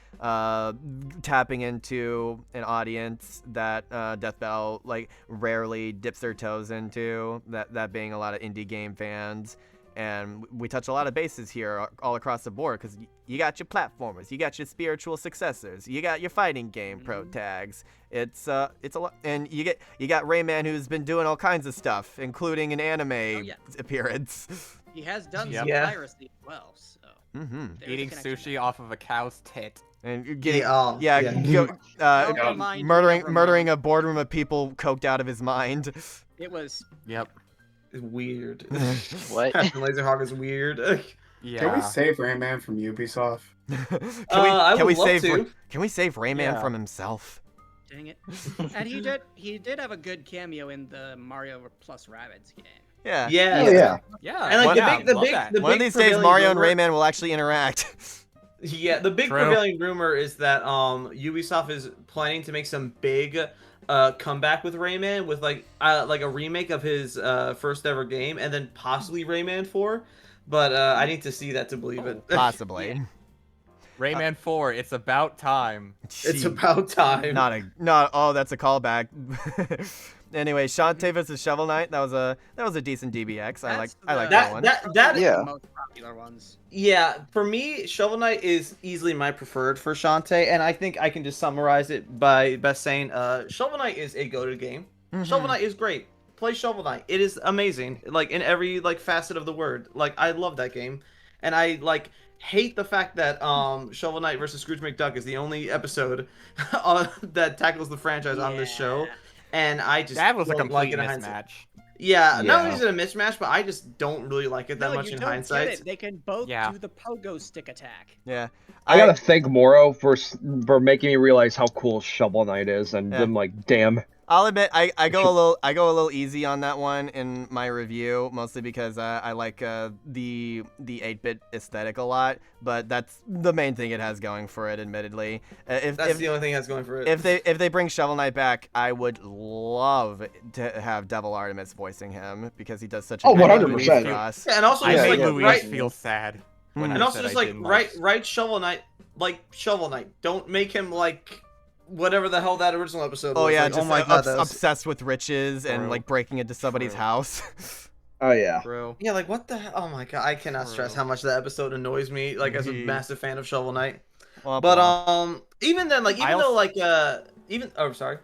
tapping into an audience that Death Bell like rarely dips their toes into. That being a lot of indie game fans. And we touch a lot of bases here all across the board because you got your platformers, you got your spiritual successors, you got your fighting game pro tags. It's a lot, and you got Rayman, who's been doing all kinds of stuff, including an anime appearance. He has done Yep. some piracy as well. So there's a Eating connection sushi off of a cow's tit. And you're getting Don't murdering a boardroom of people coked out of his mind. It was. Yep. It's weird. What? Captain Laserhawk is weird. Yeah. Can we save Rayman from Ubisoft? I would love to. Can we save Rayman from himself? Dang it. And he did have a good cameo in the Mario plus Rabbids game. Yeah. Yeah. Yeah. And like yeah, the love big, that. the One of big these days, prevailing Mario and rumor- Rayman will actually interact. Yeah, the big True. prevailing rumor is that Ubisoft is planning to make some big comeback with Rayman with like a remake of his first ever game and then possibly Rayman 4. But I need to see that to believe it. Possibly. Rayman 4, it's about time. It's about time. That's a callback. Anyway, Shantae vs Shovel Knight. That was a decent DBX. I like that one. That Yeah. The most popular ones. Yeah, for me, Shovel Knight is easily my preferred for Shantae, and I think I can just summarize it by saying, Shovel Knight is a go-to game. Shovel Knight is great. Play Shovel Knight. It is amazing, like in every like facet of the word. Like I love that game, and I like hate the fact that Shovel Knight versus Scrooge McDuck is the only episode that tackles the franchise on this show, and I just That was a don't like complete it in hindsight. mismatch. Yeah, not only is it a mismatch, but I just don't really like it that No, much you in don't hindsight. get it. They can both do the pogo stick attack. Yeah. I gotta thank Moro for making me realize how cool Shovel Knight is, and I'm like, damn. I'll admit I go a little easy on that one in my review, mostly because I like the 8-bit aesthetic a lot, but that's the main thing it has going for it, admittedly. That's the only thing it has going for it. If they bring Shovel Knight back, I would love to have Devil Artemis voicing him because he does such a good 100%. for us. Yeah, and also I just made like Luis feel sad. when I and also said just I like didn't write Shovel Knight like Shovel Knight. Don't make him like whatever the hell that original episode was. Oh yeah, like, just oh my god, that was... obsessed with riches and like breaking into somebody's house. Oh yeah. True. Yeah, like what the hell? Oh my god, I cannot stress how much that episode annoys me. Like as a massive fan of Shovel Knight. But even then, like sorry.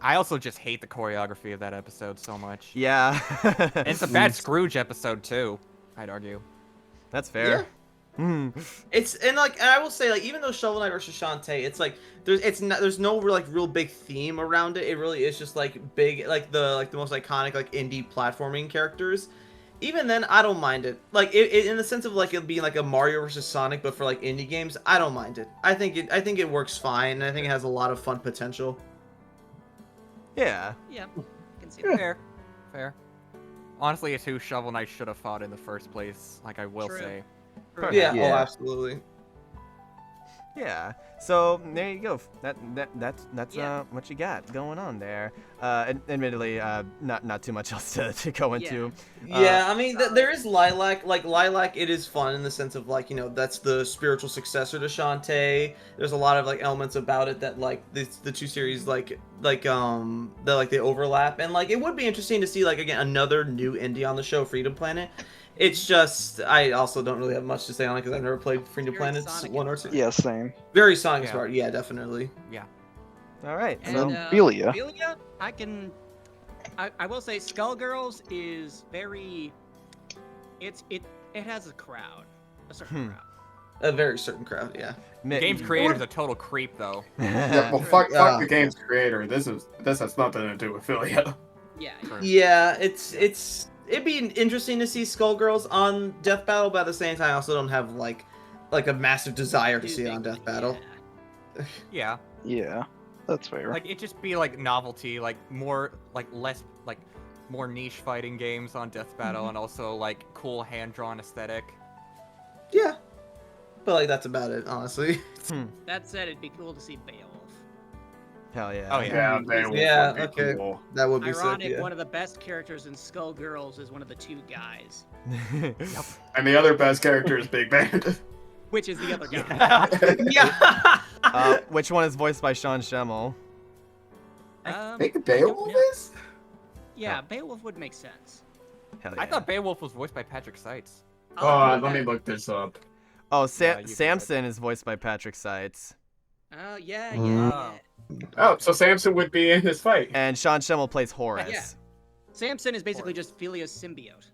I also just hate the choreography of that episode so much. Yeah. And it's a bad Scrooge episode too, I'd argue. That's fair. It's and I will say like even though Shovel Knight versus Shantae, it's like there's no real big theme around it. It really is just like big the most iconic like indie platforming characters. Even then, I don't mind it. Like it in the sense of like it being like a Mario versus Sonic, but for like indie games, I don't mind it. I think it works fine. And I think it has a lot of fun potential. Yeah. Yeah. Can see that. Fair. honestly, it's who Shovel Knight should have fought in the first place. Like I will True. say. Yeah, Yeah. oh, absolutely. Yeah. So there you go. That's Yeah. what you got going on there. Admittedly, not too much else to go into. Yeah, I mean, there is Lilac. Like, Lilac, it is fun in the sense of, like, you know, that's the spiritual successor to Shantae. There's a lot of, like, elements about it that, like, the two series, they overlap. And, like, it would be interesting to see, like, again, another new indie on the show, Freedom Planet. It's just, I also don't really have much to say on it because I've never played Freedom Planets Sonic 1 or 2. Yeah, same. Very Sonic Smart, yeah, definitely. Yeah. All right. And So Philia. Philia, I will say Skullgirls is very. It has a crowd, a certain crowd. A very certain crowd, yeah. The game's creator's a total creep, though. Yeah, well, fuck the game's creator. This has nothing to do with Philia. Yeah. Yeah, it'd be interesting to see Skullgirls on Death Battle, but at the same time, I also don't have like a massive desire to see it on Death Battle. Yeah. Yeah, that's fair. Like it just be like novelty, like more, like less, like more niche fighting games on Death Battle, and also like cool hand-drawn aesthetic. Yeah, but like that's about it, honestly. That said, it'd be cool to see Beowulf. Hell yeah. Oh yeah. Yeah, okay. Cool. That would be Ironic, sick. Yeah. one of the best characters in Skullgirls is one of the two guys, And the other best character is Big Band. which is the other guy. Yeah. Which one is voiced by Sean Schemmel? I think Beowulf is? Yeah, Beowulf would make sense. Hell yeah. I thought Beowulf was voiced by Patrick Seitz. Let me look this up. Oh, Yeah, you Samson is voiced by Patrick Seitz. Oh, yeah. Oh, so Samson would be in this fight. And Sean Schemmel plays Horus. Yeah. Samson is basically just Philia's symbiote.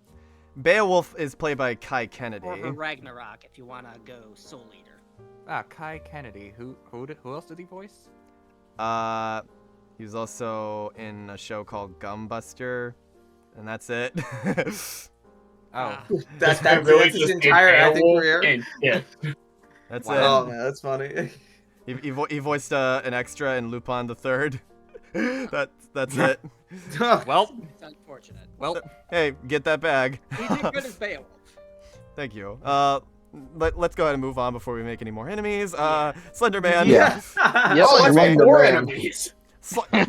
Beowulf is played by Kai Kennedy. Or her Ragnarok, if you want to go Soul Eater. Ah, Kai Kennedy. Who else did he voice? He was also in a show called Gumbuster, and that's it. Oh. That's really his just entire acting Beowulf career. and Kit. That's Oh it. man, that's funny. He voiced an extra in Lupin the Third. That's it. Well, It's unfortunate. well. Hey, get that bag. He did good as Beowulf. Thank you. Let's go ahead and move on before we make any more enemies. Slenderman. Yeah. Yep, Oh, let's make Slenderman. more enemies. I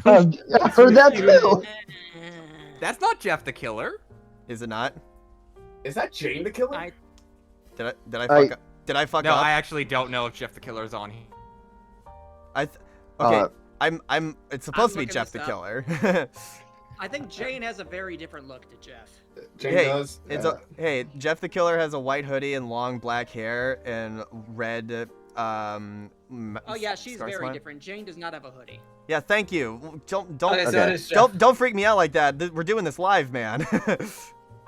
heard that too. That's not Jeff the Killer. Is it not? Is that Jane the Killer? Did I fuck up? Did I fuck No, up? I actually don't know if Jeff the Killer is on here. Okay. It's supposed to be looking Jeff this the up. Killer. I think Jane has a very different look to Jeff. Jane Hey, does? Hey, Jeff the Killer has a white hoodie and long black hair and red. Oh yeah, she's scarf very line. different. Jane does not have a hoodie. Yeah, thank you. Don't Okay, so it is Jeff. don't freak me out like that. We're doing this live, man.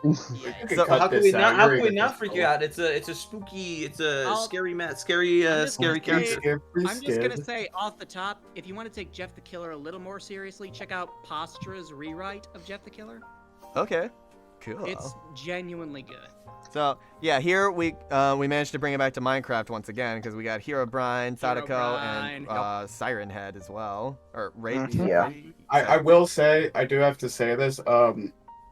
So how can we not freak you out? It's a scary character. I'm just gonna say off the top, if you want to take Jeff the Killer a little more seriously, check out Postra's rewrite of Jeff the Killer. Okay, cool. It's genuinely good. So yeah, here we managed to bring it back to Minecraft once again because we got Herobrine, Sadako, and Siren Head as well. Or Raven. Yeah. I will say, I do have to say this.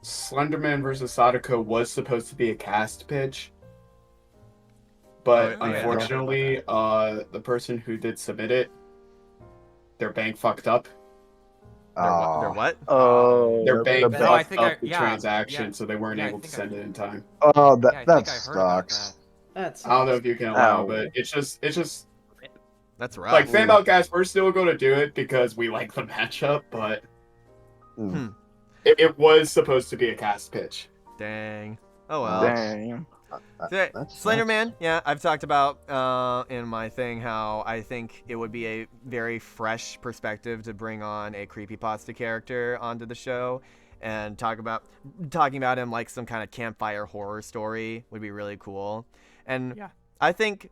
Slenderman versus Sadako was supposed to be a cast pitch, but unfortunately, the person who did submit it, their bank fucked up. Their what? Oh, Their bank No, I fucked think up the yeah, transaction, yeah. so they weren't Yeah, I able to think send it in time. Oh, Yeah, I that think I heard about sucks. That's I don't know if you can allow, Ow. but it's just That's rough. like Fanbout guys, we're still going to do it because we like the matchup, but it was supposed to be a cast pitch. Dang. Oh well. dang. Slenderman, yeah, I've talked about in my thing how I think it would be a very fresh perspective to bring on a creepypasta character onto the show and talking about him like some kind of campfire horror story would be really cool. And Yeah. I think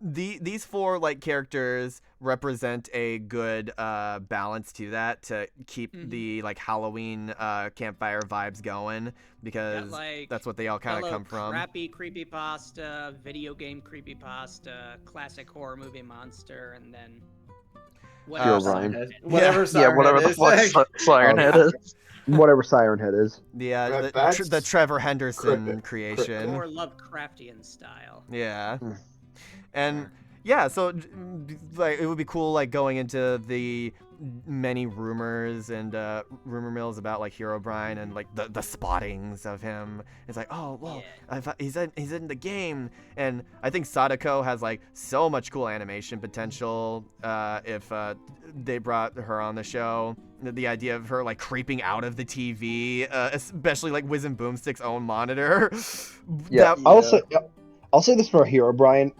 these four like characters represent a good balance to that to keep the like Halloween campfire vibes going because that's what they all kind of come from. Crappy creepypasta, video game creepypasta, classic horror movie monster, and then whatever. Herobrine. whatever. Yeah, whatever the fuck Siren Head is. whatever Siren Head is. The Trevor Henderson creation. More Lovecraftian style. Yeah. And yeah, so like it would be cool like going into the many rumors and rumor mills about like Herobrine and like the spottings of him. It's like, oh well, he's in the game, and I think Sadako has like so much cool animation potential if they brought her on the show. The idea of her like creeping out of the TV, especially like Wiz and Boomstick's own monitor. Yeah, I'll say this for Herobrine.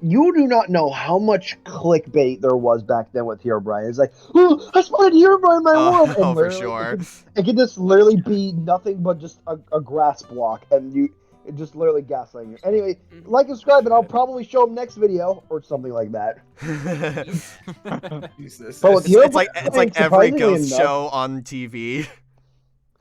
You do not know how much clickbait there was back then with Herobrine. It's like, oh, I spotted Herobrine in my world. And for sure. It could just literally be nothing but just a grass block, and you just literally gaslighting. Anyway, like and subscribe, and I'll probably show him next video or something like that. It's like every ghost show on TV.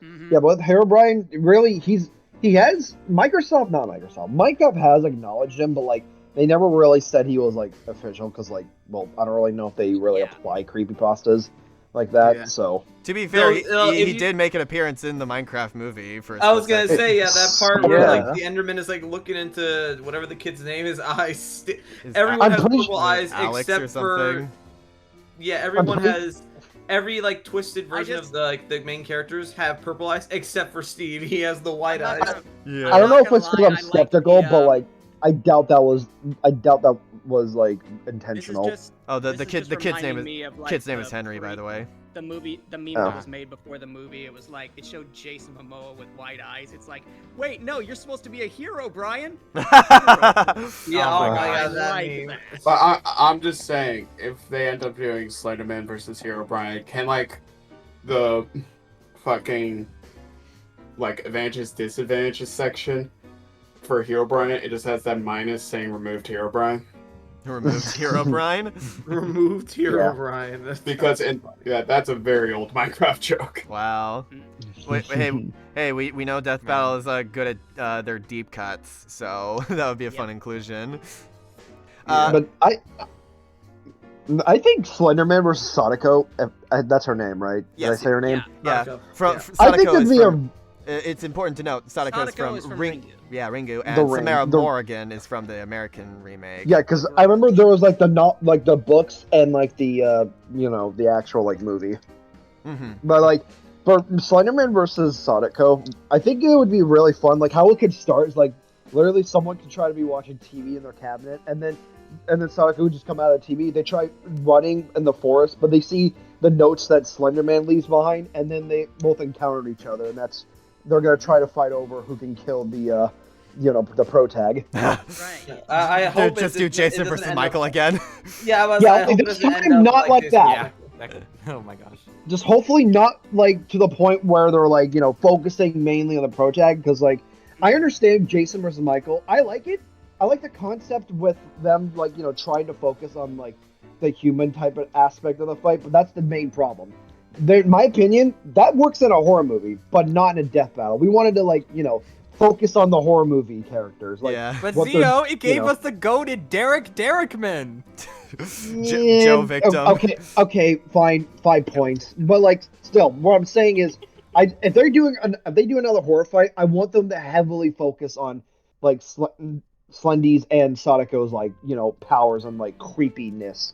Yeah, but with Herobrine, really, he has Minecraft has acknowledged him, but like they never really said he was like official because like, well, I don't really know if they really apply creepypastas like that. Yeah. So to be fair, he did make an appearance in the Minecraft movie. I was gonna say that part where like the Enderman is like looking into whatever the kid's name is. Everyone has purple eyes except for everyone has. Every like twisted version of the main characters have purple eyes except for Steve. He has the white eyes. Yeah. I don't know if it's because I'm skeptical, but like I doubt that was like intentional. The kid's name is Henry, by the way. The meme that was made before the movie, it was like, it showed Jason Momoa with white eyes. It's like, wait, no, you're supposed to be a hero, Brian. But I'm just saying, if they end up doing Slenderman versus Herobrine, can like the fucking like advantages disadvantages section for Herobrine, it just has that minus saying removed Herobrine. Removed Herobrine? Removed Herobrine. Because that's a very old Minecraft joke. Wow. Wait, hey, we know Death Battle is good at their deep cuts, so that would be a fun inclusion. But I think Slenderman versus Sadako, that's her name, right? Did I say her name? Yeah. I think it'd be it's important to note Sadako is from Ringu. Yeah, Ringu, and Samara Morrigan is from the American remake. Yeah, because I remember there was like the books and like the the actual like movie. Mm-hmm. But like for Slenderman versus Sadako, I think it would be really fun. Like how it could start is like literally someone could try to be watching TV in their cabinet, and then Sadako would just come out of the TV. They try running in the forest, but they see the notes that Slenderman leaves behind, and then they both encounter each other, and they're gonna try to fight over who can kill the the pro tag. Right. I hope just do Jason versus Michael again. Yeah, I hope it's something not like that. Oh my gosh. Just hopefully not like to the point where they're like focusing mainly on the pro tag, because like I understand Jason versus Michael. I like it. I like the concept with them like trying to focus on like the human type of aspect of the fight, but that's the main problem. In my opinion, that works in a horror movie, but not in a death battle. We wanted to focus on the horror movie characters. Like, but Zeo, it gave us the goated Derrickman. Joe Victim. Okay, fine, 5 points. But like, still, what I'm saying is, if they do another horror fight, I want them to heavily focus on like Slendy's and Sadako's like powers and like creepiness.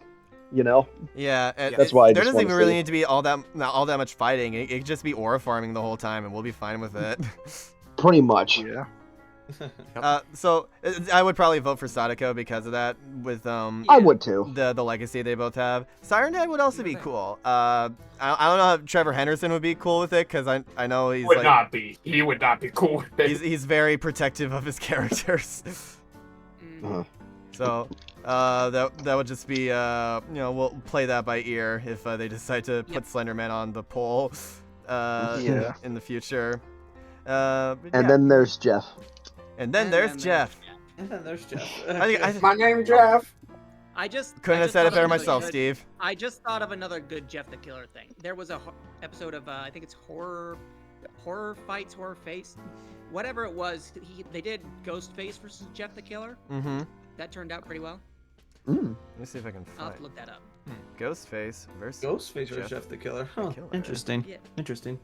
Yeah, that's why there doesn't even really need to be all that much fighting. It could just be aura farming the whole time, and we'll be fine with it. Pretty much. Yeah. So I would probably vote for Sadako because of that. With I would too. The legacy they both have. Siren Head would also be cool. I don't know if Trevor Henderson would be cool with it, because I know he's He would not be cool with it. He's very protective of his characters. So that would just be we'll play that by ear if they decide to put Slenderman on the poll in the future. And then there's Jeff. And then there's Jeff. And then there's Jeff. My name's Jeff. I just couldn't have said it better myself, Steve. I just thought of another good Jeff the Killer thing. There was a episode of I think it's horror face, whatever it was. They did Ghostface versus Jeff the Killer. Mm-hmm. That turned out pretty well. Let me see if I can find. I'll have to look that up. Ghostface versus Jeff the Killer. Huh. Interesting. Yeah. Interesting.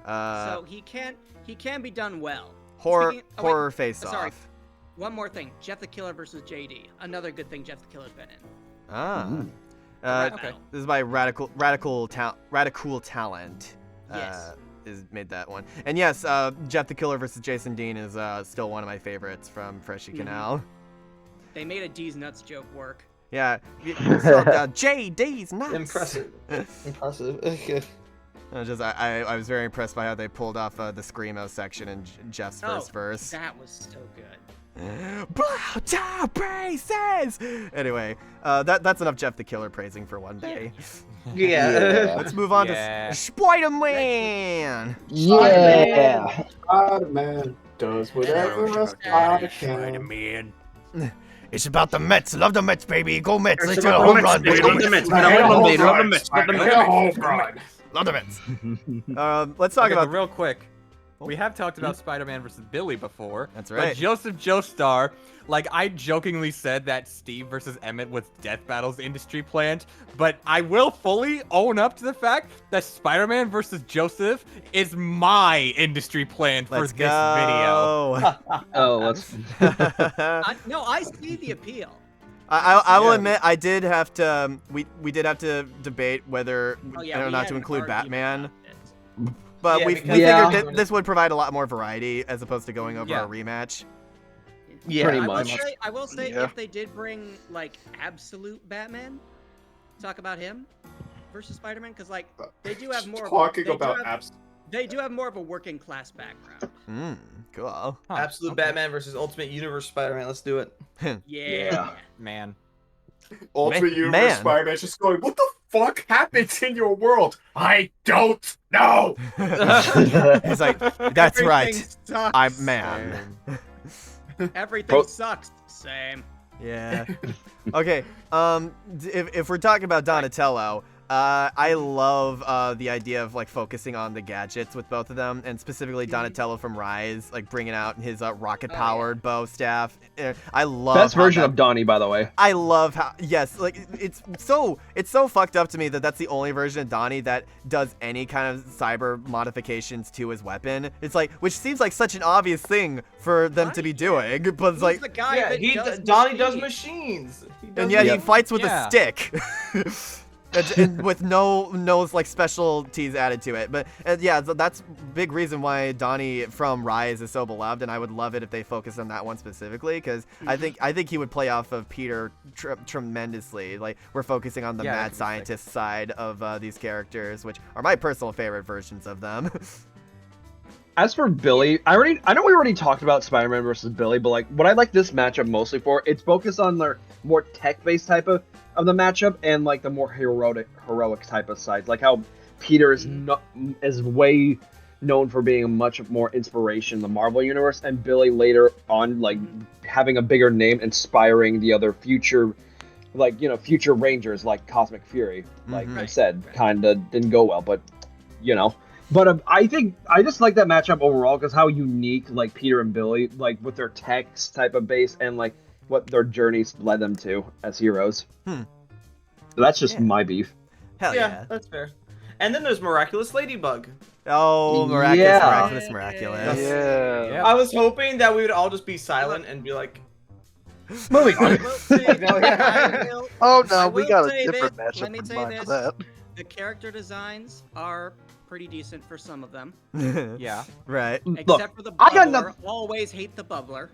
So he can be done well. Horror Speaking- face sorry. off. One more thing, Jeff the Killer versus JD. Another good thing Jeff the Killer's been in. Ah. Rap Okay. battle. This is by Radical Talent. Yes. Is made that one. And yes, Jeff the Killer versus Jason Dean is still one of my favorites from Freshie Canal. They made a D's nuts joke work. Yeah. So, JD's nuts. Impressive. I was very impressed by how they pulled off the Screamo section in Jeff's first verse. That was so good. Blow down braces! Anyway, that's enough Jeff the Killer praising for one day. Yeah. Let's move on to Spider-Man! Yeah. Spider-Man does whatever a spider can. It's about the Mets. Love the Mets, baby. Go Mets. Let's It's get a about home the run, Mets, baby. love the Mets, love the Mets, love the Mets. Love the Mets. Let's talk Okay, about but real quick. We have talked about Spider-Man versus Billy before. That's right. But Joseph Joestar, like I jokingly said that Steve versus Emmett was Death Battle's industry plant, but I will fully own up to the fact that Spider-Man versus Joseph is my industry plant for Let's this video. Oh, let's. No, I see the appeal. I will admit I did have to we did have to debate whether Oh, yeah, I don't we know had to an include argument Batman. about it. But Yeah, we because- figured Yeah. that this would provide a lot more variety as opposed to going over Yeah. a rematch. Yeah. Pretty I will much. say, I will say Yeah. if they did bring like absolute Batman, talk about him versus Spider-Man, because like they do have more. Talking they do about have- apps. They do have more of a working class background. Cool. Huh, Absolute okay. Batman versus Ultimate Universe Spider-Man. Let's do it. Yeah. Man. Ultimate Universe man. Spider-Man's just going, what the fuck happens in your world? I don't know! He's like, that's Everything right. Sucks. I'm man. Everything sucks. Same. Yeah. Okay. If we're talking about Donatello, I love the idea of like focusing on the gadgets with both of them, and specifically Donatello from Rise, like bringing out his rocket-powered bow staff. I love Best how version that- of Donnie, by the way. I love how like it's so fucked up to me that that's the only version of Donnie that does any kind of cyber modifications to his weapon. It's like, which seems like such an obvious thing for them to be doing, but it's He's like, the guy Yeah, that Donnie does machines. machines. and yet he fights with Yeah. a stick. And with no like specialties added to it, but yeah, so that's big reason why Donnie from Rise is so beloved, and I would love it if they focus on that one specifically, because I think he would play off of Peter tremendously. Like, we're focusing on the Yeah, that mad could be sick. scientist side of these characters, which are my personal favorite versions of them. As for Billy, I know we already talked about Spider-Man versus Billy, but like what I like this matchup mostly for, it's focused on their more tech-based type of the matchup and like the more heroic type of sides. Like how Peter is way known for being a much more inspiration in the Marvel universe, and Billy later on like having a bigger name, inspiring the other future Rangers like Cosmic Fury. Like I said, kinda didn't go well, but you know. But I think I just like that matchup overall because how unique like Peter and Billy, like with their text type of base and like what their journeys led them to as heroes. So that's just my beef. Hell yeah. That's fair. And then there's Miraculous Ladybug. Oh, miraculous. Yeah. I was hoping that we would all just be silent and be like, moving on. Oh no, I we will got a say different this, let matchup me in say mind for this. that. The character designs are pretty decent for some of them. Yeah. Right. Except for the I got bubbler. Always hate the bubbler.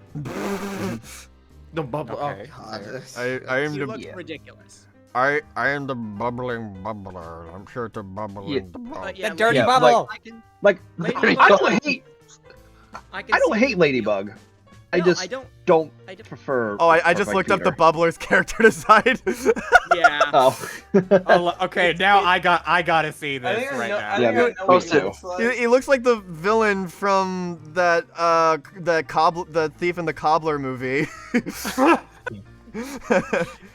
the bubble. Okay, Oh, God. I am He the looks ridiculous. I am the bubbling bubbler. I'm sure to bubbling the bubble. But yeah, The dirty Yeah, bubble. I can, Like Ladybug- I don't hate I can I don't see hate the Ladybug. I No, just I don't. don't I don't. prefer. Oh, I just looked up the bubbler's character design. Yeah. Oh. Oh, okay, now I gotta see I this think I right know. now. I think I know what Post he it. looks like. He looks like the villain from that the Thief and the Cobbler movie.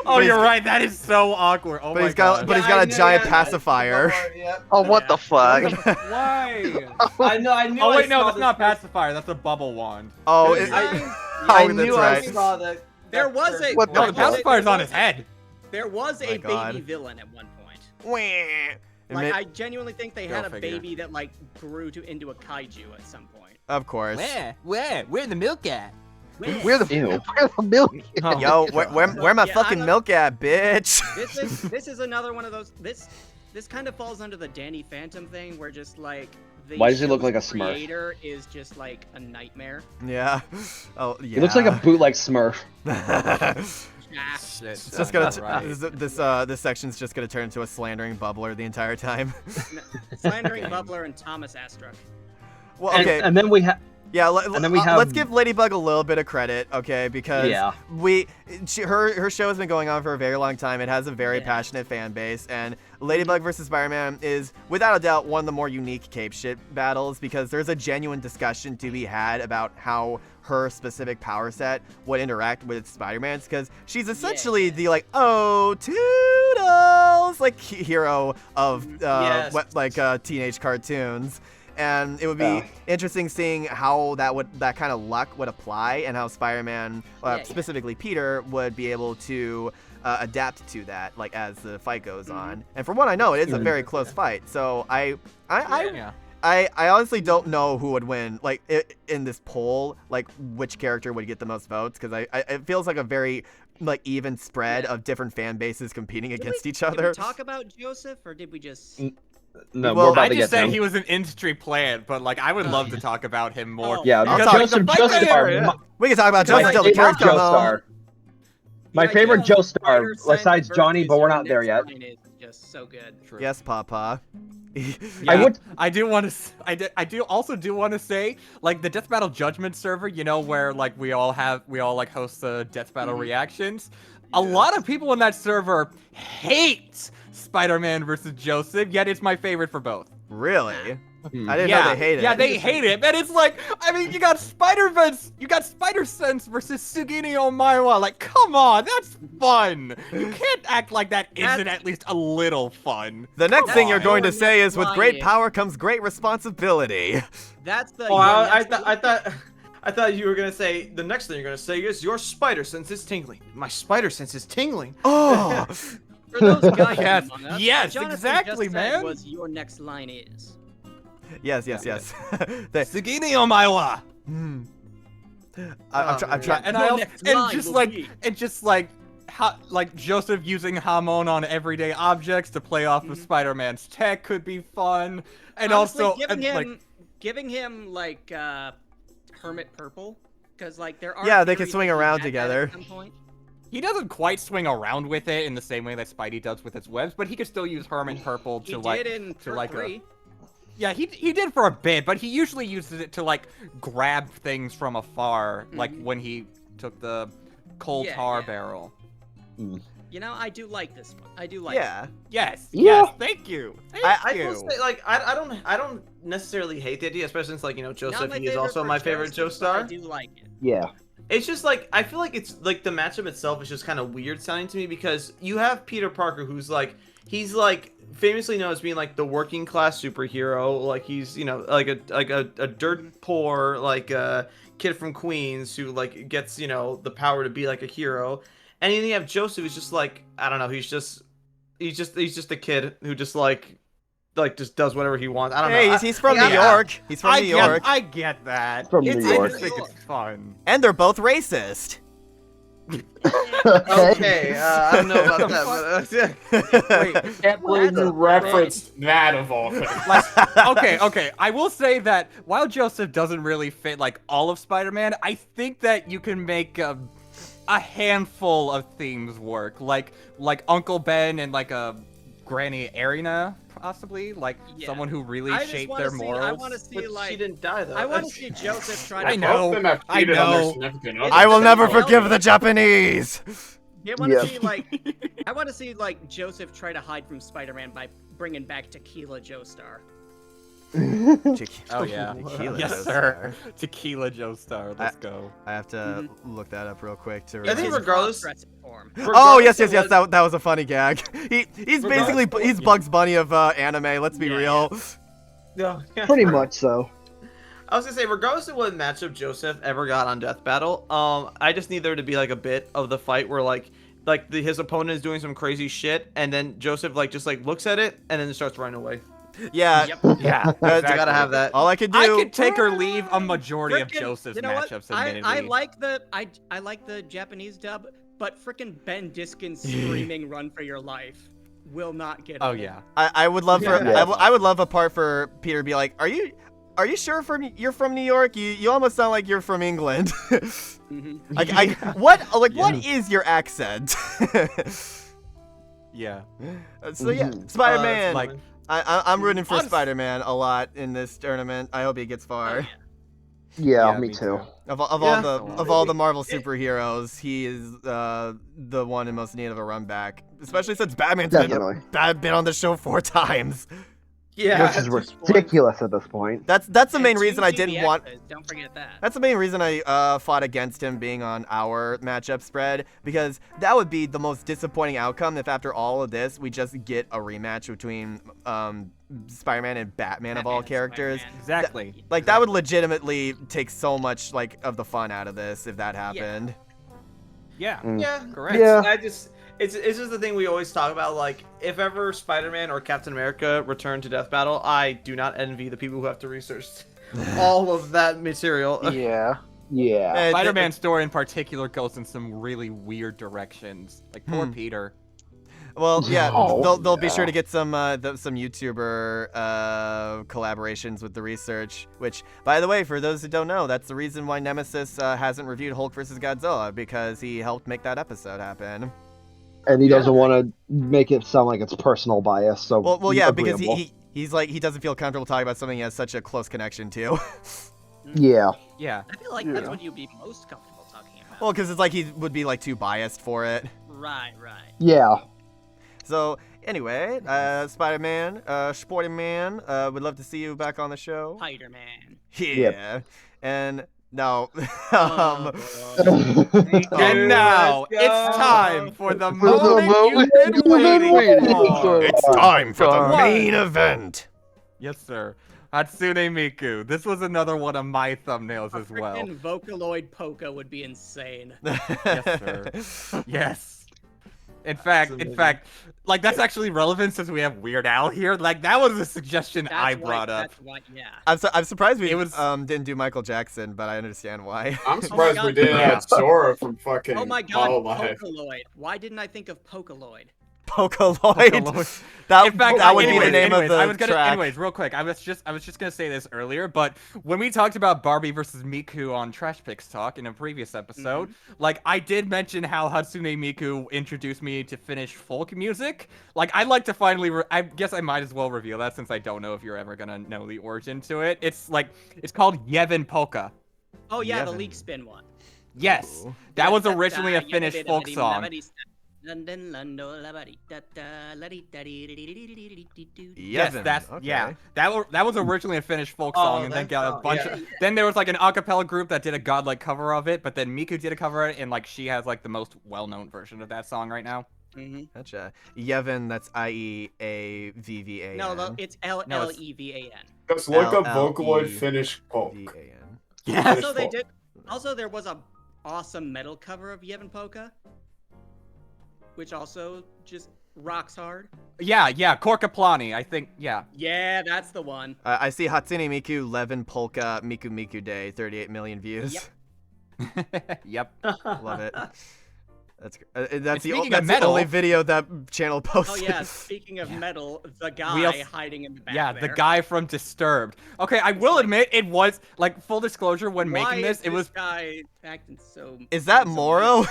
Oh, you're right. That is so awkward. Oh But my he's got god. he's got a I know, giant yeah, pacifier. Yep. Oh, what the fuck? Why? I know. I knew. Oh I wait, no, saw that's this not first. pacifier. That's a bubble wand. Oh, I Oh, knew that's I right. saw that. There was a. What No, the the fuck? pacifier's on his head. There was a my God. baby villain at one point. Wah. Like, I genuinely think they had a figure. baby that like grew into a kaiju at some point. Of course. Where the milk at? Where the milk? Yo, where my fucking milk at, bitch? This is another one of those. This kind of falls under the Danny Phantom thing, where just like the Why does he look show's like a Smurf? creator is just like a nightmare. Yeah. Oh yeah. He looks like a bootleg Smurf. It's just gonna this section's just gonna turn into a slandering bubbler the entire time. Slandering Bubbler and Thomas Astruck. Well, okay. And then we have. Yeah, and then we have. let's give Ladybug a little bit of credit, okay? Because her show has been going on for a very long time. It has a very passionate fan base, and Ladybug versus Spider-Man is without a doubt one of the more unique cape shit battles because there's a genuine discussion to be had about how her specific power set would interact with Spider-Man's because she's essentially the like Toodles like hero of teenage cartoons. And it would be interesting seeing how that kind of luck would apply and how Spider-Man, specifically Peter, would be able to adapt to that, like as the fight goes on. And from what I know, it is a very close fight. So I honestly don't know who would win, like in this poll, like which character would get the most votes, because it feels like a very like even spread of different fan bases competing against each other. Did we talk about Joseph, or did we just? No, well, I just said he was an industry plant, but like I would love to talk about him more. Yeah, because Joseph Joestar. We can talk about Joseph until the cows come home. My favorite Joestar, besides Johnny, but we're not there yet. Just so good. Yes, Papa. I do want to say like the Death Battle Judgment server, you know, where like we all like host the Death Battle reactions. A lot of people in that server hate Spider-Man versus Joseph, yet it's my favorite for both. Really? I didn't know they hate it. Yeah, they hate it. And it's like, I mean, you got Spider-Sense versus Sugini Omaiwa. Like, come on, that's fun. You can't act like that isn't at least a little fun. The next thing you're going to say is, with great power comes great responsibility. That's the. Oh, I thought you were gonna say the next thing you're gonna say is your spider sense is tingling. My spider sense is tingling. Oh. For those guys among us, yes, Jonathan exactly, just man. said was your next line is. Yes. Sugini Omaiwa. I'm trying. And just like Joseph using Hamon on everyday objects to play off of Spider-Man's tech could be fun, and honestly, also giving him like Hermit Purple, because like there are they can swing around together. At some point. He doesn't quite swing around with it in the same way that Spidey does with his webs, but he could still use Hermit Purple to Yeah, he did for a bit, but he usually uses it to like grab things from afar, like when he took the coal tar barrel. You know, I do like this one. I do like it. Yes, thank you. I will say, like, I don't necessarily hate the idea, especially since, like, you know, Joseph, he is also my favorite Joestar. I do like it. Yeah. It's just like, I feel like it's like the matchup itself is just kind of weird sounding to me, because you have Peter Parker, who's like, he's like famously known as being like the working class superhero. Like he's, you know, like a dirt poor like kid from Queens who like gets, you know, the power to be like a hero. And then you have Joseph, who's just like, I don't know, he's just a kid who just just does whatever he wants. I don't know. He's from New York. He's from New York. I get that. From New York. I think it's fun. And they're both racist. Okay, I don't know about that, but wait, I can't believe you referenced that of all things. Okay. I will say that while Joseph doesn't really fit like all of Spider-Man, I think that you can make a handful of themes work, like Uncle Ben and like a Granny Arena, possibly, like someone who really shaped their morals. I want to see like she didn't die though. I want to see Joseph try to. I know. I will never forgive the Japanese. I want to see I want to see like Joseph try to hide from Spider-Man by bringing back Tequila Joestar. Oh yeah, Tequila yes sir. Tequila Joestar, let's go. I have to look that up real quick to. I think regardless. Oh yes, that was a funny gag. He's basically Bugs Bunny of anime. Let's be real. Yeah. Pretty much so. I was gonna say, regardless of what matchup Joseph ever got on Death Battle, I just need there to be like a bit of the fight where like like his opponent is doing some crazy shit, and then Joseph like just like looks at it and then starts running away. Yeah. Yep. Yeah, You exactly. gotta have that. All I could do. I could take or leave a majority of Frickin', Joseph's you know what? matchups, I admittedly. like the Japanese dub, but frickin' Ben Diskin screaming "Run for your life" will not get. Oh old. yeah. I would love for Yeah. I would love a part for Peter to be like, are you sure you're from New York? You almost sound like you're from England. Mhm. What is your accent? Yeah. So yeah, Spider-Man. like- I'm rooting for Honest- Spider-Man a lot in this tournament. I hope he gets far. Yeah, Yeah, me me too. Of Yeah. all the Marvel superheroes, he is the one in most need of a run back. Especially since Batman's Definitely. been on the show 4 times. Yeah, Which is ridiculous at this point. That's the And main 2 reason I didn't GBXs, want. Don't forget that. That's the main reason I fought against him being on our matchup spread, because that would be the most disappointing outcome if after all of this we just get a rematch between Spider-Man and Batman of all Batman, characters. Spider-Man. Exactly. Like that would legitimately take so much like of the fun out of this if that happened. Yeah. Yeah, Correct. Yeah. It's just the thing we always talk about. Like, if ever Spider-Man or Captain America return to Death Battle, I do not envy the people who have to research all of that material. Yeah. Yeah. Eh, Spider-Man's story in particular goes in some really weird directions. Like poor Hmm. Peter. Well, yeah, Oh, they'll be yeah. sure to get some YouTuber collaborations with the research. Which, by the way, for those who don't know, that's the reason why Nemesis hasn't reviewed Hulk vs. Godzilla, because he helped make that episode happen. And he doesn't want to make it sound like it's personal bias. So Well, yeah, because agreeable. he's like he doesn't feel comfortable talking about something he has such a close connection to. Yeah. Yeah. I feel like that's what you'd be most comfortable talking about. Well, because it's like he would be like too biased for it. Right. Yeah. So anyway, Spider-Man, Sporting Man, would love to see you back on the show. Spider-Man. Yeah, and no, And now let's go. it's time for the For the moment you've been waiting for. it's time for the What? main event. Yes, sir. Hatsune Miku. This was another one of my thumbnails as well. Frickin' Vocaloid Polka would be insane. Yes, sir. Yes. In fact, like that's actually relevant since we have Weird Al here. Like that was a suggestion I brought up. That's why, yeah. I'm surprised we It was- didn't do Michael Jackson, but I understand why. I'm surprised God. we didn't Yeah. have Sora from fucking Oh my god, Hololive. Vocaloid. Why didn't I think of Pokaloid? Vocaloid. Vocaloid. That, In fact, that would be the anyways, name of the I was gonna, track. anyways, real quick, I was just gonna say this earlier, but when we talked about Barbie versus Miku on Trash Picks Talk in a previous episode, like I did mention how Hatsune Miku introduced me to Finnish folk music. Like I'd like to finally, I guess I might as well reveal that since I don't know if you're ever gonna know the origin to it. It's called Yevon polka. Oh yeah, the Yevon. leak spin one. Yes, that was originally a Finnish folk song. Yes, Yevon, that's okay. yeah. That was originally a Finnish folk song, and then that got a song, bunch. yeah. Of, then there was like an a cappella group that did a godlike cover of it, but then Miku did a cover of it, and like she has like the most well-known version of that song right now. Gotcha. Yevon, that's IEAVVAN. No, it's LLEVAN. Just look up LLE. Vocaloid Finnish folk. VAN. Yes. Also, Also, there was a awesome metal cover of Yevon Polka, which also just rocks hard. Yeah, Korkaplani, I think. Yeah. Yeah, that's the one. I see Hatsune Miku, Levin Polka, Miku Miku Day, 38 million views. Yep. Love it. That's speaking the of metal- only video that channel Oh posted. yeah, speaking of metal, the guy We also- hiding in the back Yeah, there. the guy from Disturbed. Okay, I will admit it was like full disclosure when Why making is this, it was. guy acting so. Is that so Moro?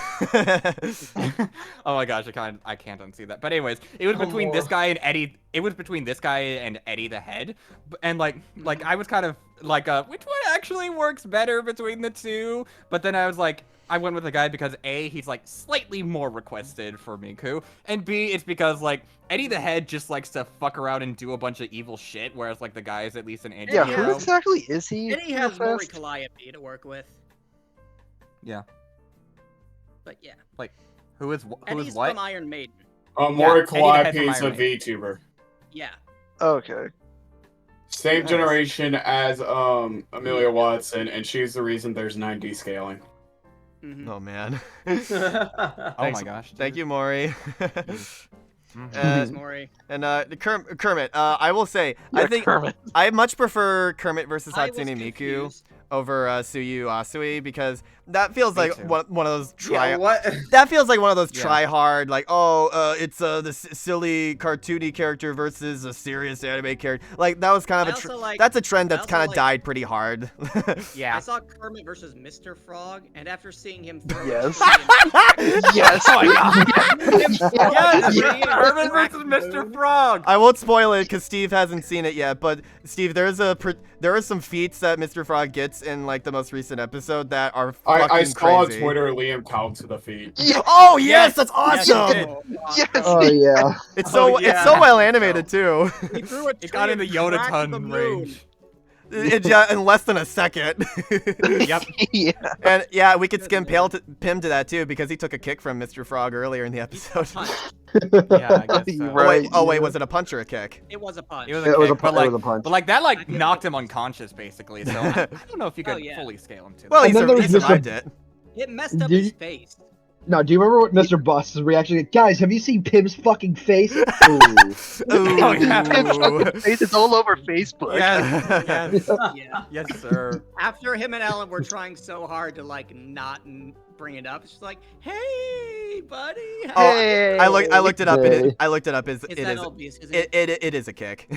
Oh my gosh, I can't unsee that. But anyways, it was between this guy and Eddie. It was between this guy and Eddie the Head, and like I was kind of like, which one actually works better between the two? But then I was like, I went with the guy because A, he's like slightly more requested for Miku, and B, it's because like Eddie the Head just likes to fuck around and do a bunch of evil shit, whereas like the guy is at least an Yeah, anti-hero. who exactly is he? Eddie has Mori Fest? Calliope to work with, Yeah. but yeah. Like, who is Eddie's what? from Iron Maiden. Mori Eddie the Head Calliope is from a Iron Man. VTuber. Yeah. Okay. Same Nice. generation as Amelia Watson, and she's the reason there's 9D scaling. Oh man. Oh my gosh. Thank you, Maury. Thanks, Maury. And Kermit, I will say, Yeah, I think Kermit. I much prefer Kermit versus I was Hatsune Miku confused. over Suyu Asui because that feels Me like too. one of those Yeah, what? that feels like one of those Yeah. try hard, like, it's the silly cartoony character versus a serious anime character. Like that was kind of I also like- that's a trend I that's also kind of like- died pretty hard. Yeah. I saw Kermit versus Mr. Frog, and after seeing him throw Yes. Yes. Oh my god. yes, Kermit versus Mr. Frog. I won't spoil it because Steve hasn't seen it yet, but Steve, there are some feats that Mr. Frog gets in like the most recent episode that are fucking I saw crazy. on Twitter Liam counts the feet. Oh yes, that's awesome! Yes. Oh yeah. It's so it's so well animated too. He threw a It got in the tree and cracked the Yodaton moon. range. In less than a second. Yep. Yeah. And yeah, we could skim Pim to that too because he took a kick from Mr. Frog earlier in the episode. Yeah, I guess so. Right. Oh wait, was it a punch or a kick? It was a punch. It was It a was a kick, but pu- it like, was a punch. but like that like knocked him unconscious basically. So I don't know if you could Oh, yeah. fully scale him to. Well, that. he And then there was survived it. It messed up Do his you- face. No, do you remember what Mr. Boss's reaction? Guys, have you seen Pim's fucking face? Ooh. Oh, yeah. It's all over Facebook. Yes. Yes. Yeah. Yes, sir. After him and Ellen were trying so hard to like not bring it up, she's like, "Hey, buddy." Oh, Hey. I looked it up. Hey. I looked it up. It Is is that obvious? Is it is a kick.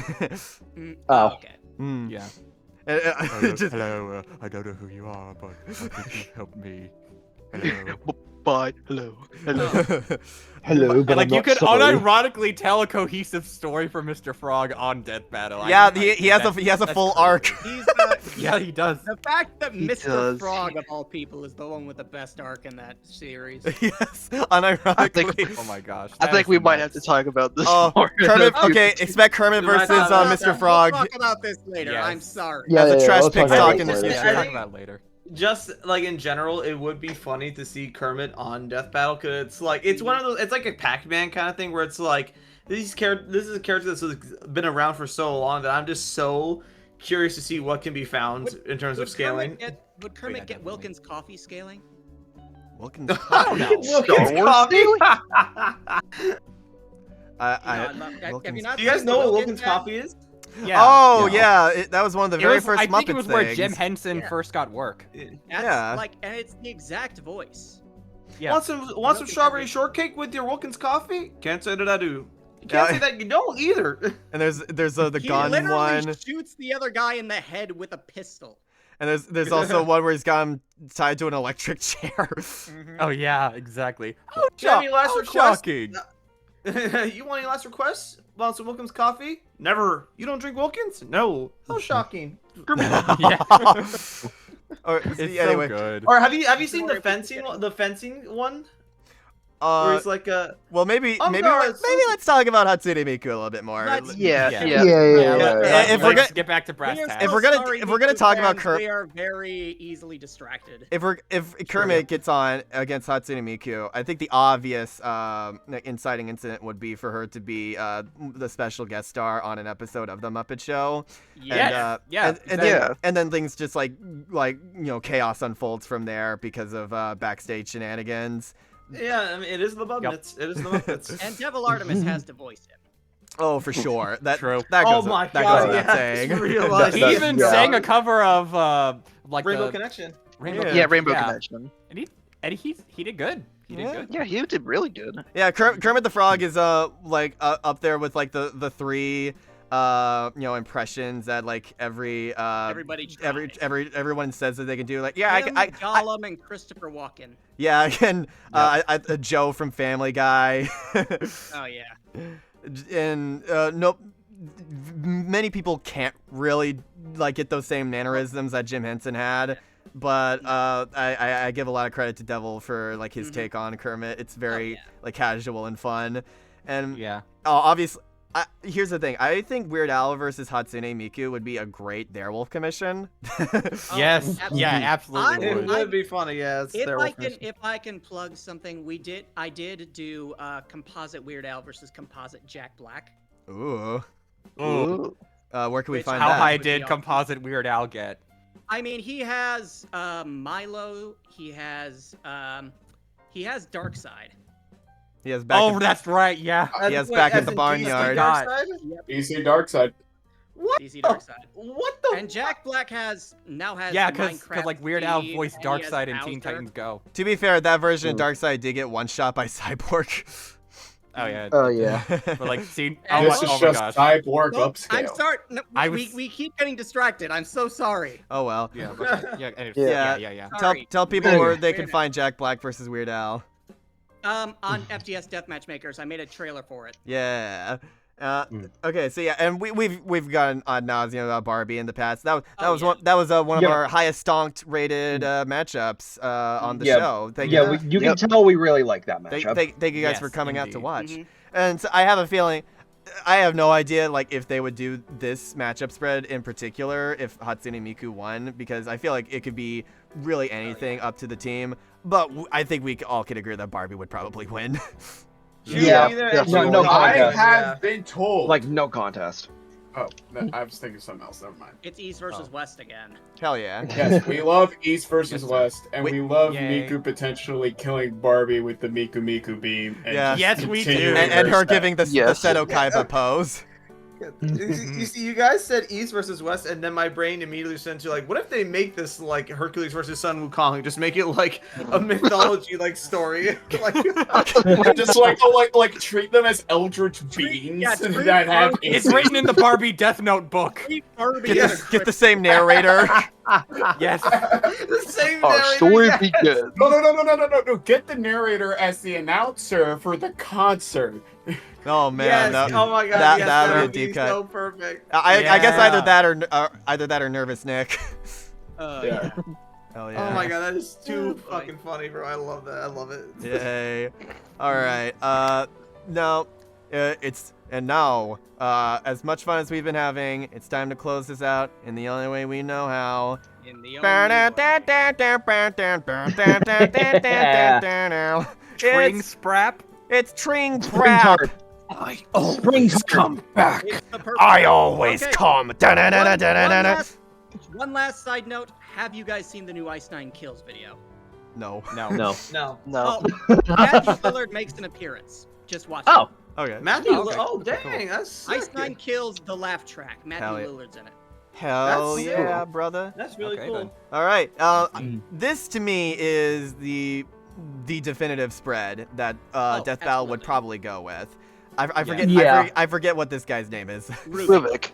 Mm, Oh. okay. Mm. Yeah. Just- Hello. I don't know who you are, but I think you help me. Hello. Bye. Hello. Hello. Hello, but And like I'm you not could sorry. unironically tell a cohesive story for Mr. Frog on Death Battle. yeah, I he has a full arc. He's Yeah, he does. the fact that He Mr. does. Frog of all people is the one with the best arc in that series. Yes, unironically. Oh my gosh. I that think is we might have to nuts. talk about this Oh, more. Kermit. Okay, expect Kermit We might versus talk about Mr. that. Frog. We'll talk about this later. Yes. I'm sorry. Yeah, As a yeah, trash let's picks talk about talk in it the later. future. We'll I talk think- about it later. Just like in general, it would be funny to see Kermit on Death Battle because it's like it's one of those. It's like a Pac-Man kind of thing where it's like this is a character that's been around for so long that I'm just so curious to see what can be found in terms of scaling. Would Kermit get Wilkins coffee scaling? Wilkins. I don't know. Star Wars Coffee. Have you not Do you guys seen know the what Wilkins Wilkins yet? coffee is? Yeah. Oh yeah. yeah, that was one of the very first I think Muppets it was where things. Jim Henson Yeah. first got work. That's Yeah. like, and it's the exact voice. Yeah. Want some strawberry shortcake with your Wilkins coffee? Can't say that I do. You can't say that you don't either. And there's the He gun literally one, shoots the other guy in the head with a pistol. and there's also one where he's got him tied to an electric chair. Oh yeah, exactly. Oh, Any last oh, request? shocking. You want any last requests? Want some Wilkins coffee? Never. You don't drink Wilkins? No. How shocking. Yeah. Or, It's anyway, so good. Or have you seen the fencing one? Where it's like a well maybe Oh, maybe no, let's talk about Hatsune Miku a little bit more. Let's- Yeah. Yeah. Yeah. If we're Let's gonna- get back to brass We are tacks. If so we're gonna- sorry, if we're gonna Miku talk about fans, Kermit- we are very easily distracted. If Kermit gets on against Hatsune Miku, I think the obvious inciting incident would be for her to be the special guest star on an episode of The Muppet Show. Yes. Yeah, and exactly. then, and then things just like chaos unfolds from there because of backstage shenanigans. Yeah, I mean it is the Muppets. It is the Muppets. And Devil Artemis has to voice him. Oh, for sure. That True. That goes. Oh my that God, goes without yeah, saying. I just realized He That- even yeah. sang a cover of like Rainbow the Connection. Rainbow Yeah, Rainbow Connection. And he did good. He did good. Yeah, he did really good. Yeah, Kermit the Frog is up there with like the three impressions that like Everybody tries. everyone says that they can do. Like Him, Gollum and Christopher Walken. yeah, and Joe from Family Guy. Oh yeah. And many people can't really like get those same mannerisms that Jim Henson had. But I give a lot of credit to Devil for like his take on Kermit. It's very like casual and fun, and Yeah. obviously. Here's the thing. I think Weird Al versus Hatsune Miku would be a great Werewolf Commission. Yes. absolutely. Yeah, absolutely. It would. would be funny, yeah. It's their If I can plug something, I did do composite Weird Al versus composite Jack Black. Ooh. Ooh. Where can we Which- find How that? high Would be did awesome. composite Weird Al get? I mean, he has Milo. He has Darkseid. He has back. Oh, that's right. Yeah. He has back at the barnyard. DC Darkseid. What? DC Darkseid. What the? And Jack Black now has Yeah, because Minecraft like Weird Al Steve, voiced and he has Darkseid in Teen Bowser. Titans Go. To be fair, that version of Darkseid did get one shot by Cyborg. Oh yeah. Oh yeah. But like, see, And This is my just gosh. Cyborg Oh, upscale. I'm sorry. No, I we, was- we keep getting distracted. I'm so sorry. Oh well. Yeah. But, yeah. Anyways, Yeah. yeah. Sorry. Tell people Anyway. where they can Weird Al. find Jack Black versus Weird Al. On FTS Deathmatch Makers, I made a trailer for it. Yeah. Okay, so yeah, and we've gotten ad nauseum about Barbie in the past. That was one of Yeah. our highest stonked rated matchups on the Yeah. show. Thank Yeah, you. you can tell we really like that Thank, matchup. thank you guys Yes, for coming out to indeed. watch. Mhm. And so I have a feeling, I have no idea like if they would do this matchup spread in particular if Hatsune Miku won, because I feel like it could be really anything up to the team. But I think we all could agree that Barbie would probably win. Yeah. No I contest. have been told. Like no contest. Oh, no, I was thinking of something else. Never mind. It's East versus West again. Hell yeah. Yes, we love East versus Yes, sir. West, and we Wait, love yay. Miku potentially killing Barbie with the Miku beam. And Yeah. just Yes, we do. continuing And her that. giving the Yes. Seto Kaiba pose. You see, you guys said East versus West, and then my brain immediately sent to like, what if they make this like Hercules versus Sun Wukong? Just make it like a mythology like story, like just like treat them as eldritch beings yeah, treat that have. Barbie- It's written in the Barbie Death Note book. Barbie Get, is get the same narrator. Yes. the same Our narrator, story yes. begins. No. Get the narrator as the announcer for the concert. Oh man, Yes. that, Oh my god. that, yes, that would would be a deep cut. so perfect. I guess either Yeah. that or Nervous Nick. Yeah. Hell yeah. Oh my god, that is too Funny. fucking funny, bro. I love that. I love it. Yay. All right. No, now, as much fun as we've been having, it's time to close this out in the only way we know how. in the only String It's Sprap. Tring Spring Prap. Tart. I always come back. It's the perfect- I always Okay. come. One last side note. Have you guys seen the new Ice Nine Kills video? No. No. No. No. Oh, Matthew Lillard makes an appearance. Just watch Oh. Okay. Matthew. Okay. Oh dang, that's sick. Ice Nine Kills the laugh track. Matthew Hell yeah. Lillard's in it. Hell That's yeah, cool. brother. That's really Okay, cool. then. All right. This to me is the definitive spread that Death Battle would absolutely. probably go with. I forget. Yeah. I forget what this guy's name is. Rubik.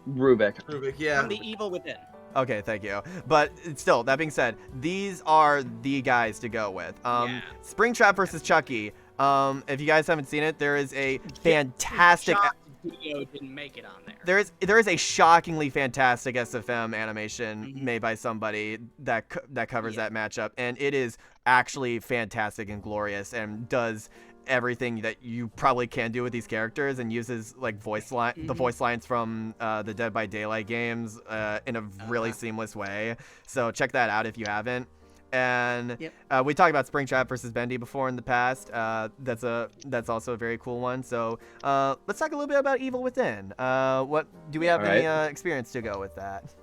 Rubik. Rubik, yeah. From the Evil Within. Okay, thank you. But still, that being said, these are the guys to go with. Yeah. Springtrap versus Chucky. If you guys haven't seen it, there is a fantastic. Shocked video didn't make it on there. There is a shockingly fantastic SFM animation made by somebody that covers that matchup, and it is actually fantastic and glorious, and does everything that you probably can do with these characters, and uses like the voice lines from the Dead by Daylight games in a really seamless way. So check that out if you haven't. And we talked about Springtrap versus Bendy before in the past. That's also a very cool one. So let's talk a little bit about Evil Within. What do we have any experience to go with that?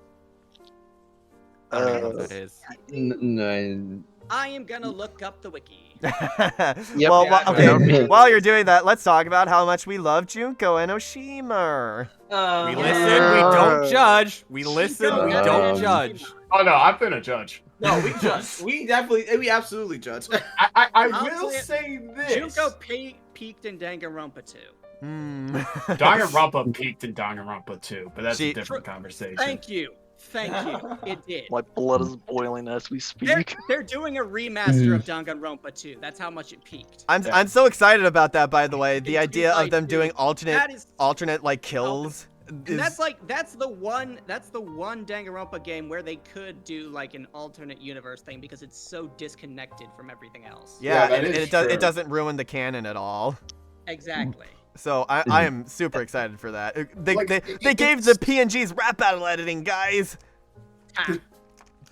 I don't know what that is. I am gonna look up the wiki. Okay. While you're doing that, let's talk about how much we love Junko and Oshima. We listen, we don't judge. We listen, we don't judge. Oh no, I've been a judge. No, we judge. We absolutely judge. I I'll will say say this. Junko peaked in Danganronpa 2. Danganronpa peaked in Danganronpa 2, but that's a different conversation. Thank you. It did. My blood is boiling as we speak. They're doing a remaster of Danganronpa 2. That's how much it peaked. I'm so excited about that. By the way, the idea of them doing That is- alternate like kills. And that's the one Danganronpa game where they could do like an alternate universe thing because it's so disconnected from everything else. Yeah, and it doesn't ruin the canon at all. Exactly. So I am super excited for that. They gave the PNGs rap battle editing, guys.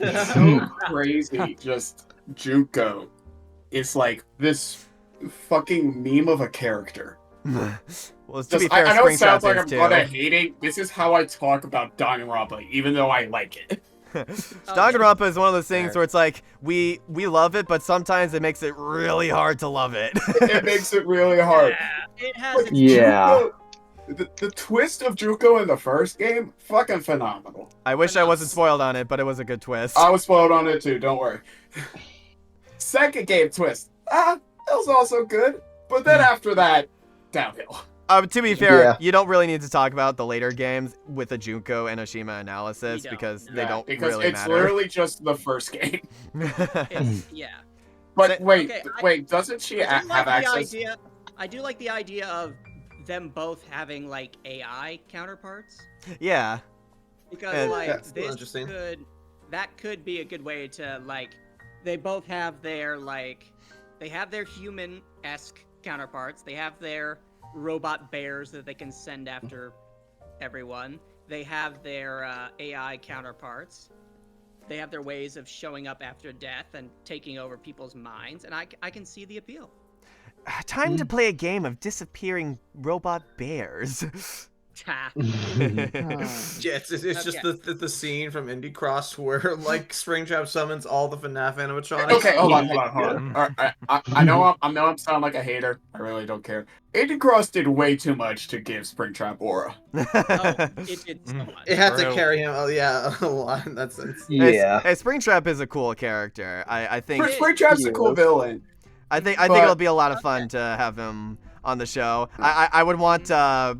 It's so crazy. Just Junko is like this fucking meme of a character. Well, to be fair, I know it sounds Springtrap like is I'm too. kind of hating. This is how I talk about Danganronpa, even though I like it. Danganronpa is one of those things where it's like we love it, but sometimes it makes it really hard to love it. It makes it really hard. Yeah, it has. Its Juko, the twist of Juko in the first game, fucking phenomenal. I wish I wasn't spoiled on it, but it was a good twist. I was spoiled on it too. Don't worry. Second game twist, that was also good, but then after that, downhill. To be fair, you don't really need to talk about the later games with the Junko and Oshima analysis because they don't really matter. It's literally just the first game. Yeah. But wait, doesn't she have access? I do like the idea of them both having like AI counterparts. Yeah. Because that could be a good way to like they both have their human-esque counterparts. They have their robot bears that they can send after everyone. They have their AI counterparts. They have their ways of showing up after death and taking over people's minds, and I can see the appeal. Time to play a game of disappearing robot bears. It's just the scene from Indie Cross where like Springtrap summons all the FNAF animatronics. Okay, hold on. All right, I know I'm sounding like a hater. I really don't care. Indie Cross did way too much to give Springtrap aura. It did so much. It had to carry him. Oh yeah, a lot in that sense. Yeah. Hey, Springtrap is a cool character. I think Springtrap's a cool villain. I think it'll be a lot of fun to have him on the show. I would want I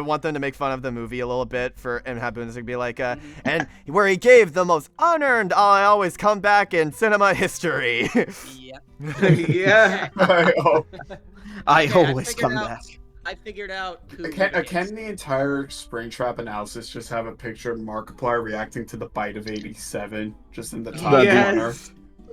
want them to make fun of the movie a little bit and have Boonsick be like and where he gave the most unearned I always come back in cinema history. Yeah. I always come back. I figured out who Can the entire Springtrap analysis just have a picture of Markiplier reacting to the bite of 87 just in the top corner?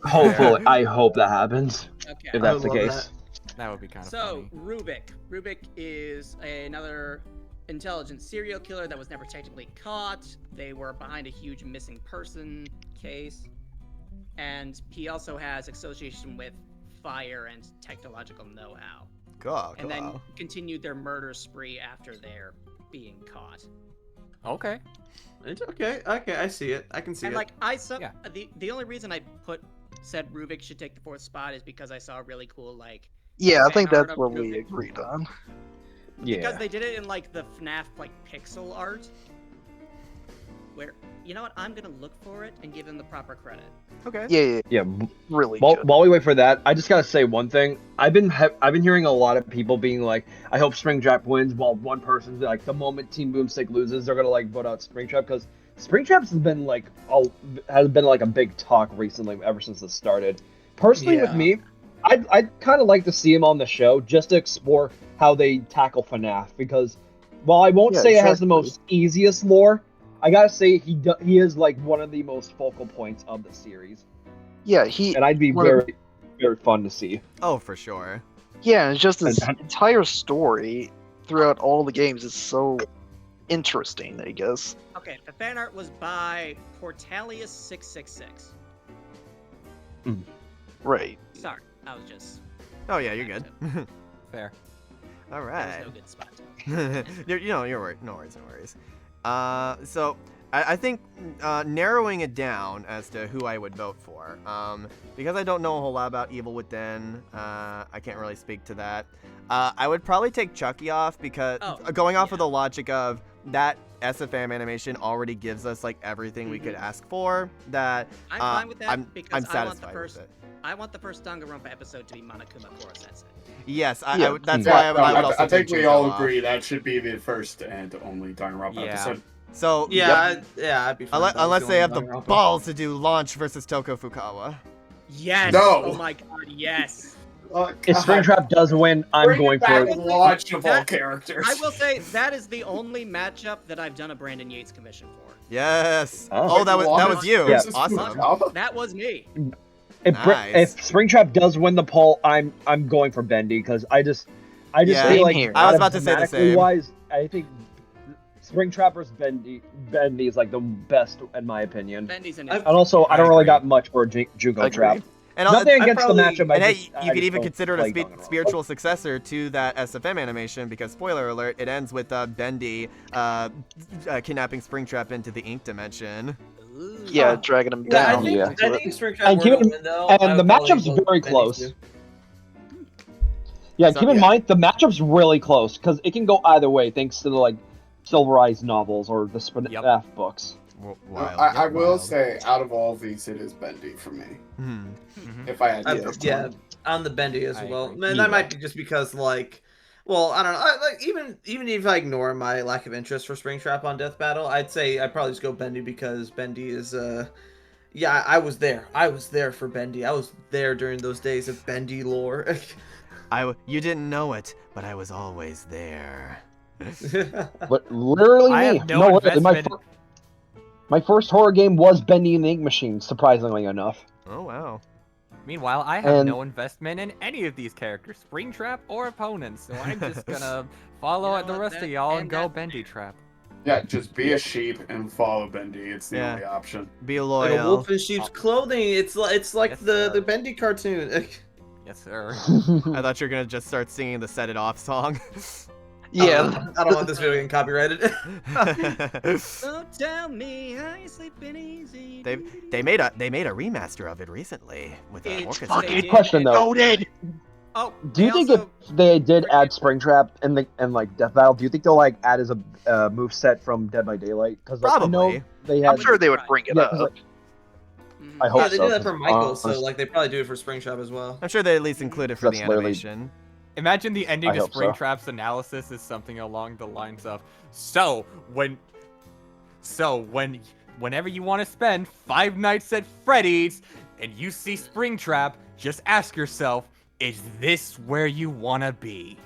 Hopefully, I hope that happens. Okay. If that's the case. That would be kind of funny. So, Rubik is another intelligent serial killer that was never technically caught. They were behind a huge missing person case. And he also has association with fire and technological know-how. Cool. And then continued their murder spree after their being caught. Okay. It's okay. Okay, I see it. I can see it. And like the only reason I said Rubik should take the 4th spot is because I saw a really cool like I think that's what we agreed on. Yeah. Because they did it in like the FNAF like pixel art. Where you know what? I'm gonna look for it and give them the proper credit. Okay. Yeah. Really. While we wait for that, I just gotta say one thing. I've been hearing a lot of people being like, "I hope Springtrap wins," while one person's like, "The moment Team Boomstick loses, they're gonna like vote out Springtrap," because Springtrap has been like a big talk recently ever since it started. Personally, with me, I'd kind of like to see him on the show just to explore how they tackle FNAF, because while I won't say it has the most easiest lore, I gotta say he is like one of the most focal points of the series. Yeah, and I'd be very, very fun to see. Oh, for sure. Yeah, it's just his entire story throughout all the games is so interesting, I guess. Okay, the fan art was by Portalius666. Right. Sorry, I was just. Oh yeah, you're good. Fair. All right. That was no good spot. No worries. So I think narrowing it down as to who I would vote for, because I don't know a whole lot about Evil Within, I can't really speak to that. I would probably take Chucky off because going off of the logic of that SFM animation already gives us like everything we could ask for. That I'm fine with that because I'm satisfied with it. I want the first Danganronpa episode to be Monokuma Koro Sensei. Yes, that's why I would also I think take we all Junko agree that should be the first and only Danganronpa episode. So I'd be fine unless they have the balls to do Launch versus Toko Fukawa. Yes. No. Oh my god. Yes. If Springtrap does win, I'm going for Launch of all characters. I will say that is the only matchup that I've done a Brandon Yates commission for. Yes. Oh, that was you. Yeah. Awesome. That was me. If Springtrap does win the poll, I'm going for Bendy because I just feel like I was about to say the same. Wise, I think Springtrap versus Bendy is like the best in my opinion. Bendy's an and also I don't really got much for Junko Trap. And nothing against the matchup. And you could even consider it a spiritual successor to that SFM animation because, spoiler alert, it ends with Bendy kidnapping Springtrap into the Ink Dimension. Yeah, dragging him Yeah, down. I think Springtrap And were keep to in- win, though. and I the would probably matchup's vote very Bendy close. too. Yeah, So- keep in yeah. mind the matchup's really close because it can go either way thanks to the like Silver Eyes novels or the Springtrap books. Wild. I will wild. say, out of all these, it is Bendy for me. Hmm. If I had to pick Yeah, one. on the Bendy as I well. agree. Man, that might be just because like, well, I don't know. Like even if I ignore my lack of interest for Springtrap on Death Battle, I'd say I'd probably just go Bendy because Bendy is yeah, I was there. I was there for Bendy. I was there during those days of Bendy lore. You didn't know it, but I was always there. But literally I me. have no investment. My first horror game was Bendy and the Ink Machine, surprisingly enough. Oh wow. Meanwhile, I have And- no investment in any of these characters, Springtrap or opponents, so I'm just gonna follow You know the what, rest that- of y'all and and go that- Bendy Trap. Yeah, just be a sheep and follow Bendy. It's the Yeah. only option. Be Like a loyal. wolf in sheep's clothing. It's like Yes, the sir. Bendy cartoon. Yes, sir. I thought you were gonna just start singing the "Set It Off" song. Yeah. I don't want this video getting copyrighted. Don't tell me how you sleeping easy. they made a remaster of it recently with an It's orchestra. fucking Question though. Goated. Oh, Do you they think also- if they did add Springtrap and like Death Battle, do you think they'll like add as a move set from Dead by Daylight? Because like, I know Probably. they had. I'm sure they would bring it Yeah, 'cause, up. like, Mhm. I hope Yeah, they so. did that for Michael, so honest- like they probably do it for Springtrap as well. I'm sure they at least include it for That's the literally- animation. Imagine the ending I to hope so. Springtrap's analysis is something along the lines of, whenever you want to spend 5 nights at Freddy's and you see Springtrap, just ask yourself, is this where you want to be?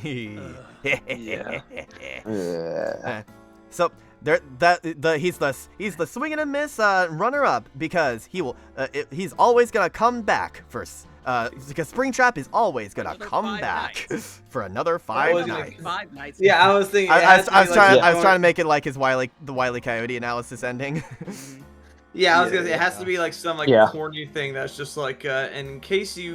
Yeah. So he's the swing and a miss runner up because he's always gonna come back first. Because Springtrap is always gonna Another come 5 back nights. for another Always 5 gonna nights. 5 nights. Yeah, I was thinking. I was trying like, to make it like his the Wile E. Coyote analysis ending. Yeah, I was gonna say it has to be like some like Yeah. corny thing that's just like in case you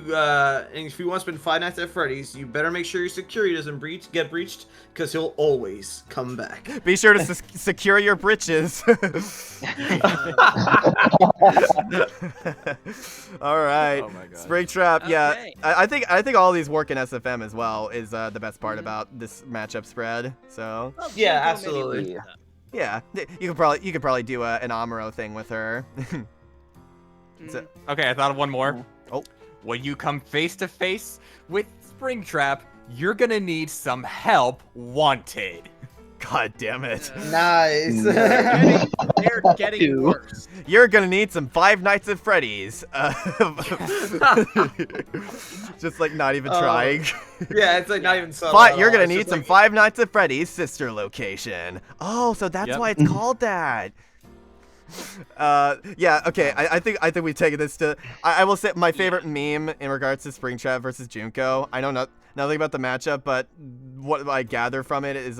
if you want to spend 5 nights at Freddy's, you better make sure your security doesn't get breached because he'll always come back. Be sure to secure your britches. All right, Oh my God. Springtrap. Yeah, Okay. I think all these work in SFM as well is the best part about this matchup spread. So Well, Yeah, Junko absolutely. maybe wins, yeah, you could probably do an Amuro thing with her. though. Okay, I thought of one more. Oh. When you come face to face with Springtrap, you're gonna need some help wanted. God damn it! Nice. They're getting Ew. worse. You're gonna need some 5 Nights at Freddy's. Just like not even trying. Yeah, it's like not even subtle. You're at gonna all. It's need just some like- 5 Nights at Freddy's sister location. Oh, so that's Yep. why it's called that. Yeah. Okay. I think we've taken this to. I will say my favorite meme in regards to Springtrap versus Junko. I know nothing about the matchup, but what I gather from it is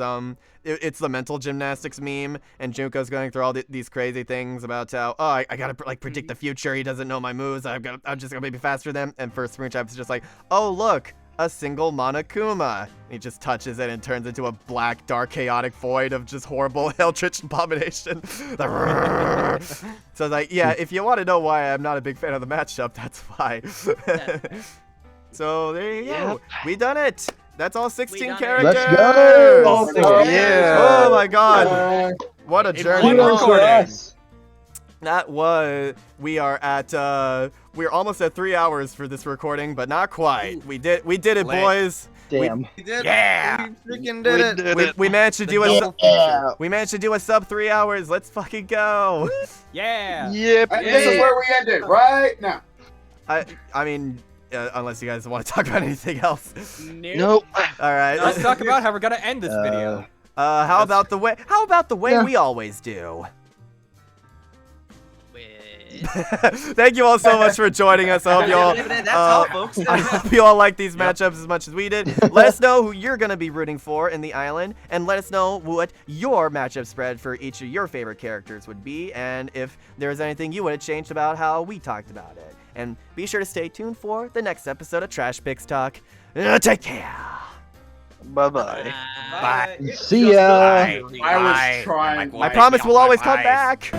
it's the mental gymnastics meme, and Junko's going through all these crazy things about how I gotta like predict the future. He doesn't know my moves. I'm just gonna be faster than him. And first Springtrap is just like, oh look, a single Monokuma. And he just touches it and turns into a black, dark, chaotic void of just horrible Eldritch abomination. So like, yeah, if you want to know why I'm not a big fan of the matchup, that's why. So there you go. Yep. We done it. That's all 16 done it. characters. Let's go! Awesome. Yeah. Oh my god. What a In journey. one recording. That was. We are at. We're almost at 3 hours for this recording, but not quite. We did it, Lit. boys. Damn. We did. Yeah. We freaking did it. We managed to do double a. We managed to do a sub 3 hours. Let's fucking go. Yeah. Yep. And this is where we end it, right now. I mean, unless you guys want to talk about anything else. Nope. All right. Let's talk about how we're gonna end this video. How about the way? We always do? Thank you all so much for joining us. I hope you all. That's all, folks. I hope you all like these matchups as much as we did. Let us know who you're gonna be rooting for in the island, and let us know what your matchup spread for each of your favorite characters would be, and if there's anything you would have changed about how we talked about it. And be sure to stay tuned for the next episode of Trash Picks Talk. Take care. Bye-bye. Bye. See ya. I was trying. I promise we'll always come back.